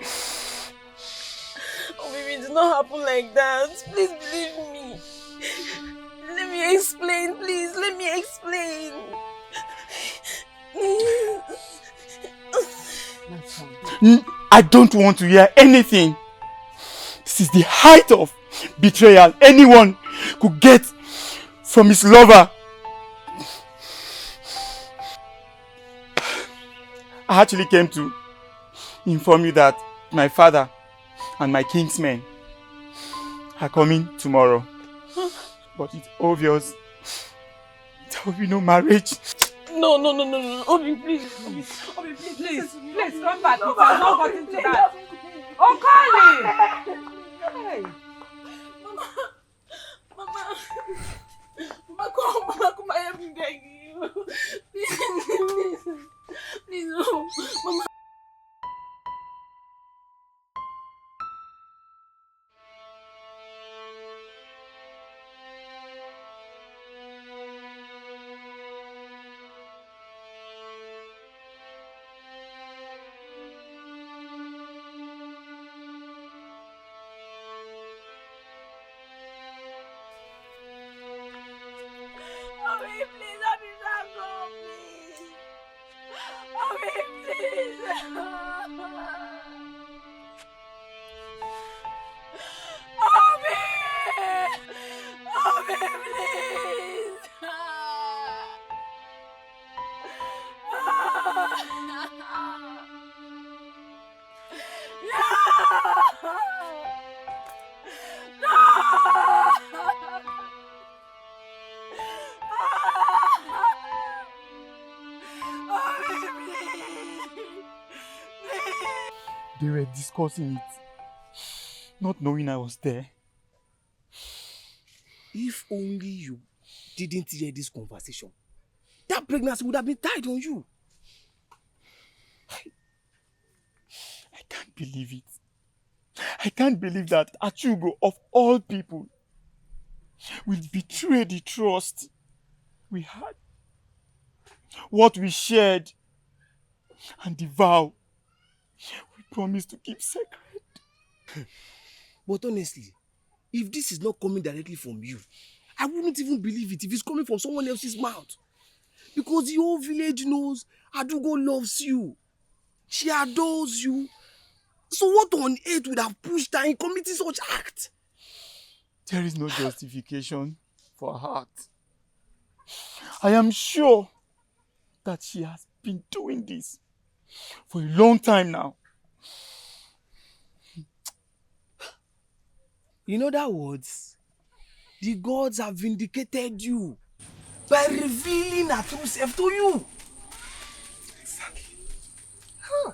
Obimi, it did not happen like that. Please believe me. Let me explain, please. Let me explain. I don't want to hear anything. This is the height of betrayal anyone could get from his lover. I actually came to inform you that my father and my kinsmen are coming tomorrow. But it's obvious there will be no marriage. No. Obi, please. Obi, please, come back. It has not gotten to that. Oh, Carly! Hey. Mama, come, I am begging you. Please, no. Mama. They were discussing it, not knowing I was there. If only you didn't hear this conversation, that pregnancy would have been tied on you. I can't believe it. I can't believe that Achugo, of all people, will betray the trust we had, what we shared, and the vow we promised to keep sacred. But honestly, if this is not coming directly from you, I wouldn't even believe it if it's coming from someone else's mouth. Because the whole village knows Adugo loves you. She adores you. So what on earth would have pushed her in committing such act? There is no justification for her act. I am sure that she has been doing this for a long time now. In other words, the gods have vindicated you by revealing her true self to you. Exactly. Huh.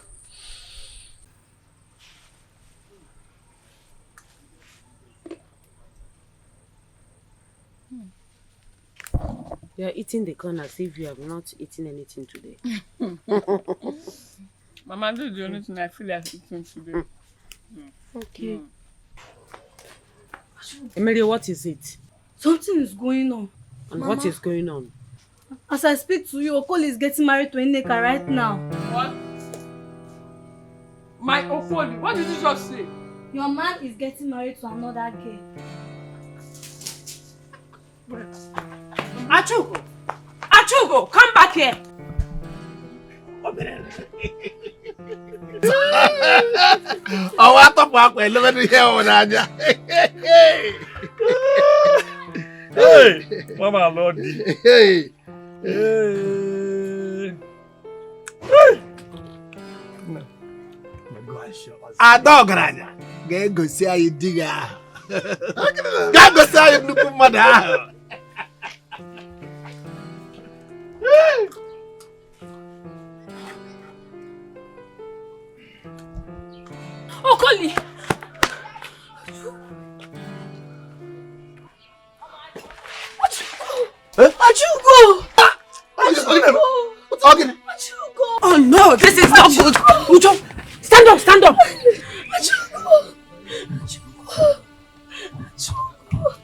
You are eating the corn as if you have not eaten anything today. Mama, this is the only thing I feel like eating today. Okay. Emily, what is it? Something is going on. And Mama, what is going on? as I speak to you, Okoli is getting married to Nneka right now. What? My Okoli, what did you just say? Your man is getting married to another girl. Achugo, come back here. Oh, what the fuck? Let me hear what I do. Hey, Mama Lordy. Hey. I don't granja. Go see how you dig out. Go see how you look mother. Okoli! Achugo! What's happening? Oh no, this is not good. Ujo, stand up, stand up. Achugo! Achugo! Achugo!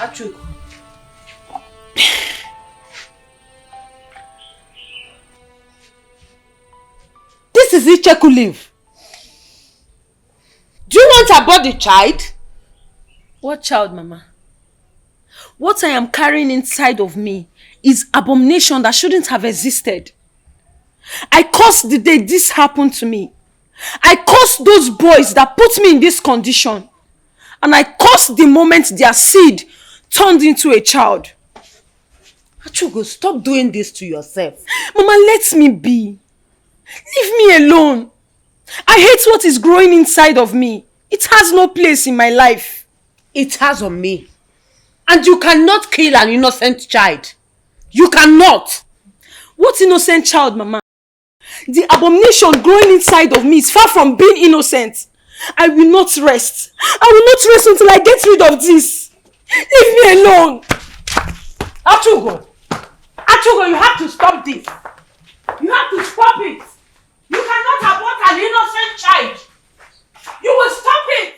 Achugo. This is Icheku leave. Do you want to abort the child? What child, Mama? What I am carrying inside of me is abomination that shouldn't have existed. I cursed the day this happened to me. I cursed those boys that put me in this condition. And I cursed the moment their seed turned into a child. Achugo, stop doing this to yourself. Mama, let me be. Leave me alone. I hate what is growing inside of me. It has no place in my life. It has on me. And you cannot kill an innocent child. You cannot. What innocent child, Mama? The abomination growing inside of me is far from being innocent. I will not rest. I will not rest until I get rid of this. Leave me alone. Achugo. Achugo, you have to stop this. You have to stop it. You cannot abort an innocent child. You will stop it.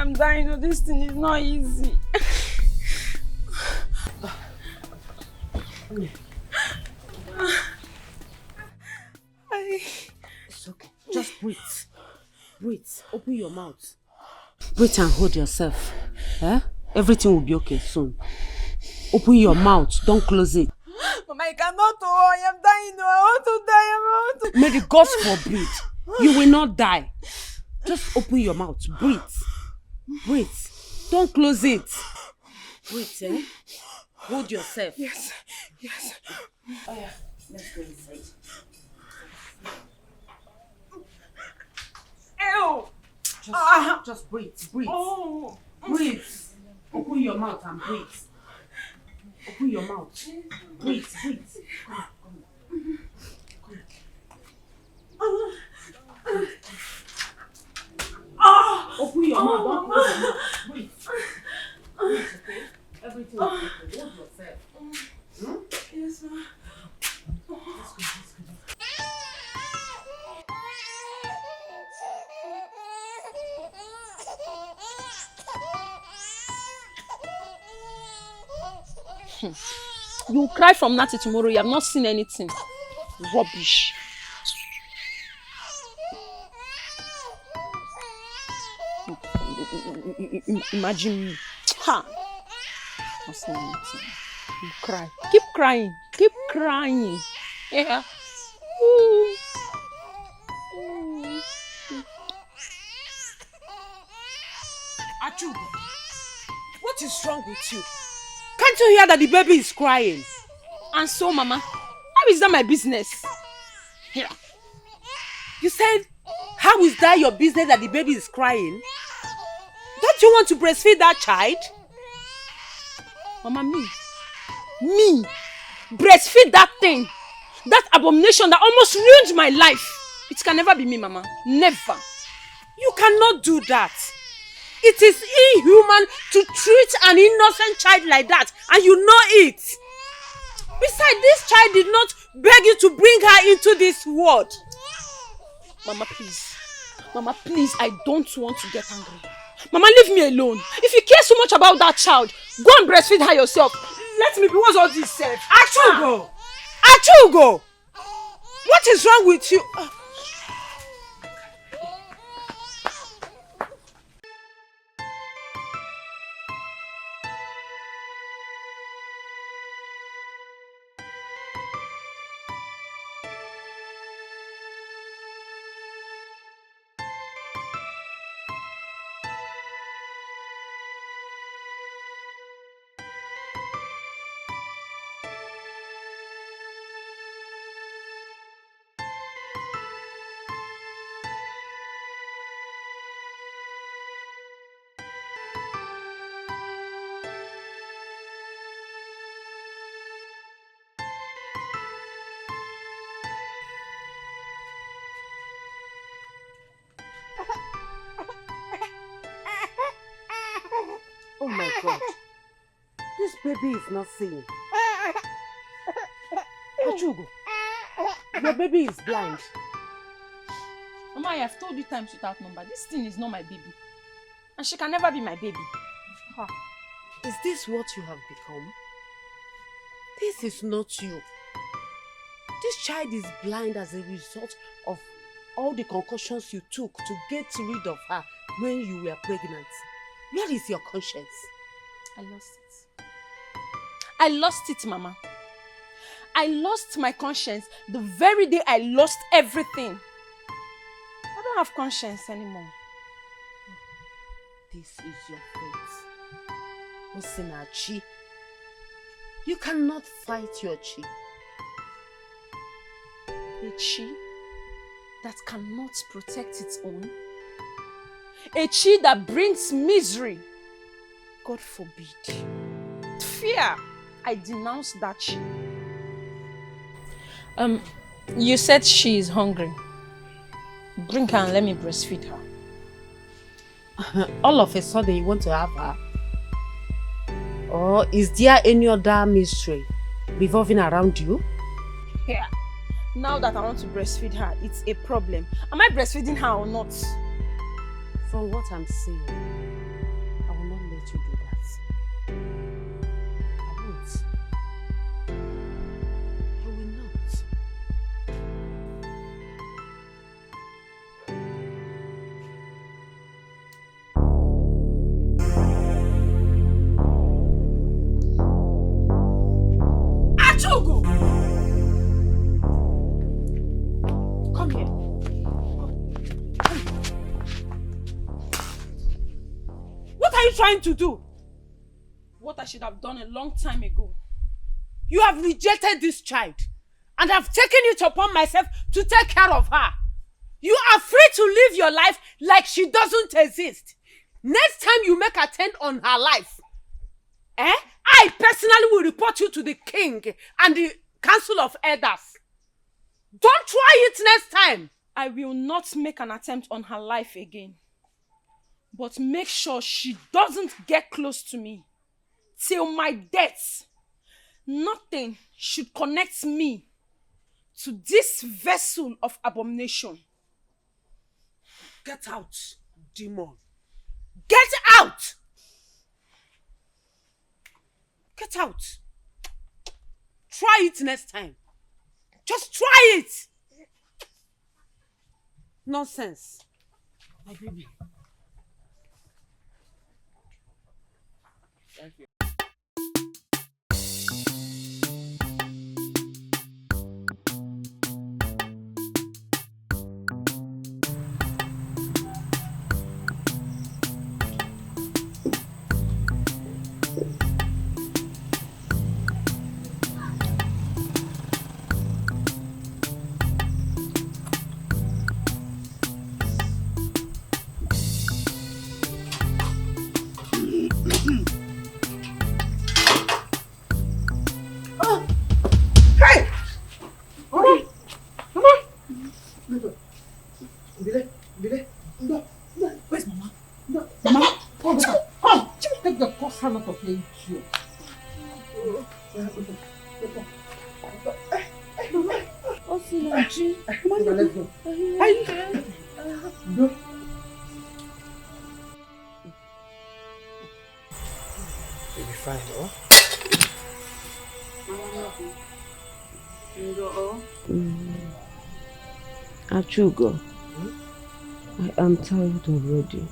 am dying. Oh, this thing is not easy. It's okay. Just breathe. Breathe. Open your mouth. Breathe and hold yourself. Eh? Everything will be okay soon. Open your mouth. Don't close it. Mama, I cannot. Oh, I am dying. Oh, I want to die. I want to. May the gods forbid. You will not die. Just open your mouth. Breathe. Breathe. Don't close it. Breathe, eh? Hold yourself. Yes. Yes. Oh yeah. Let's go inside. Ew. Just breathe. Breathe. Oh. Breathe. Open your mouth and breathe. Open your mouth. Breathe. Breathe. Open your mouth. Don't close your mouth. Breathe. Breathe, okay? Everything will be okay. Hold yourself. Hmm? Yes, ma. Let's go. You will cry from now till tomorrow. You have not seen anything. Rubbish. Imagine me. Ha! Not seen anything. You cry. Keep crying. Keep crying. Yeah. Ooh. Achu, what is wrong with you? Can't you hear that the baby is crying? And so, Mama, how is that my business? Here. You said, how is that your business that the baby is crying? Don't you want to breastfeed that child? Mama, me, breastfeed that thing, that abomination that almost ruined my life. It can never be me, Mama. Never. You cannot do that. It is inhuman to treat an innocent child like that, and you know it. Besides, this child did not beg you to bring her into this world. Mama, please. Mama, please, I don't want to get angry. Mama, leave me alone. If you care so much about that child, go and breastfeed her yourself. Let me be. What's all this said? Achugo! Achugo! What is wrong with you? Oh my God. This baby is not seeing. Achugo, your baby is blind. Mama, I have told you times without number. This thing is not my baby. And she can never be my baby. Ha. Is this what you have become? This is not you. This child is blind as a result of all the concussions you took to get rid of her when you were pregnant. Where is your conscience? I lost it. I lost it, Mama. I lost my conscience the very day I lost everything. I don't have conscience anymore. This is your fate. Osinachi. You cannot fight your chi. A chi that cannot protect its own. A chi that brings misery. God forbid. Fear. I denounce that chi. You said she is hungry. Bring her and let me breastfeed her. All of a sudden you want to have her? Or is there any other mystery revolving around you? Yeah. Now that I want to breastfeed her, it's a problem. Am I breastfeeding her or not? From what I'm saying, trying to do? What I should have done a long time ago. You have rejected this child and have taken it upon myself to take care of her. You are free to live your life like she doesn't exist. Next time you make attempt on her life, I personally will report you to the king and the council of elders. Don't try it next time. I will not make an attempt on her life again. But make sure she doesn't get close to me. Till my death. Nothing should connect me to this vessel of abomination. Get out, demon. Get out! Get out. Try it next time. Just try it. Nonsense. My baby. Thank you. Where's Mama? Mama, come. Take the cost out of your idiot. Oh, Sinachi. Let's go. Are you there? Go. You'll be fine, oh? Achugo, I am tired already.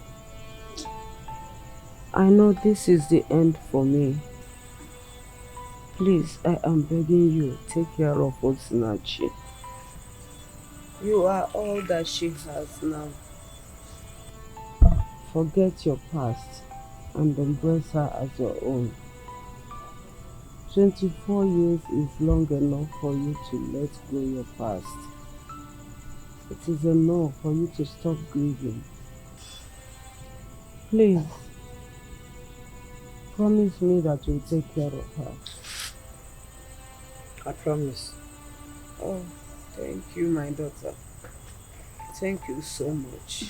I know this is the end for me. Please, I am begging you, take care of Osinachi. You are all that she has now. Forget your past and embrace her as your own. 24 years is long enough for you to let go your past. It is enough for you to stop grieving. Please, promise me that you'll take care of her. I promise. Oh, thank you, my daughter. Thank you so much.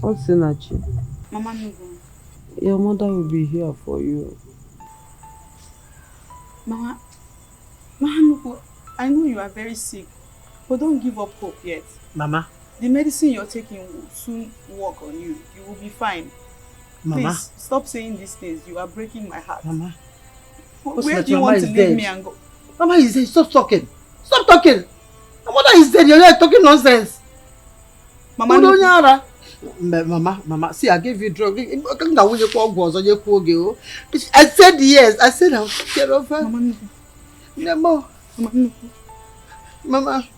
Osinachi, Mama Nugo. your mother will be here for you. Mama Nugo, I know you are very sick, but don't give up hope yet. Mama. The medicine you're taking will soon work on you. You will be fine. Mama. Please, stop saying these things. You are breaking my heart. Mama. Where do you want to leave me and go? Mama is dead. Stop talking. Stop talking. My mother is dead. You're talking nonsense. Mama. Mama, see, I gave you drug. I said yes. I said I'll take care of her. Mama. No. Mama.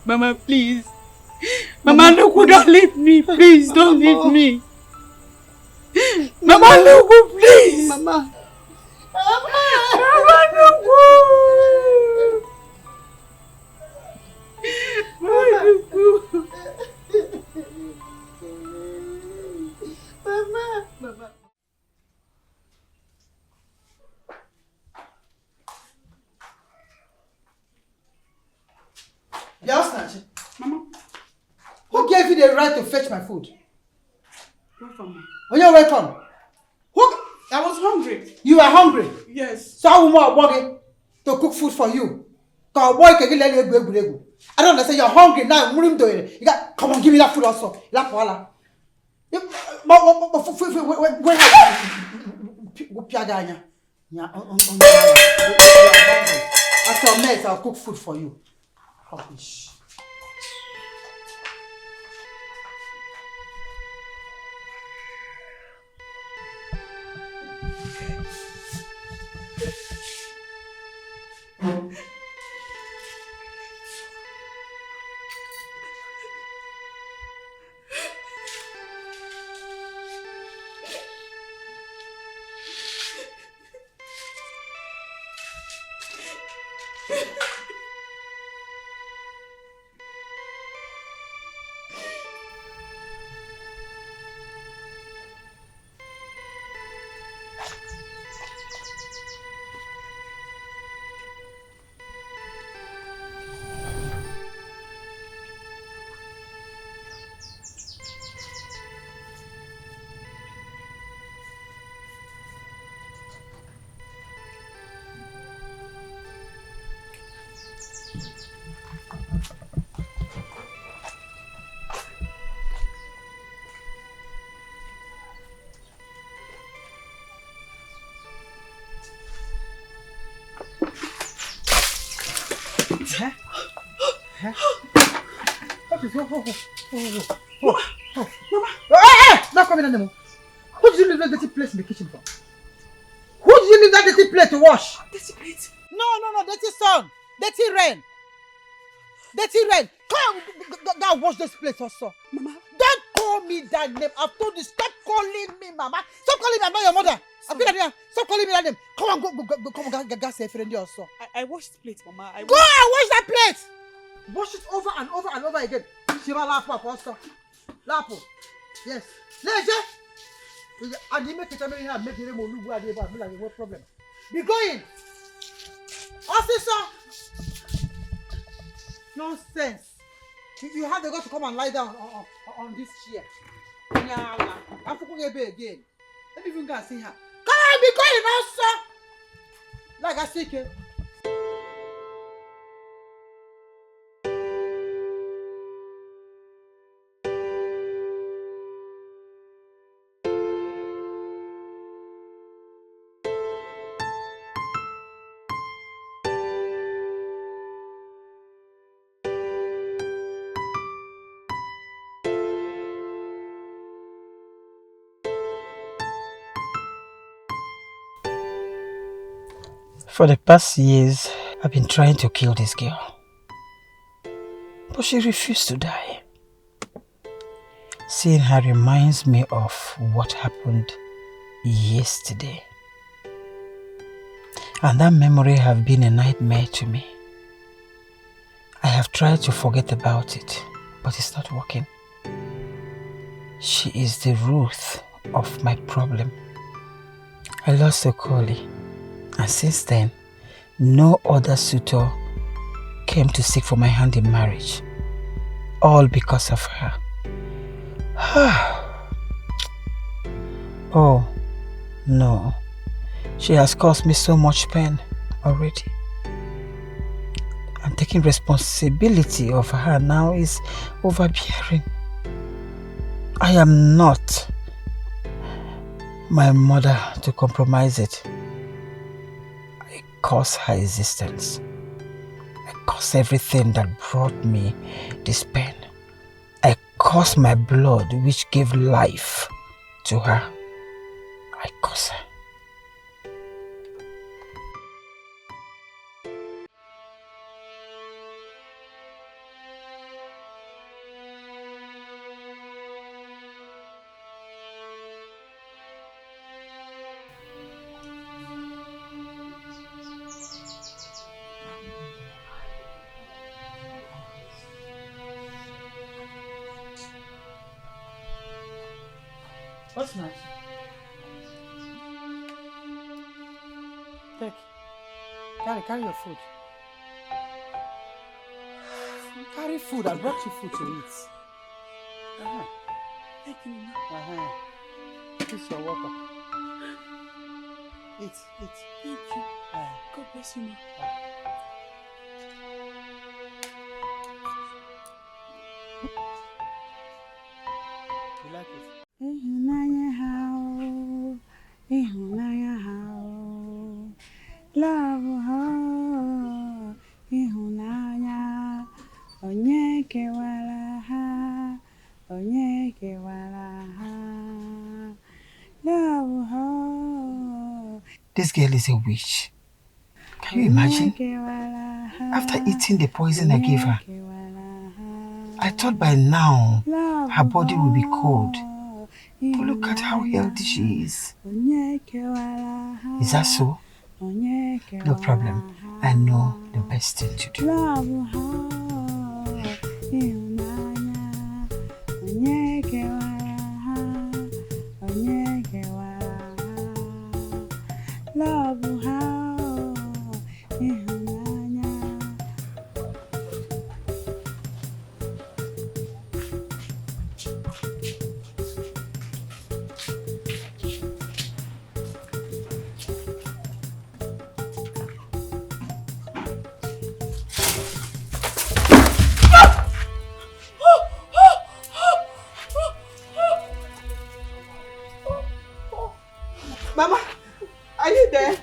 Mama, please. Mama, Nuku, don't leave me. Please, don't leave me. Mama, Nuku, please. Mama. Mama, Nuku. Mama. Yes, Mama. Who gave you the right to fetch my food? Welcome. Oh, you're welcome. Who? I was hungry. You are hungry? Yes. So I will more working to cook food for you. I don't understand. You're hungry now. You got come on, give me that food also. Where after mess, I'll cook food for you. Rubbish. Huh? Huh? What is Mama! Hey! Not coming anymore. Who did you leave that dirty plate in the kitchen for? Who did you leave that dirty plate to wash? Dirty plate? No, dirty sun. Dirty rain. Dirty rain. Come go and wash this plate also. Mama. Don't call me that name. I've told you, stop calling me Mama. Stop calling me, I'm not your mother. I've been here. Stop calling me that name. Come on, go, come on, gas a friend also. I washed the plate, Mama. Go and wash that plate. Wash it over and over and over again. Shiva lapo also. Lapo. Yes. Leje. And you make it here, make it remove what problem. Be going. Officer. Nonsense. You have the guts to come and lie down on this chair. I'm fucking again. Let me even go and see her. Come on, be going also. Like I say, For the past years, I've been trying to kill this girl. But she refused to die. Seeing her reminds me of what happened yesterday. And that memory has been a nightmare to me. I have tried to forget about it, but it's not working. She is the root of my problem. I lost Okoli. And since then, no other suitor came to seek for my hand in marriage. All because of her. Oh, no. She has caused me so much pain already. And taking responsibility of her now is overbearing. I am not my mother to compromise it. Cause her existence. I cause everything that brought me this pain. I cause my blood which gave life to her. I cause her. What's next? Take. Carry your food. Carry food. I brought you food to eat. Thank you, Mama. This is your water. Eat. Thank you. God bless you, Mama. You like it? Ihunanya how, love how, ihunanya, onye kewala ha, love how. This girl is a witch. Can you imagine? After eating the poison I gave her, I thought by now her body will be cold. But look at how healthy she is. Is that so? No problem. I know the best thing to do. Mama, are you there?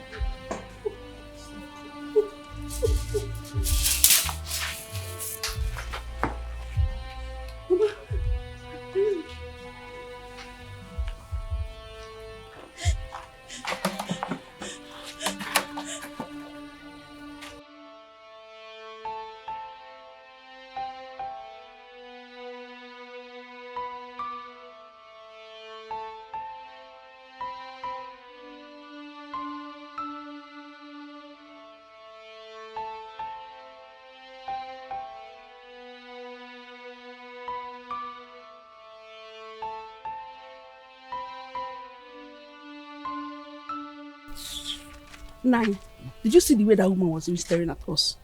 Nine, did you see the way that woman was even staring at us?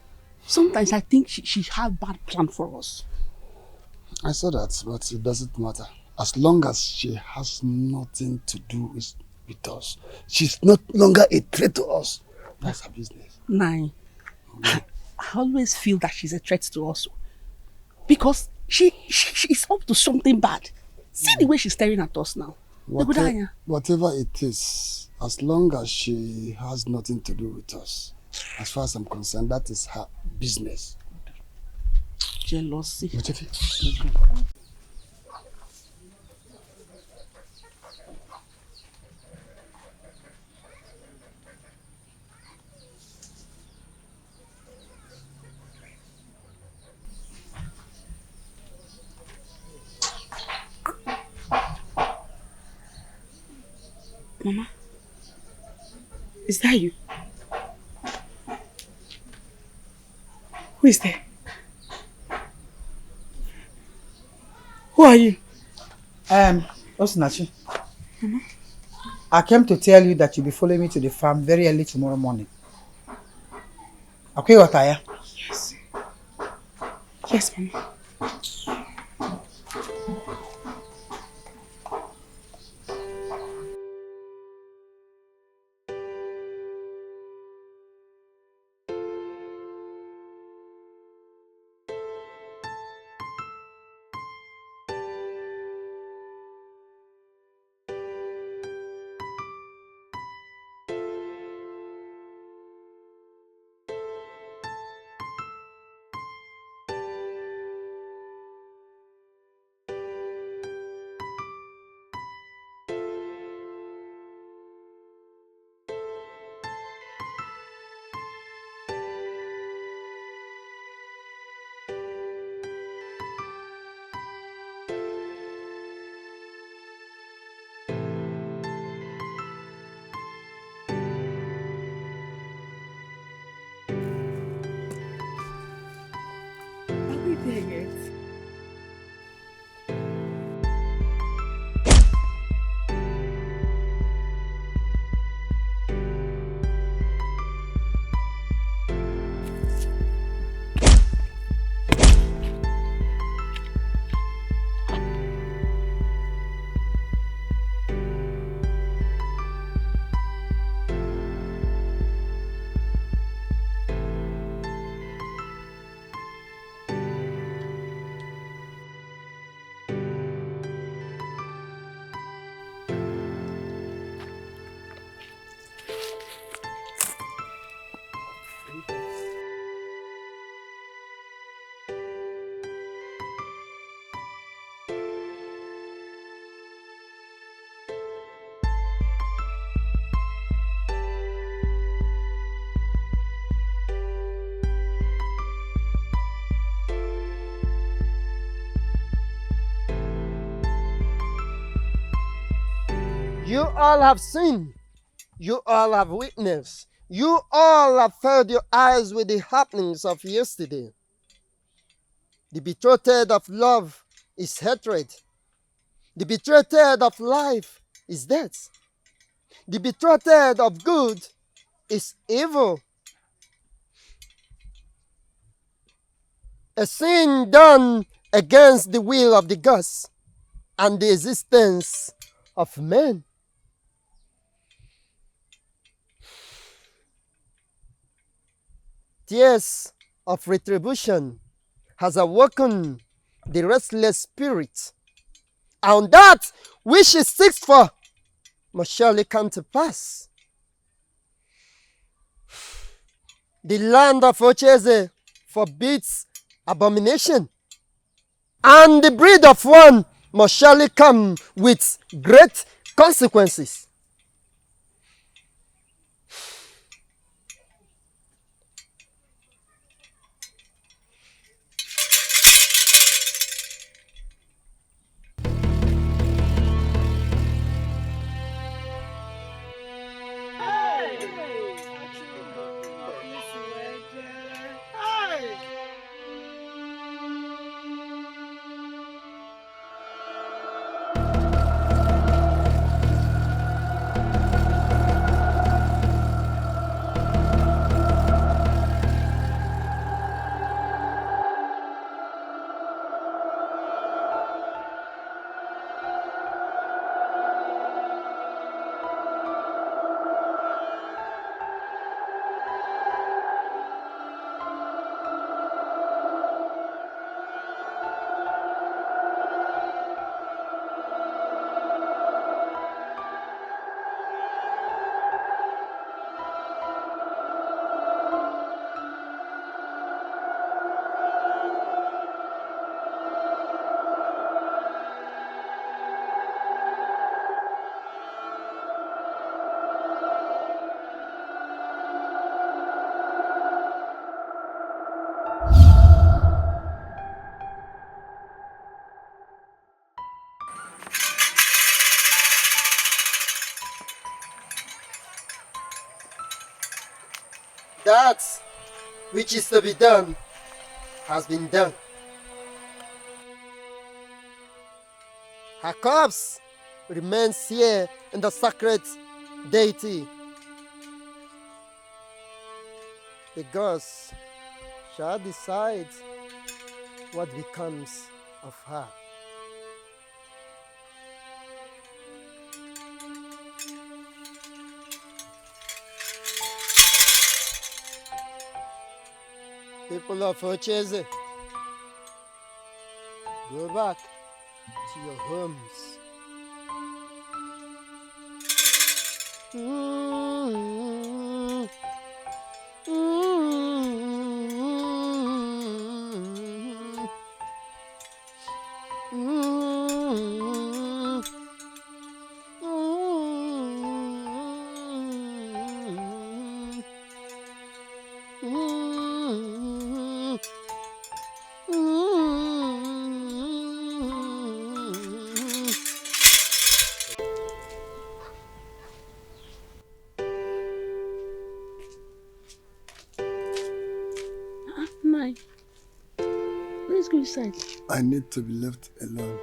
Sometimes I think she had bad plan for us. I saw that, but it doesn't matter. As long as she has nothing to do with us, she's no longer a threat to us. That's her business. Nine, I always feel that she's a threat to us. Because she is up to something bad. See the way she's staring at us now. Whatever it is, as long as she has nothing to do with us, as far as I'm concerned, that is her business. Jealousy. Let's go. Mama, is that you? Who is there? Who are you? Osinachi. I came to tell you that you'll be following me to the farm very early tomorrow morning. Okay, Wataya? Yes. Yes, Mama. You all have seen. You all have witnessed. You all have filled your eyes with the happenings of yesterday. The betrothed of love is hatred. The betrothed of life is death. The betrothed of good is evil. A sin done against the will of the gods and the existence of men. Tears of retribution has awoken the restless spirit, and that which he seeks for must surely come to pass. The land of Ocheze forbids abomination, and the breed of one must surely come with great consequences. That which is to be done has been done. Her corpse remains here in the sacred deity. The gods shall decide what becomes of her. People of Ocheze, go back to your homes. Nai, let's go inside. I need to be left alone.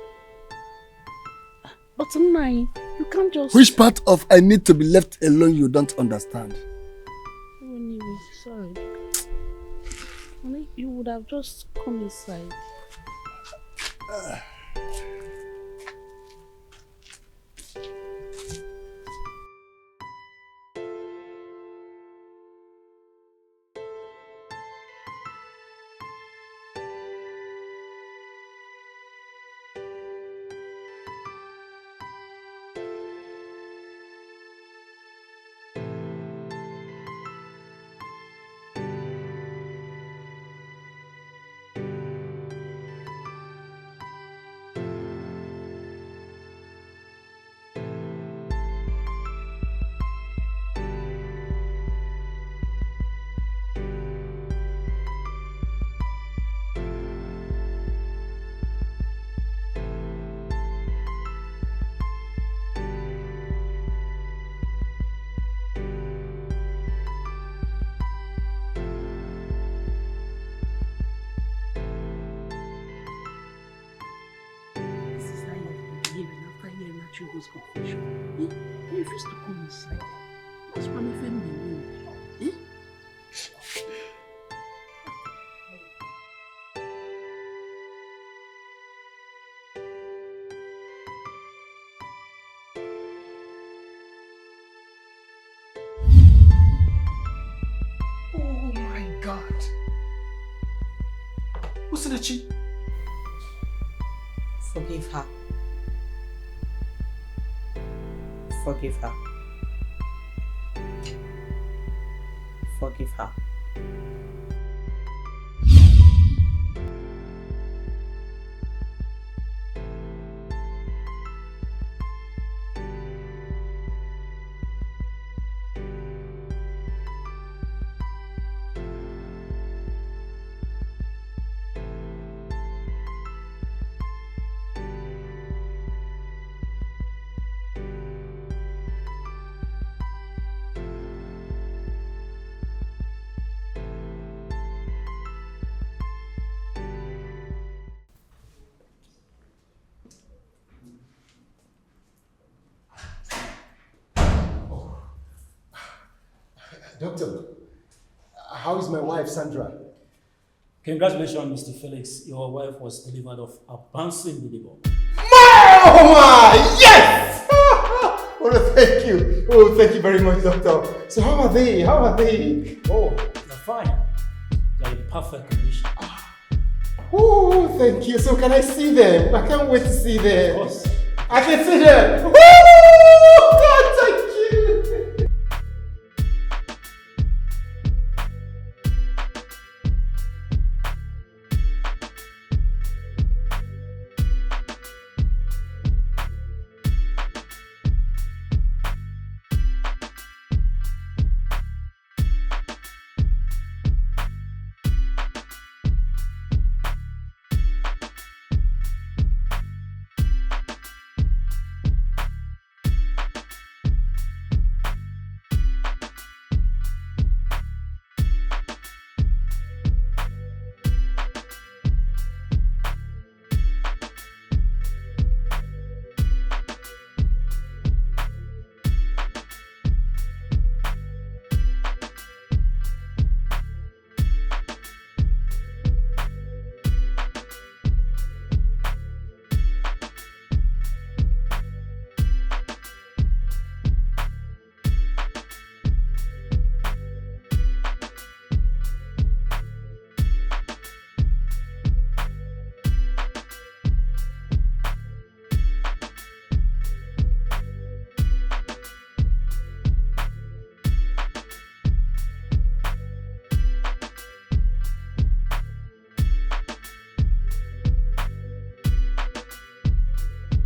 But Nai, you can't just... Which part of I need to be left alone you don't understand? Anyway, sorry. Honey, you would have just come inside. Chigo's confession. He refused to come inside. That's why my family knew. Oh my God. Usinechi. Forgive her. Forgive her. Forgive her. Doctor, how is my wife, Sandra? Congratulations, Mr. Felix. Your wife was delivered of a bouncing baby boy. Oh my! Yes! Oh, thank you. Oh, thank you very much, doctor. So how are they? How are they? Oh, they're fine. They're in perfect condition. Oh, thank you. So can I see them? I can't wait to see them. Of course. I can see them. Woo!